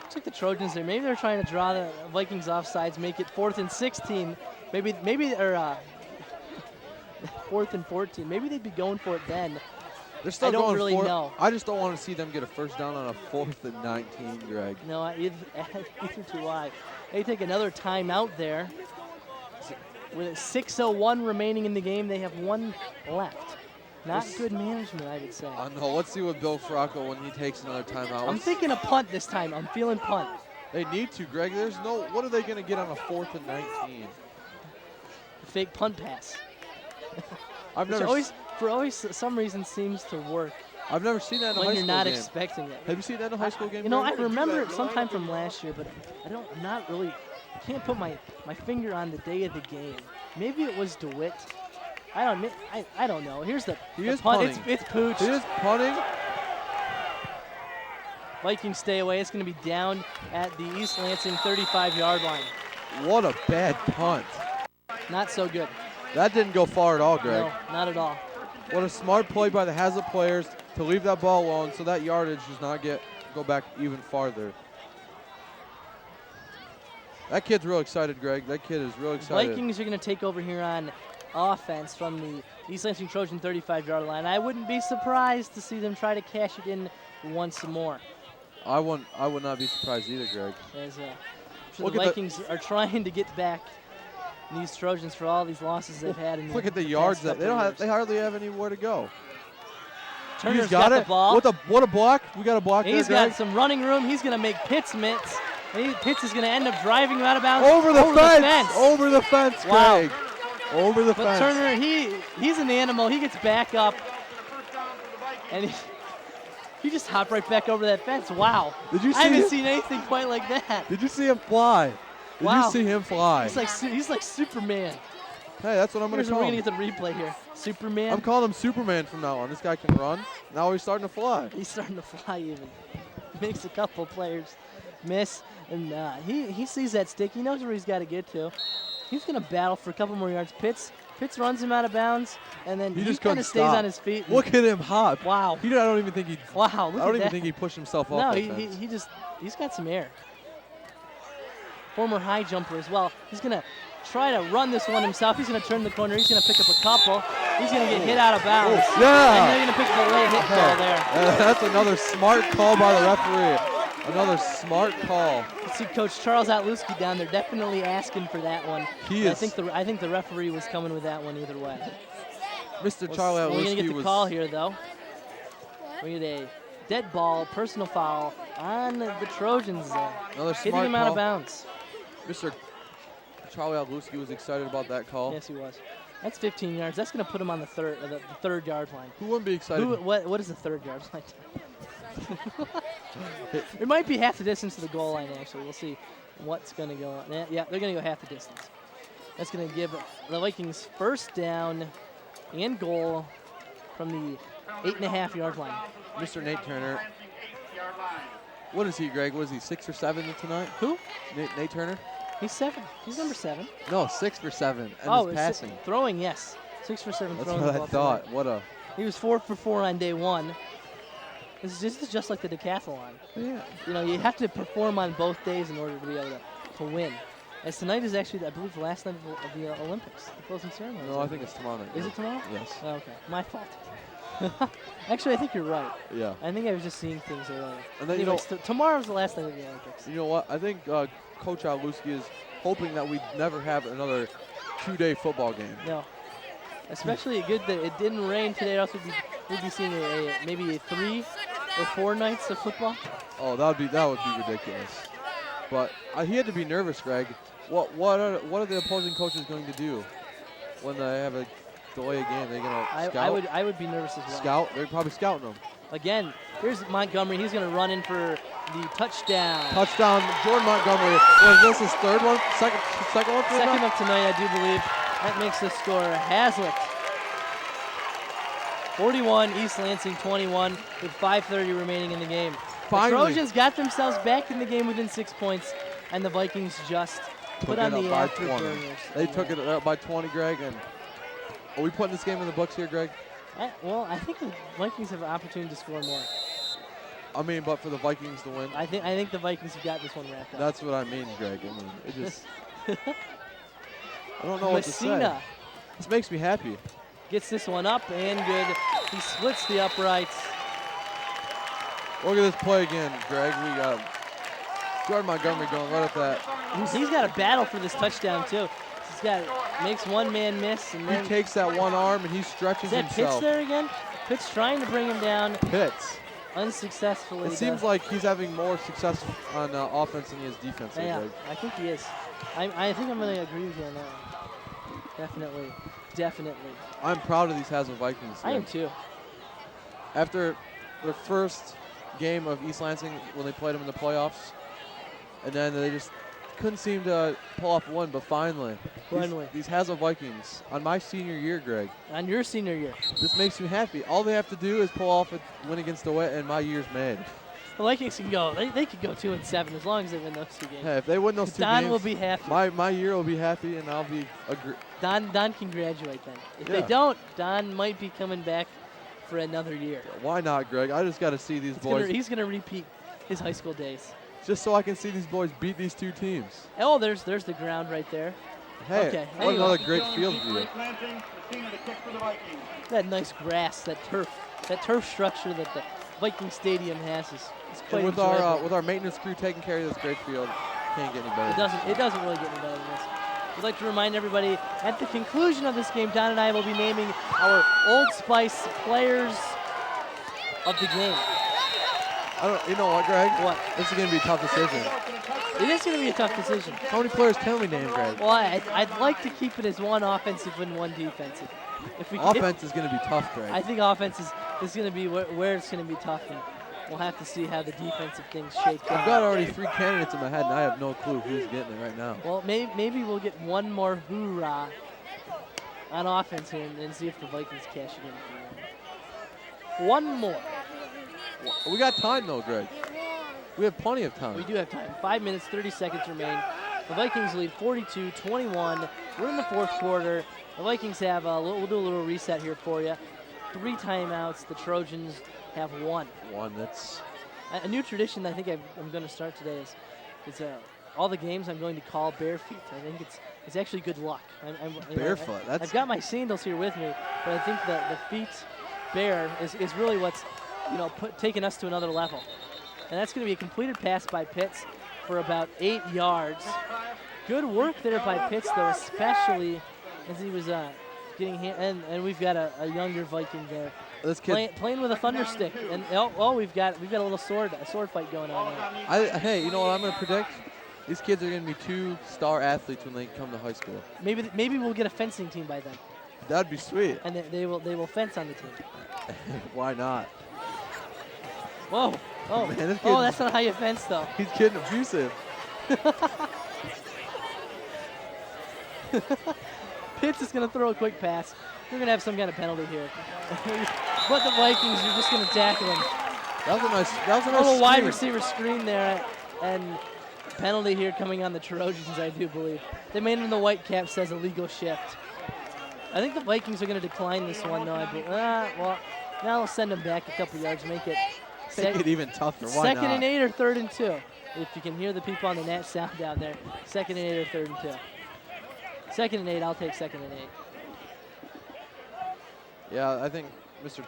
Looks like the Trojans there. Maybe they're trying to draw the Vikings offsides, make it 4th and 16. Maybe or 4th and 14. Maybe they'd be going for it then. They're still I don't going really for it. know. I just don't want to see them get a first down on a 4th and 19, Greg. No, either do I. They take another timeout there. With 6:01 remaining in the game, they have one left. Not good management, I would say. I know. Let's see what Bill Frocco when he takes another timeout. I'm thinking a punt this time. I'm feeling punt. They need to, Greg. What are they going to get on a 4th and 19? Fake punt pass. For some reason seems to work. I've never seen that in a high school game. When you're not expecting it. Have you seen that in a high school game? You know, I remember it sometime from last year, but I can't put my finger on the day of the game. Maybe it was DeWitt. I don't know. Here's the punt. Punting. It's Pooch. He is punting. Vikings stay away. It's going to be down at the East Lansing 35-yard line. What a bad punt. Not so good. That didn't go far at all, Greg. No, not at all. What a smart play by the Hazlet players to leave that ball alone so that yardage does not go back even farther. That kid's real excited, Greg. That kid is real excited. Vikings are going to take over here on offense from the East Lansing Trojan 35-yard line. I wouldn't be surprised to see them try to cash it in once more. I would not be surprised either, Greg. The Vikings are trying to get back these Trojans for all these losses they've had. Look at the yards that they hardly have anywhere to go. Turner's got the ball. What a block! We got a block there, He's Greg. got some running room. He's going to make Pitts miss. Pitts is going to end up driving him out of bounds. Over the fence. Over the fence, Greg. Wow. Over the fence. But Turner, he's an animal. He gets back up, and he just hopped right back over that fence. Wow. I haven't seen anything quite like that. Did you see him fly? Did you see him fly? He's like Superman. Hey, that's what I'm going to call him. We're going to get the replay here. Superman. I'm calling him Superman from now on. This guy can run. Now he's starting to fly. He's starting to fly even. Makes a couple players miss. And he sees that stick. He knows where he's got to get to. He's going to battle for a couple more yards. Pitts runs him out of bounds, and then he kind of stays on his feet. Look at him hop. Wow. I don't even think he. Wow. I don't even think he pushed himself off. No, he's got some air. Former high jumper as well. He's going to try to run this one himself. He's going to turn the corner. He's going to pick up a couple. He's going to get hit out of bounds. Yeah. And they're going to pick up a late hit call there. That's another smart call by the referee. Another smart call. You see Coach Charles Otluski down there definitely asking for that one. I think the referee was coming with that one either way. Mr. Charlie Otluski was... We're going to get the call here, though. We get a dead ball, personal foul on the Trojans there. Another hitting smart him out of bounds. Charlie Aluski was excited about that call. Yes, he was. That's 15 yards. That's going to put him on the third yard line. Who wouldn't be excited? What is the 3rd yard line? It might be half the distance to the goal line, actually. We'll see what's going to go on. Yeah, they're going to go half the distance. That's going to give the Vikings first down and goal from the 8.5-yard line. Mr. Nate Turner. What is he, Greg? What is he, 6 or 7 tonight? Who? Nate Turner? He's 7. He's number 7. No, 6 for 7. And his passing. Throwing, yes. 6 for 7 That's throwing. what I thought. What a. He was 4 for 4 on day 1. This is just like the decathlon. Yeah. You know, you have to perform on both days in order to be able to win. As tonight is actually, I believe, the last night of the Olympics, the closing ceremony. No, I think it's tomorrow night. Is it tomorrow? Yes. Oh, okay, my fault. Actually, I think you're right. Yeah. I think I was just seeing things earlier. And then, anyways, tomorrow's the last night of the Olympics. You know what? I think Coach Aluski is hoping that we never have another 2-day football game. No. Especially good that it didn't rain today, or else we'd be seeing maybe 3 or 4 nights of football. Oh, that would be ridiculous. But he had to be nervous, Greg. What are the opposing coaches going to do when they have a delay a game? They're going to scout? I would be nervous as well. Scout? They're probably scouting them. Again, here's Montgomery. He's going to run in for the touchdown. Touchdown, Jordan Montgomery. Was this his third one? Second one? Second of tonight, I do believe. That makes the score Hazlitt 41, East Lansing 21, with 5:30 remaining in the game. Finally. The Trojans got themselves back in the game within 6 points, and the Vikings just put on the afterburners. They took it up by 20, Greg. And are we putting this game in the books here, Greg? Well, I think the Vikings have an opportunity to score more. I mean, but for the Vikings to win. I think the Vikings have got this one wrapped up. That's what I mean, Greg. I mean, it just. I don't know what to say. This makes me happy. Gets this one up and good. He splits the uprights. Look at this play again, Greg. We got Jordan Montgomery going right at that. He's got a battle for this touchdown too. Makes one man miss, and then he takes that one arm and he stretches himself. Is that Pitts there again? Pitts trying to bring him down. Pitts. Unsuccessfully. It seems like he's having more success on offense than he is defense. Yeah, I think he is. I think I'm going to agree with you on that one. Definitely. I'm proud of these Hazlitt Vikings. I am too. After their first game of East Lansing when they played them in the playoffs, and then they just couldn't seem to pull off one, but finally. These Hazlitt Vikings, on my senior year, Greg. On your senior year. This makes me happy. All they have to do is pull off a win against the Wet, and my year's made. The Vikings can go. They could go 2-7 as long as they win those 2 games. Hey, if they win those 2 games, Don will be happy. My year will be happy, and I'll be Don can graduate then. If they don't, Don might be coming back for another year. Why not, Greg? I just got to see these boys. He's going to repeat his high school days. Just so I can see these boys beat these 2 teams. Oh, there's the ground right there. Hey, okay, what another great field view. That nice grass, that turf structure that the Viking Stadium has is quite enjoyable. With our maintenance crew taking care of this great field, can't get any better. It doesn't really get any better than this. We'd like to remind everybody, at the conclusion of this game, Don and I will be naming our Old Spice players of the game. You know what, Greg? What? This is going to be a tough decision. It is going to be a tough decision. How many players can we name, Greg? Well, I'd like to keep it as 1 offensive and 1 defensive. Offense is going to be tough, Greg. I think offense is going to be where it's going to be tough, and we'll have to see how the defensive things shake out. I've got already 3 candidates in my head, and I have no clue who's getting it right now. Well, maybe we'll get one more hoorah on offense here and see if the Vikings cash it in. One more. We got time, though, Greg. We have plenty of time. We do have time. 5 minutes, 30 seconds remain. The Vikings lead 42-21. We're in the 4th quarter. The Vikings have we'll do a little reset here for you. 3 timeouts. The Trojans have 1. That's a new tradition that I think I'm going to start today is all the games I'm going to call bare feet. I think it's actually good luck. Barefoot. I've got my sandals here with me, but I think the feet bare is really what's taking us to another level. And that's going to be a completed pass by Pitts for about 8 yards. Good work there by Pitts, though, especially as he was getting and we've got a younger Viking there. This kid playing with a thunder stick, and we've got a little sword fight going on there. Hey, you know what I'm going to predict? These kids are going to be 2 star athletes when they come to high school. Maybe we'll get a fencing team by then. That'd be sweet. And they will fence on the team. Why not? Whoa. Oh, Man, oh, that's not how you fence, though. He's getting abusive. Pitts is going to throw a quick pass. We're going to have some kind of penalty here. But the Vikings are just going to tackle him. That was a nice little wide screen. receiver screen there. And penalty here coming on the Trojans, I do believe. The man in the white cap says illegal shift. I think the Vikings are going to decline this one, though. Well, now I'll send them back a couple yards, make it even tougher. Why second not? and 8 or 3rd and 2. If you can hear the people on the net sound down there. 2nd and 8 or 3rd and 2. 2nd and 8, I'll take 2nd and 8. Yeah, I think Mr.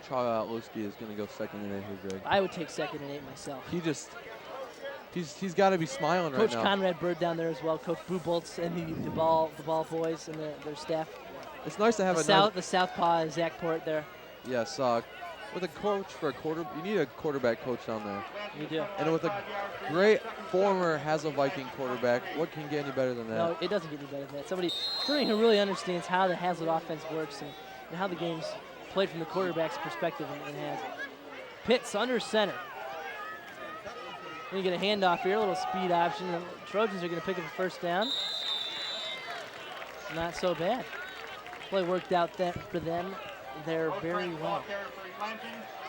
Charlowski is going to go 2nd and 8 here, Greg. I would take 2nd and 8 myself. He's got to be smiling right now. Coach Conrad Bird down there as well. Coach Buboltz and the ball boys and their staff. It's nice to have the southpaw Zach Port there. Yes, with a coach for a quarter, you need a quarterback coach down there. You do. And with a great former Hazel Viking quarterback, what can get any better than that? No, it doesn't get any better than that. Somebody who really understands how the Hazlitt offense works and how the game's played from the quarterback's perspective in Hazlitt. Pitts under center. Then you get a handoff here, a little speed option. The Trojans are going to pick up a 1st down. Not so bad. Play worked out for them there very well.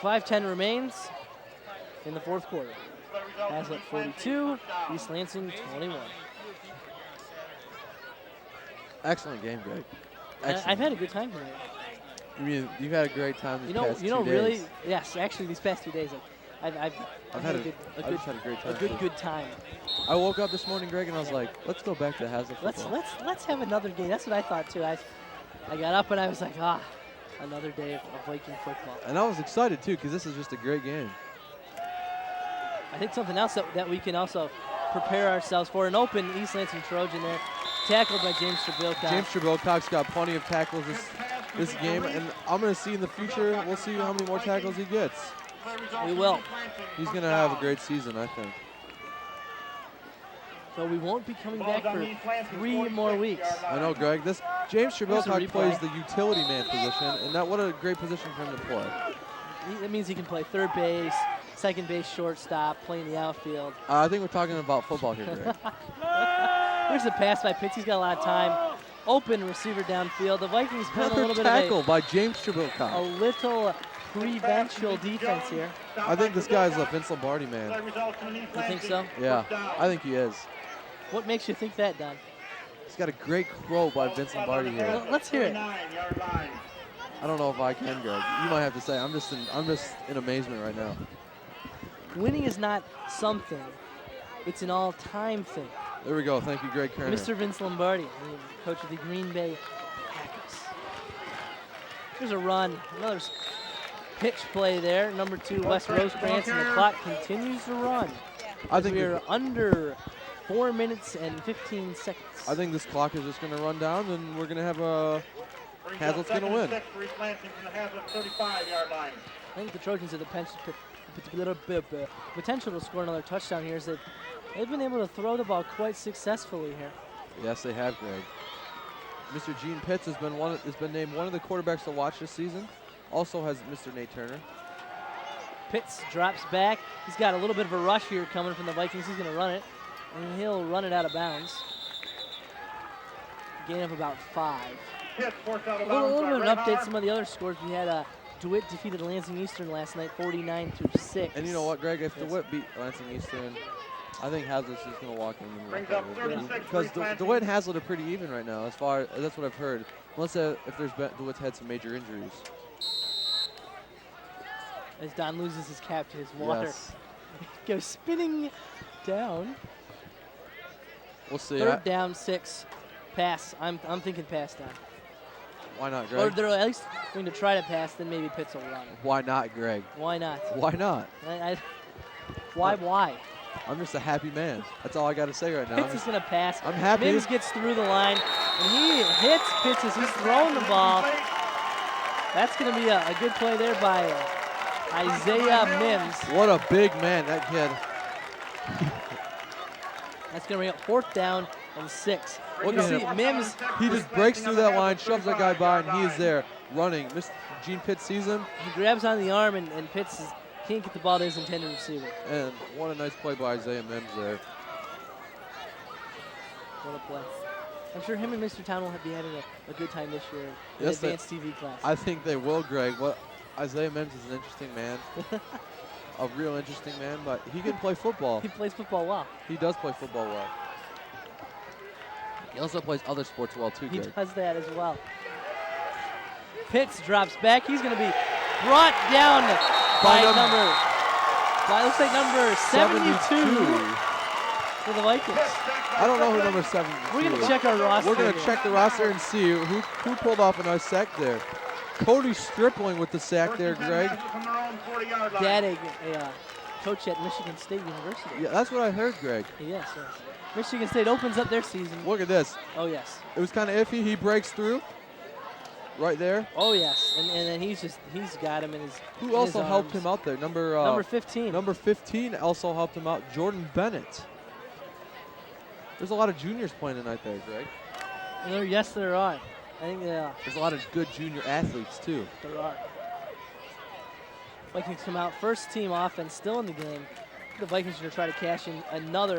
5:10 remains in the 4th quarter. Hazlitt 42, East Lansing 21. Excellent game, Greg. Excellent. I've had a good time tonight. You mean you've had a great time these past 2 days? Really, yes. Actually, these past 2 days, I've had a great time. Good time. I woke up this morning, Greg, and I was like, let's go back to Hazlitt football. Let's have another game. That's what I thought too. I got up and I was like, another day of Viking football. And I was excited too, because this is just a great game. I think something else that we can also prepare ourselves for, an open East Lansing Trojan there, tackled by James Trebilcock. James Trebilcock's got plenty of tackles this game, and I'm going to see in the future, we'll see how many more tackles he gets. We will. He's going to have a great season, I think. So we won't be coming back for 3 more weeks. I know, Greg. This James Trebilcock plays the utility man position, and what a great position for him to play. That means he can play 3rd base, 2nd base, shortstop, play in the outfield. I think we're talking about football here, Greg. There's a pass by Pitts. He's got a lot of time. Open receiver downfield. The Vikings playing a little bit of tackle by James Trebilcock. A little prevential defense here. I think this guy's a Vince Lombardi man. You think so? Yeah, I think he is. What makes you think that, Don? He's got a great quote by Vince Lombardi here. Well, let's hear it. I don't know if I can, Greg. You might have to say. I'm just in amazement right now. Winning is not something; it's an all-time thing. There we go. Thank you, Greg Kerner. Mr. Vince Lombardi, coach of the Green Bay Packers. Here's a run. Another pitch play there. Number 2, Wes Rosecrans, and the clock continues to run. I think we're under 4 minutes and 15 seconds. I think this clock is just going to run down, and we're going to have a Hazlitt's going to win. I think the Trojans have the potential to score another touchdown here. As they've been able to throw the ball quite successfully here. Yes, they have, Greg. Mr. Gene Pitts has been named one of the quarterbacks to watch this season. Also has Mr. Nate Turner. Pitts drops back. He's got a little bit of a rush here coming from the Vikings. He's going to run it, and he'll run it out of bounds. Gain of about 5. A little bit of an update. Some of the other scores we had. DeWitt defeated Lansing Eastern last night, 49-6. And you know what, Greg? If DeWitt beat Lansing Eastern, I think Hazlitt's just going to walk in. Because DeWitt and Hazlitt are pretty even right now, that's what I've heard. Unless if DeWitt's had some major injuries. As Don loses his cap to his water. Yes. Goes spinning down. We'll see. 3rd down, 6. Pass. I'm thinking pass down. Why not, Greg? Or they're at least going to try to pass, then maybe Pitts will run. Why not, Greg? Why not? Why not? Why? I'm just a happy man. That's all I got to say right now. Pitts is going to pass. I'm happy. Mims gets through the line, and he hits Pitts as he's throwing the ball. That's going to be a good play there by Isaiah Mims. What a big man, that kid. That's going to bring up 4th down and 6. Look You at see him. Mims, He just breaks through that line, shoves that guy by, and he is there running. Gene Pitts sees him. he grabs on the arm, and Pitts can't get the ball to his intended receiver. And what a nice play by Isaiah Mims there. What a play. I'm sure him and Mr. Town will be having a good time this year in Yes, advanced TV class. I think they will, Greg. Isaiah Mims is an interesting man. A real interesting man, but he can play football. He plays football well. He does play football well. He also plays other sports well too, He Greg. does that as well. Pitts drops back. He's going to be brought down by looks like number 72 for the Vikings. I don't know who number 7 is. We're going to check our roster. We're going to here. check the roster and see who pulled off a nice sack there. Cody Stripling with the sack there, Greg. Dad, a coach at Michigan State University. Yeah, that's what I heard, Greg. Yes. Michigan State opens up their season. Look at this. Oh, yes. It was kind of iffy. He breaks through right there. Oh, yes. And then he's got him in his Who also helped him out there? Number 15. Number 15 also helped him out. Jordan Bennett. There's a lot of juniors playing tonight there, Greg. Yes, there are. I think there's a lot of good junior athletes, too. There are. Vikings come out, first team offense still in the game. The Vikings are going to try to cash in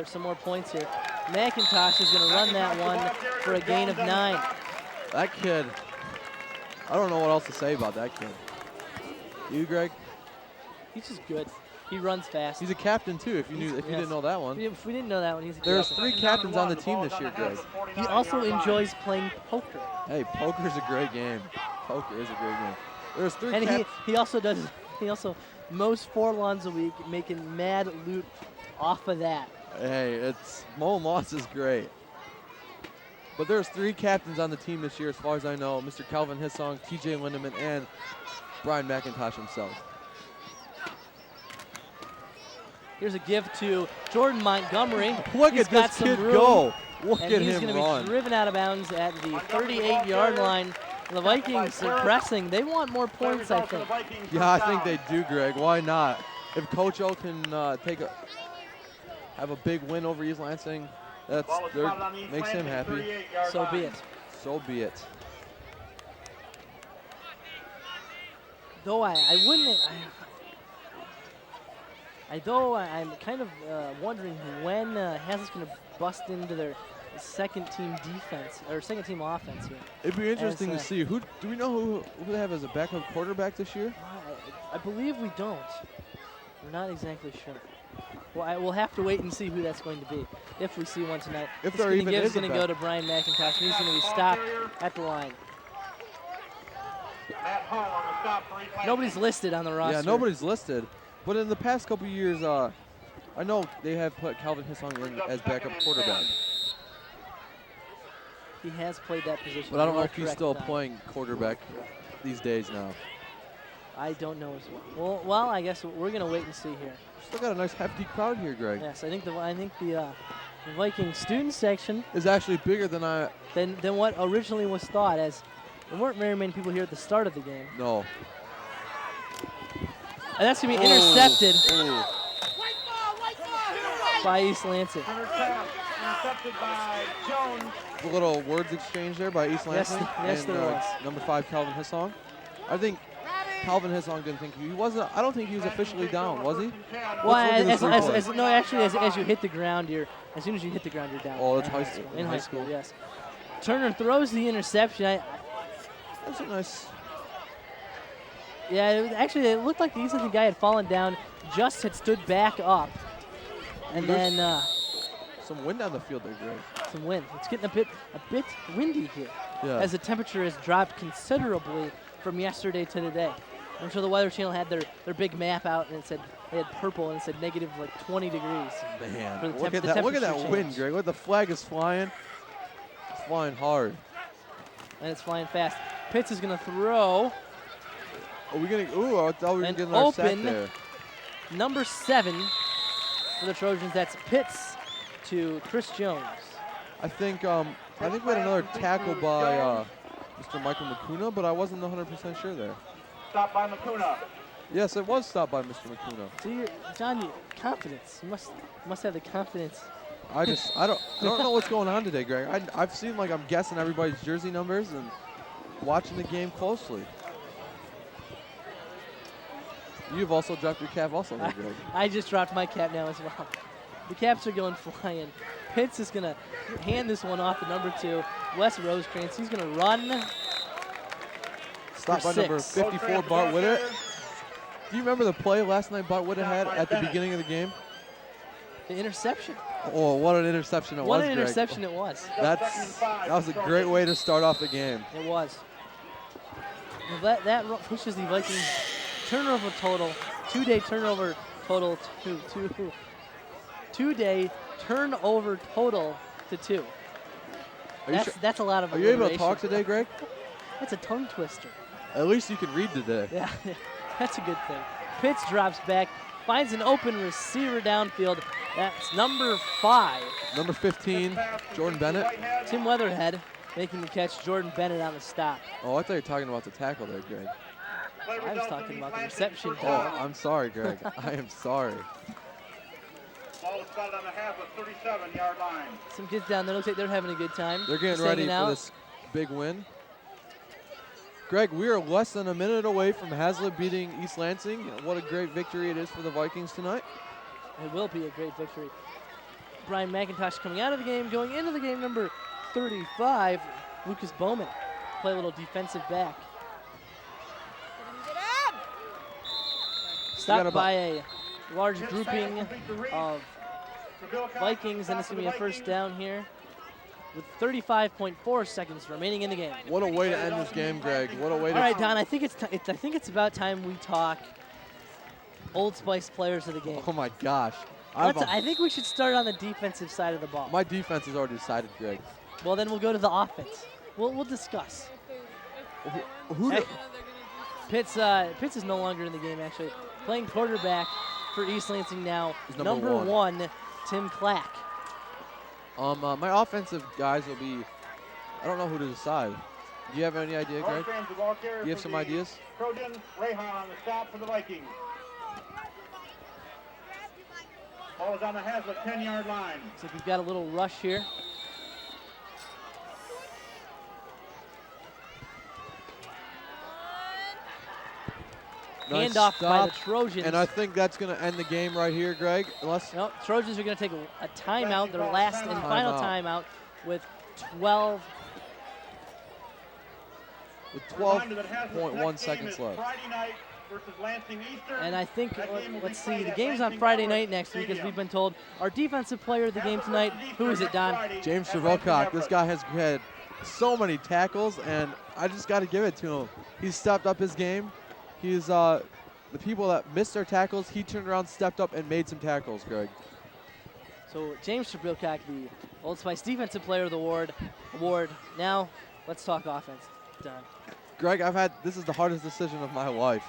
some more points here. McIntosh is going to run that one for a gain of 9. That kid, I don't know what else to say about that kid. You, Greg? He's just good. He runs fast. He's a captain, too, if you didn't know that one. If we didn't know that one, he's a There's captain. 3 captains on the team this year, Greg. He also enjoys playing poker. Hey, poker's a great game. Poker is a great game. There's 3 And he also mows 4 lawns a week, making mad loot off of that. Hey, mowing lawns is great. But there's 3 captains on the team this year, as far as I know. Mr. Calvin Hissong, TJ Lindemann, and Brian McIntosh himself. Here's a give to Jordan Montgomery. Look He's at got this some kid room, go. Look and at he's him going to run. be driven out of bounds at the 38-yard line. The Vikings are pressing. They want more points, I think. Yeah, I think they do, Greg. Why not? If Coach O can have a big win over East Lansing, makes him happy. So be it. So be it. Though I'm kind of wondering when Hasl's going to bust into their second team defense or second team offense here. It'd be interesting to see do we know who they have as a backup quarterback this year? I believe we don't. We're not exactly sure. Well, we'll have to wait and see who that's going to be if we see one tonight. If there even is going to go to Brian McIntosh, and he's going to be stopped at the line. Nobody's listed on the roster. Yeah, nobody's listed. But in the past couple of years, I know they have put Calvin Hissong in as backup quarterback. He has played that position. But I don't know if he's still playing quarterback these days now. I don't know as well. Well, I guess we're going to wait and see here. Still got a nice hefty crowd here, Greg. Yes, I think the Viking student section is actually bigger than what originally was thought, as there weren't very many people here at the start of the game. No. And that's going to be intercepted by East Lansing. Intercepted by Jones. A little words exchange there by East Lansing. Yes, there was. Number 5, Calvin Hissong. I think Calvin Hissong didn't think he wasn't. I don't think he was officially down, was he? Well, as you hit the ground, as soon as you hit the ground, you're down. Oh, that's high school. In high school, yes. Turner throws the interception. That's a nice. Yeah, it looked like the East Lansing guy had fallen down, just had stood back up, and then some wind on the field there, Greg. Some wind. It's getting a bit windy here, as the temperature has dropped considerably from yesterday to today. I'm sure the Weather Channel had their big map out, and it said they had purple, and it said negative 20 degrees. Man, look at that wind, Greg. Look, the flag is flying. It's flying hard. And it's flying fast. Pitts is going to throw. Are we going to? Ooh, I thought we were getting our sack there. Number 7 for the Trojans. That's Pitts to Chris Jones. I think we had another tackle by Mr. Michael Makuna, but I wasn't 100% sure there. Stopped by Makuna. Yes, it was stopped by Mr. Makuna. See, John, confidence. You must have the confidence I don't know what's going on today, Greg. I've seen like I'm guessing everybody's jersey numbers and watching the game closely. You've also dropped your cap also, there, Greg. I just dropped my cap now as well. The caps are going flying. Pitts is going to hand this one off to number 2, Wes Rosecrans. He's going to run. Stopped by number 54, Bart Whittaker. Do you remember the play last night Bart Whittaker had at the beginning of the game? The interception. Oh, what an interception it was, What an Greg. interception it was. That was a great way to start off the game. It was. Well, that pushes the Vikings turnover total, two-day turnover total to 2-day turnover total to 2. That's a lot of. Are you able to talk today, Greg? That's a tongue twister. At least you can read today. Yeah, that's a good thing. Pitts drops back, finds an open receiver downfield. That's number 5. Number 15, Jordan Bennett. Tim Weatherhead making the catch. Jordan Bennett on the stop. Oh, I thought you were talking about the tackle there, Greg. I was talking about the reception. Oh, I'm sorry, Greg. I am sorry. Ball is spotted on the half of 37-yard line. Some kids down there, looks like they're having a good time. They're getting ready for this big win. Greg, we are less than a minute away from Hazlitt beating East Lansing. What a great victory it is for the Vikings tonight. It will be a great victory. Brian McIntosh coming out of the game, going into the game, number 35, Lucas Bowman. Play a little defensive back. Stopped by a large grouping of Vikings, and it's going to be a first down here with 35.4 seconds remaining in the game. What a way to end this game, Greg. What a way to... All right, Don, I think it's about time we talk Old Spice players of the game. Oh, my gosh. I think we should start on the defensive side of the ball. My defense is already decided, Greg. Well, then we'll go to the offense. We'll discuss. Pitts is no longer in the game, actually. Playing quarterback for East Lansing now, number one, Tim Clack. My offensive guys will be, I don't know who to decide. Do you have any idea, Greg? Do you have some ideas? Trojan Rehan on the stop for the Vikings. Ball is on the Hazlitt 10-yard line. Looks like we've got a little rush here. Nice Handoff stop. by the Trojans. And I think that's going to end the game right here, Greg. Unless nope, Trojans are going to take a timeout, their last and final timeout with 12. With 12.1 seconds left. And I think, let's see, the game's on Friday night next week, as we've been told. Our defensive player of the game tonight, who is it, Don? James Trevelcock. This guy has had so many tackles, and I just got to give it to him. He's stepped up his game. He's the people that missed their tackles, he turned around, stepped up, and made some tackles, Greg. So James Trevelcock, the Old Spice Defensive Player of the Award. Now, let's talk offense, Don. Greg, this is the hardest decision of my life.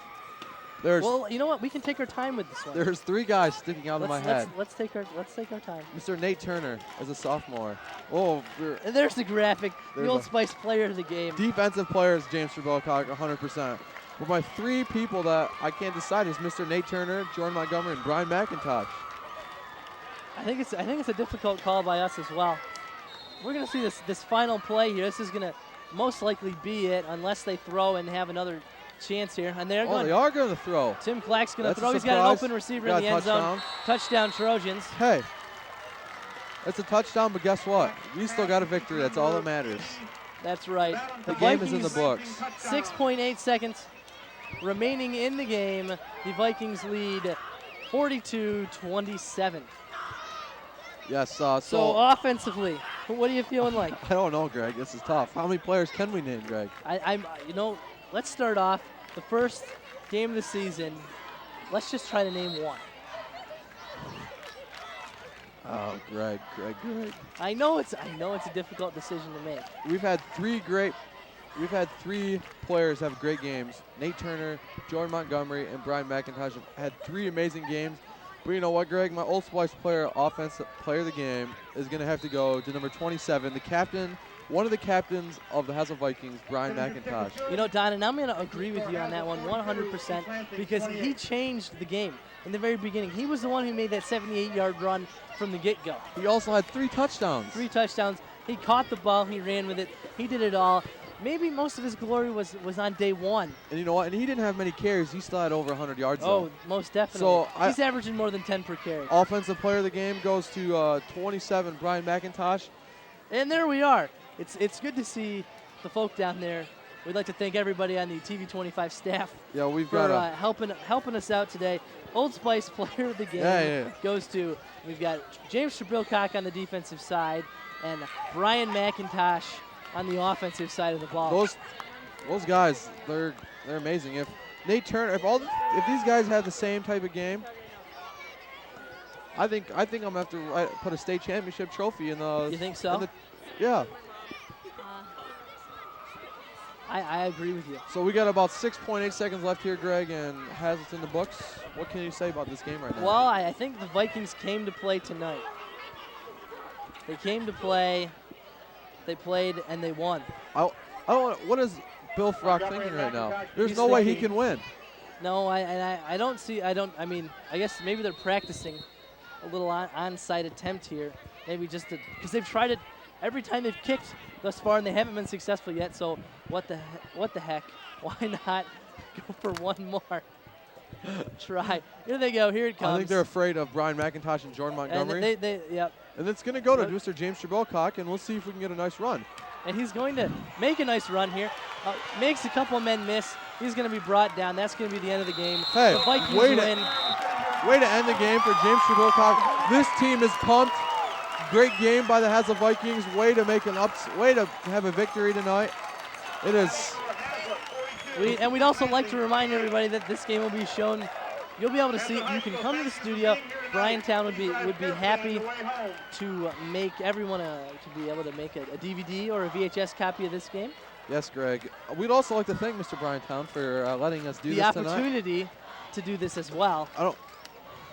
Well, you know what? We can take our time with this one. There's 3 guys sticking out of my head. Let's take our time. Mr. Nate Turner as a sophomore. Oh, and there's the graphic. The Old Spice Player of the game. Defensive player is James Trevelcock, 100%. But my 3 people that I can't decide is Mr. Nate Turner, Jordan Montgomery, and Brian McIntosh. I think it's a difficult call by us as well. We're gonna see this final play here. This is gonna most likely be it, unless they throw and have another chance here. And they're going. They are going to throw. Tim Clack's going to throw. He's got an open receiver in the end zone. Touchdown Trojans. Hey, it's a touchdown, but guess what? We still got a victory. That's all that matters. That's right. The game is in the books. 6.8 seconds remaining in the game. The Vikings lead 42-27. Yes. So offensively, what are you feeling like? I don't know, Greg. This is tough. How many players can we name, Greg? Let's start off the first game of the season. Let's just try to name one. Oh, Greg. I know it's a difficult decision to make. We've had 3 players have great games. Nate Turner, Jordan Montgomery, and Brian McIntosh have had 3 amazing games. But you know what, Greg? My Old Spice player, offensive player of the game, is going to have to go to number 27, the captain one of the captains of the Hazel Vikings, Brian McIntosh. You know, Don, and I'm going to agree with you on that one 100% because he changed the game in the very beginning. He was the one who made that 78-yard run from the get-go. He also had 3 touchdowns. 3 touchdowns. He caught the ball. He ran with it. He did it all. Maybe most of his glory was on day one. And you know what? And he didn't have many carries. He still had over 100 yards. Oh, most definitely. So he's averaging more than 10 per carry. Offensive player of the game goes to 27, Brian McIntosh. And there we are. It's good to see the folk down there. We'd like to thank everybody on the TV25 staff for helping us out today. Old Spice player of the game goes to, we've got James Trebilcock on the defensive side and Brian McIntosh on the offensive side of the ball. Those guys, they're amazing. If Nate Turner, if these guys have the same type of game, I think I'm gonna have to put a state championship trophy in the. You think so? Yeah. I agree with you. So we got about 6.8 seconds left here, Greg, and Hazlett's in the books. What can you say about this game right now? Well, I think the Vikings came to play tonight. They came to play. They played and they won. What is Bill Frock thinking right now? There's no way he can win. No, I don't see. I guess maybe they're practicing a little onside attempt here. Maybe just because they've tried it every time they've kicked thus far and they haven't been successful yet. So what the heck? Why not go for one more try? Here they go. Here it comes. I think they're afraid of Brian McIntosh and Jordan Montgomery. And yep. And it's going to go to Mr. James Trebilcock, and we'll see if we can get a nice run. And he's going to make a nice run here. Makes a couple men miss. He's going to be brought down. That's going to be the end of the game. Hey, the Vikings way win. Way to end the game for James Trebilcock. This team is pumped. Great game by the Hazel Vikings. Way to make way to have a victory tonight. It is. And we'd also like to remind everybody that this game will be shown. You'll be able to see it. You can come to the studio. Bryantown would be happy to make everyone to be able to make a DVD or a VHS copy of this game. Yes, Greg. We'd also like to thank Mr. Bryantown for letting us do this tonight. The opportunity to do this as well.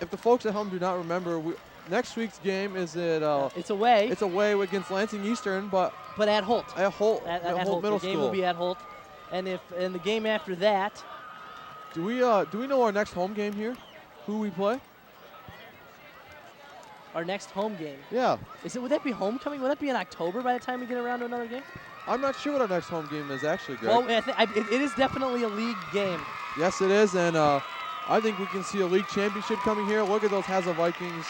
If the folks at home do not remember, next week's game is at. It's away. It's away against Lansing Eastern, but at Holt. At Holt. At Holt Middle School. The game School. will be at Holt, and the game after that. Do we know our next home game here? Who we play? Our next home game. Yeah. Would that be homecoming? Would that be in October by the time we get around to another game? I'm not sure what our next home game is actually, Greg. Well, it is definitely a league game. Yes, it is, and I think we can see a league championship coming here. Look at those Hazel Vikings.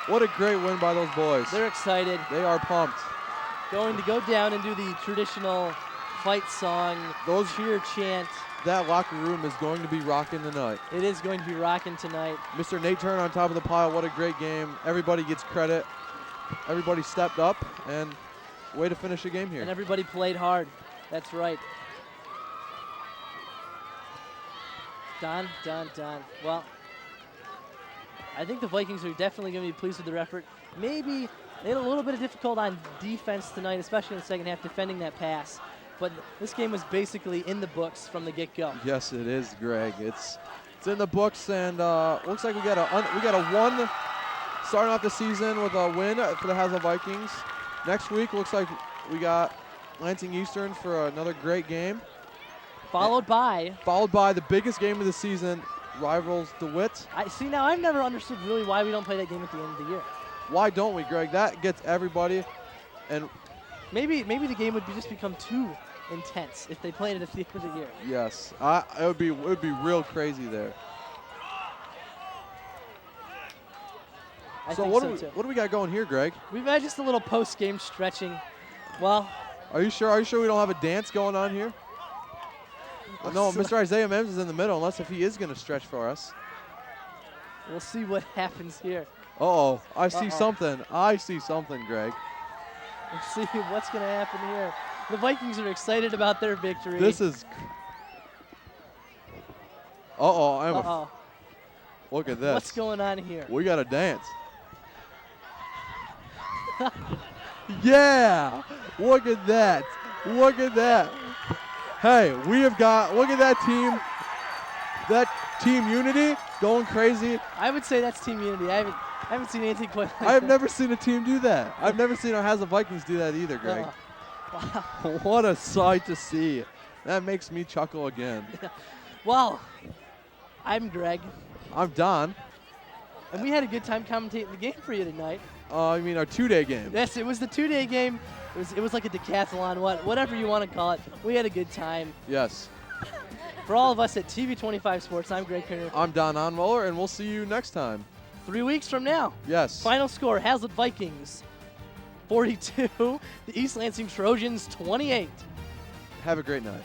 What a great win by those boys. They're excited. They are pumped. Going to go down and do the traditional fight song, cheer chant. That locker room is going to be rocking tonight. It is going to be rocking tonight. Mr. Nate Turner on top of the pile. What a great game. Everybody gets credit. Everybody stepped up, and way to finish the game here. And everybody played hard. That's right. Don. Well, I think the Vikings are definitely going to be pleased with their effort. Maybe they had a little bit of difficult on defense tonight, especially in the second half, defending that pass. But this game was basically in the books from the get-go. Yes, it is, Greg. It's in the books, and looks like we got a one starting off the season with a win for the Hazel Vikings. Next week looks like we got Lansing Eastern for another great game. Followed by the biggest game of the season, rivals DeWitt. Now I've never understood really why we don't play that game at the end of the year. Why don't we, Greg? That gets everybody, and maybe the game would just become too intense if they played it at the end of the year. Yes, it would be real crazy there. So what do we got going here, Greg? We've had just a little post-game stretching. Well, are you sure we don't have a dance going on here? No, Mr. Isaiah Mims is in the middle, unless if he is going to stretch for us. We'll see what happens here. Uh-oh, I see something. I see something, Greg. We'll see what's going to happen here. The Vikings are excited about their victory. This is. Uh-oh. Look at this. What's going on here? We got to dance. Yeah! Look at that. Look at that. Hey, we have got, look at that team. That team unity going crazy. I would say that's team unity. I haven't seen anything quite like that. I've never seen a team do that. I've never seen our Hazel Vikings do that either, Greg. Wow. What a sight to see. That makes me chuckle again. Well, I'm Greg. I'm Don. And we had a good time commentating the game for you tonight. I mean our 2-day game. Yes, it was the 2-day game. It was like a decathlon, whatever you want to call it. We had a good time. Yes. For all of us at TV25 Sports, I'm Greg Kerner. I'm Don Onmuller, and we'll see you next time. 3 weeks from now. Yes. Final score, Hazlitt Vikings 42, the East Lansing Trojans 28. Have a great night.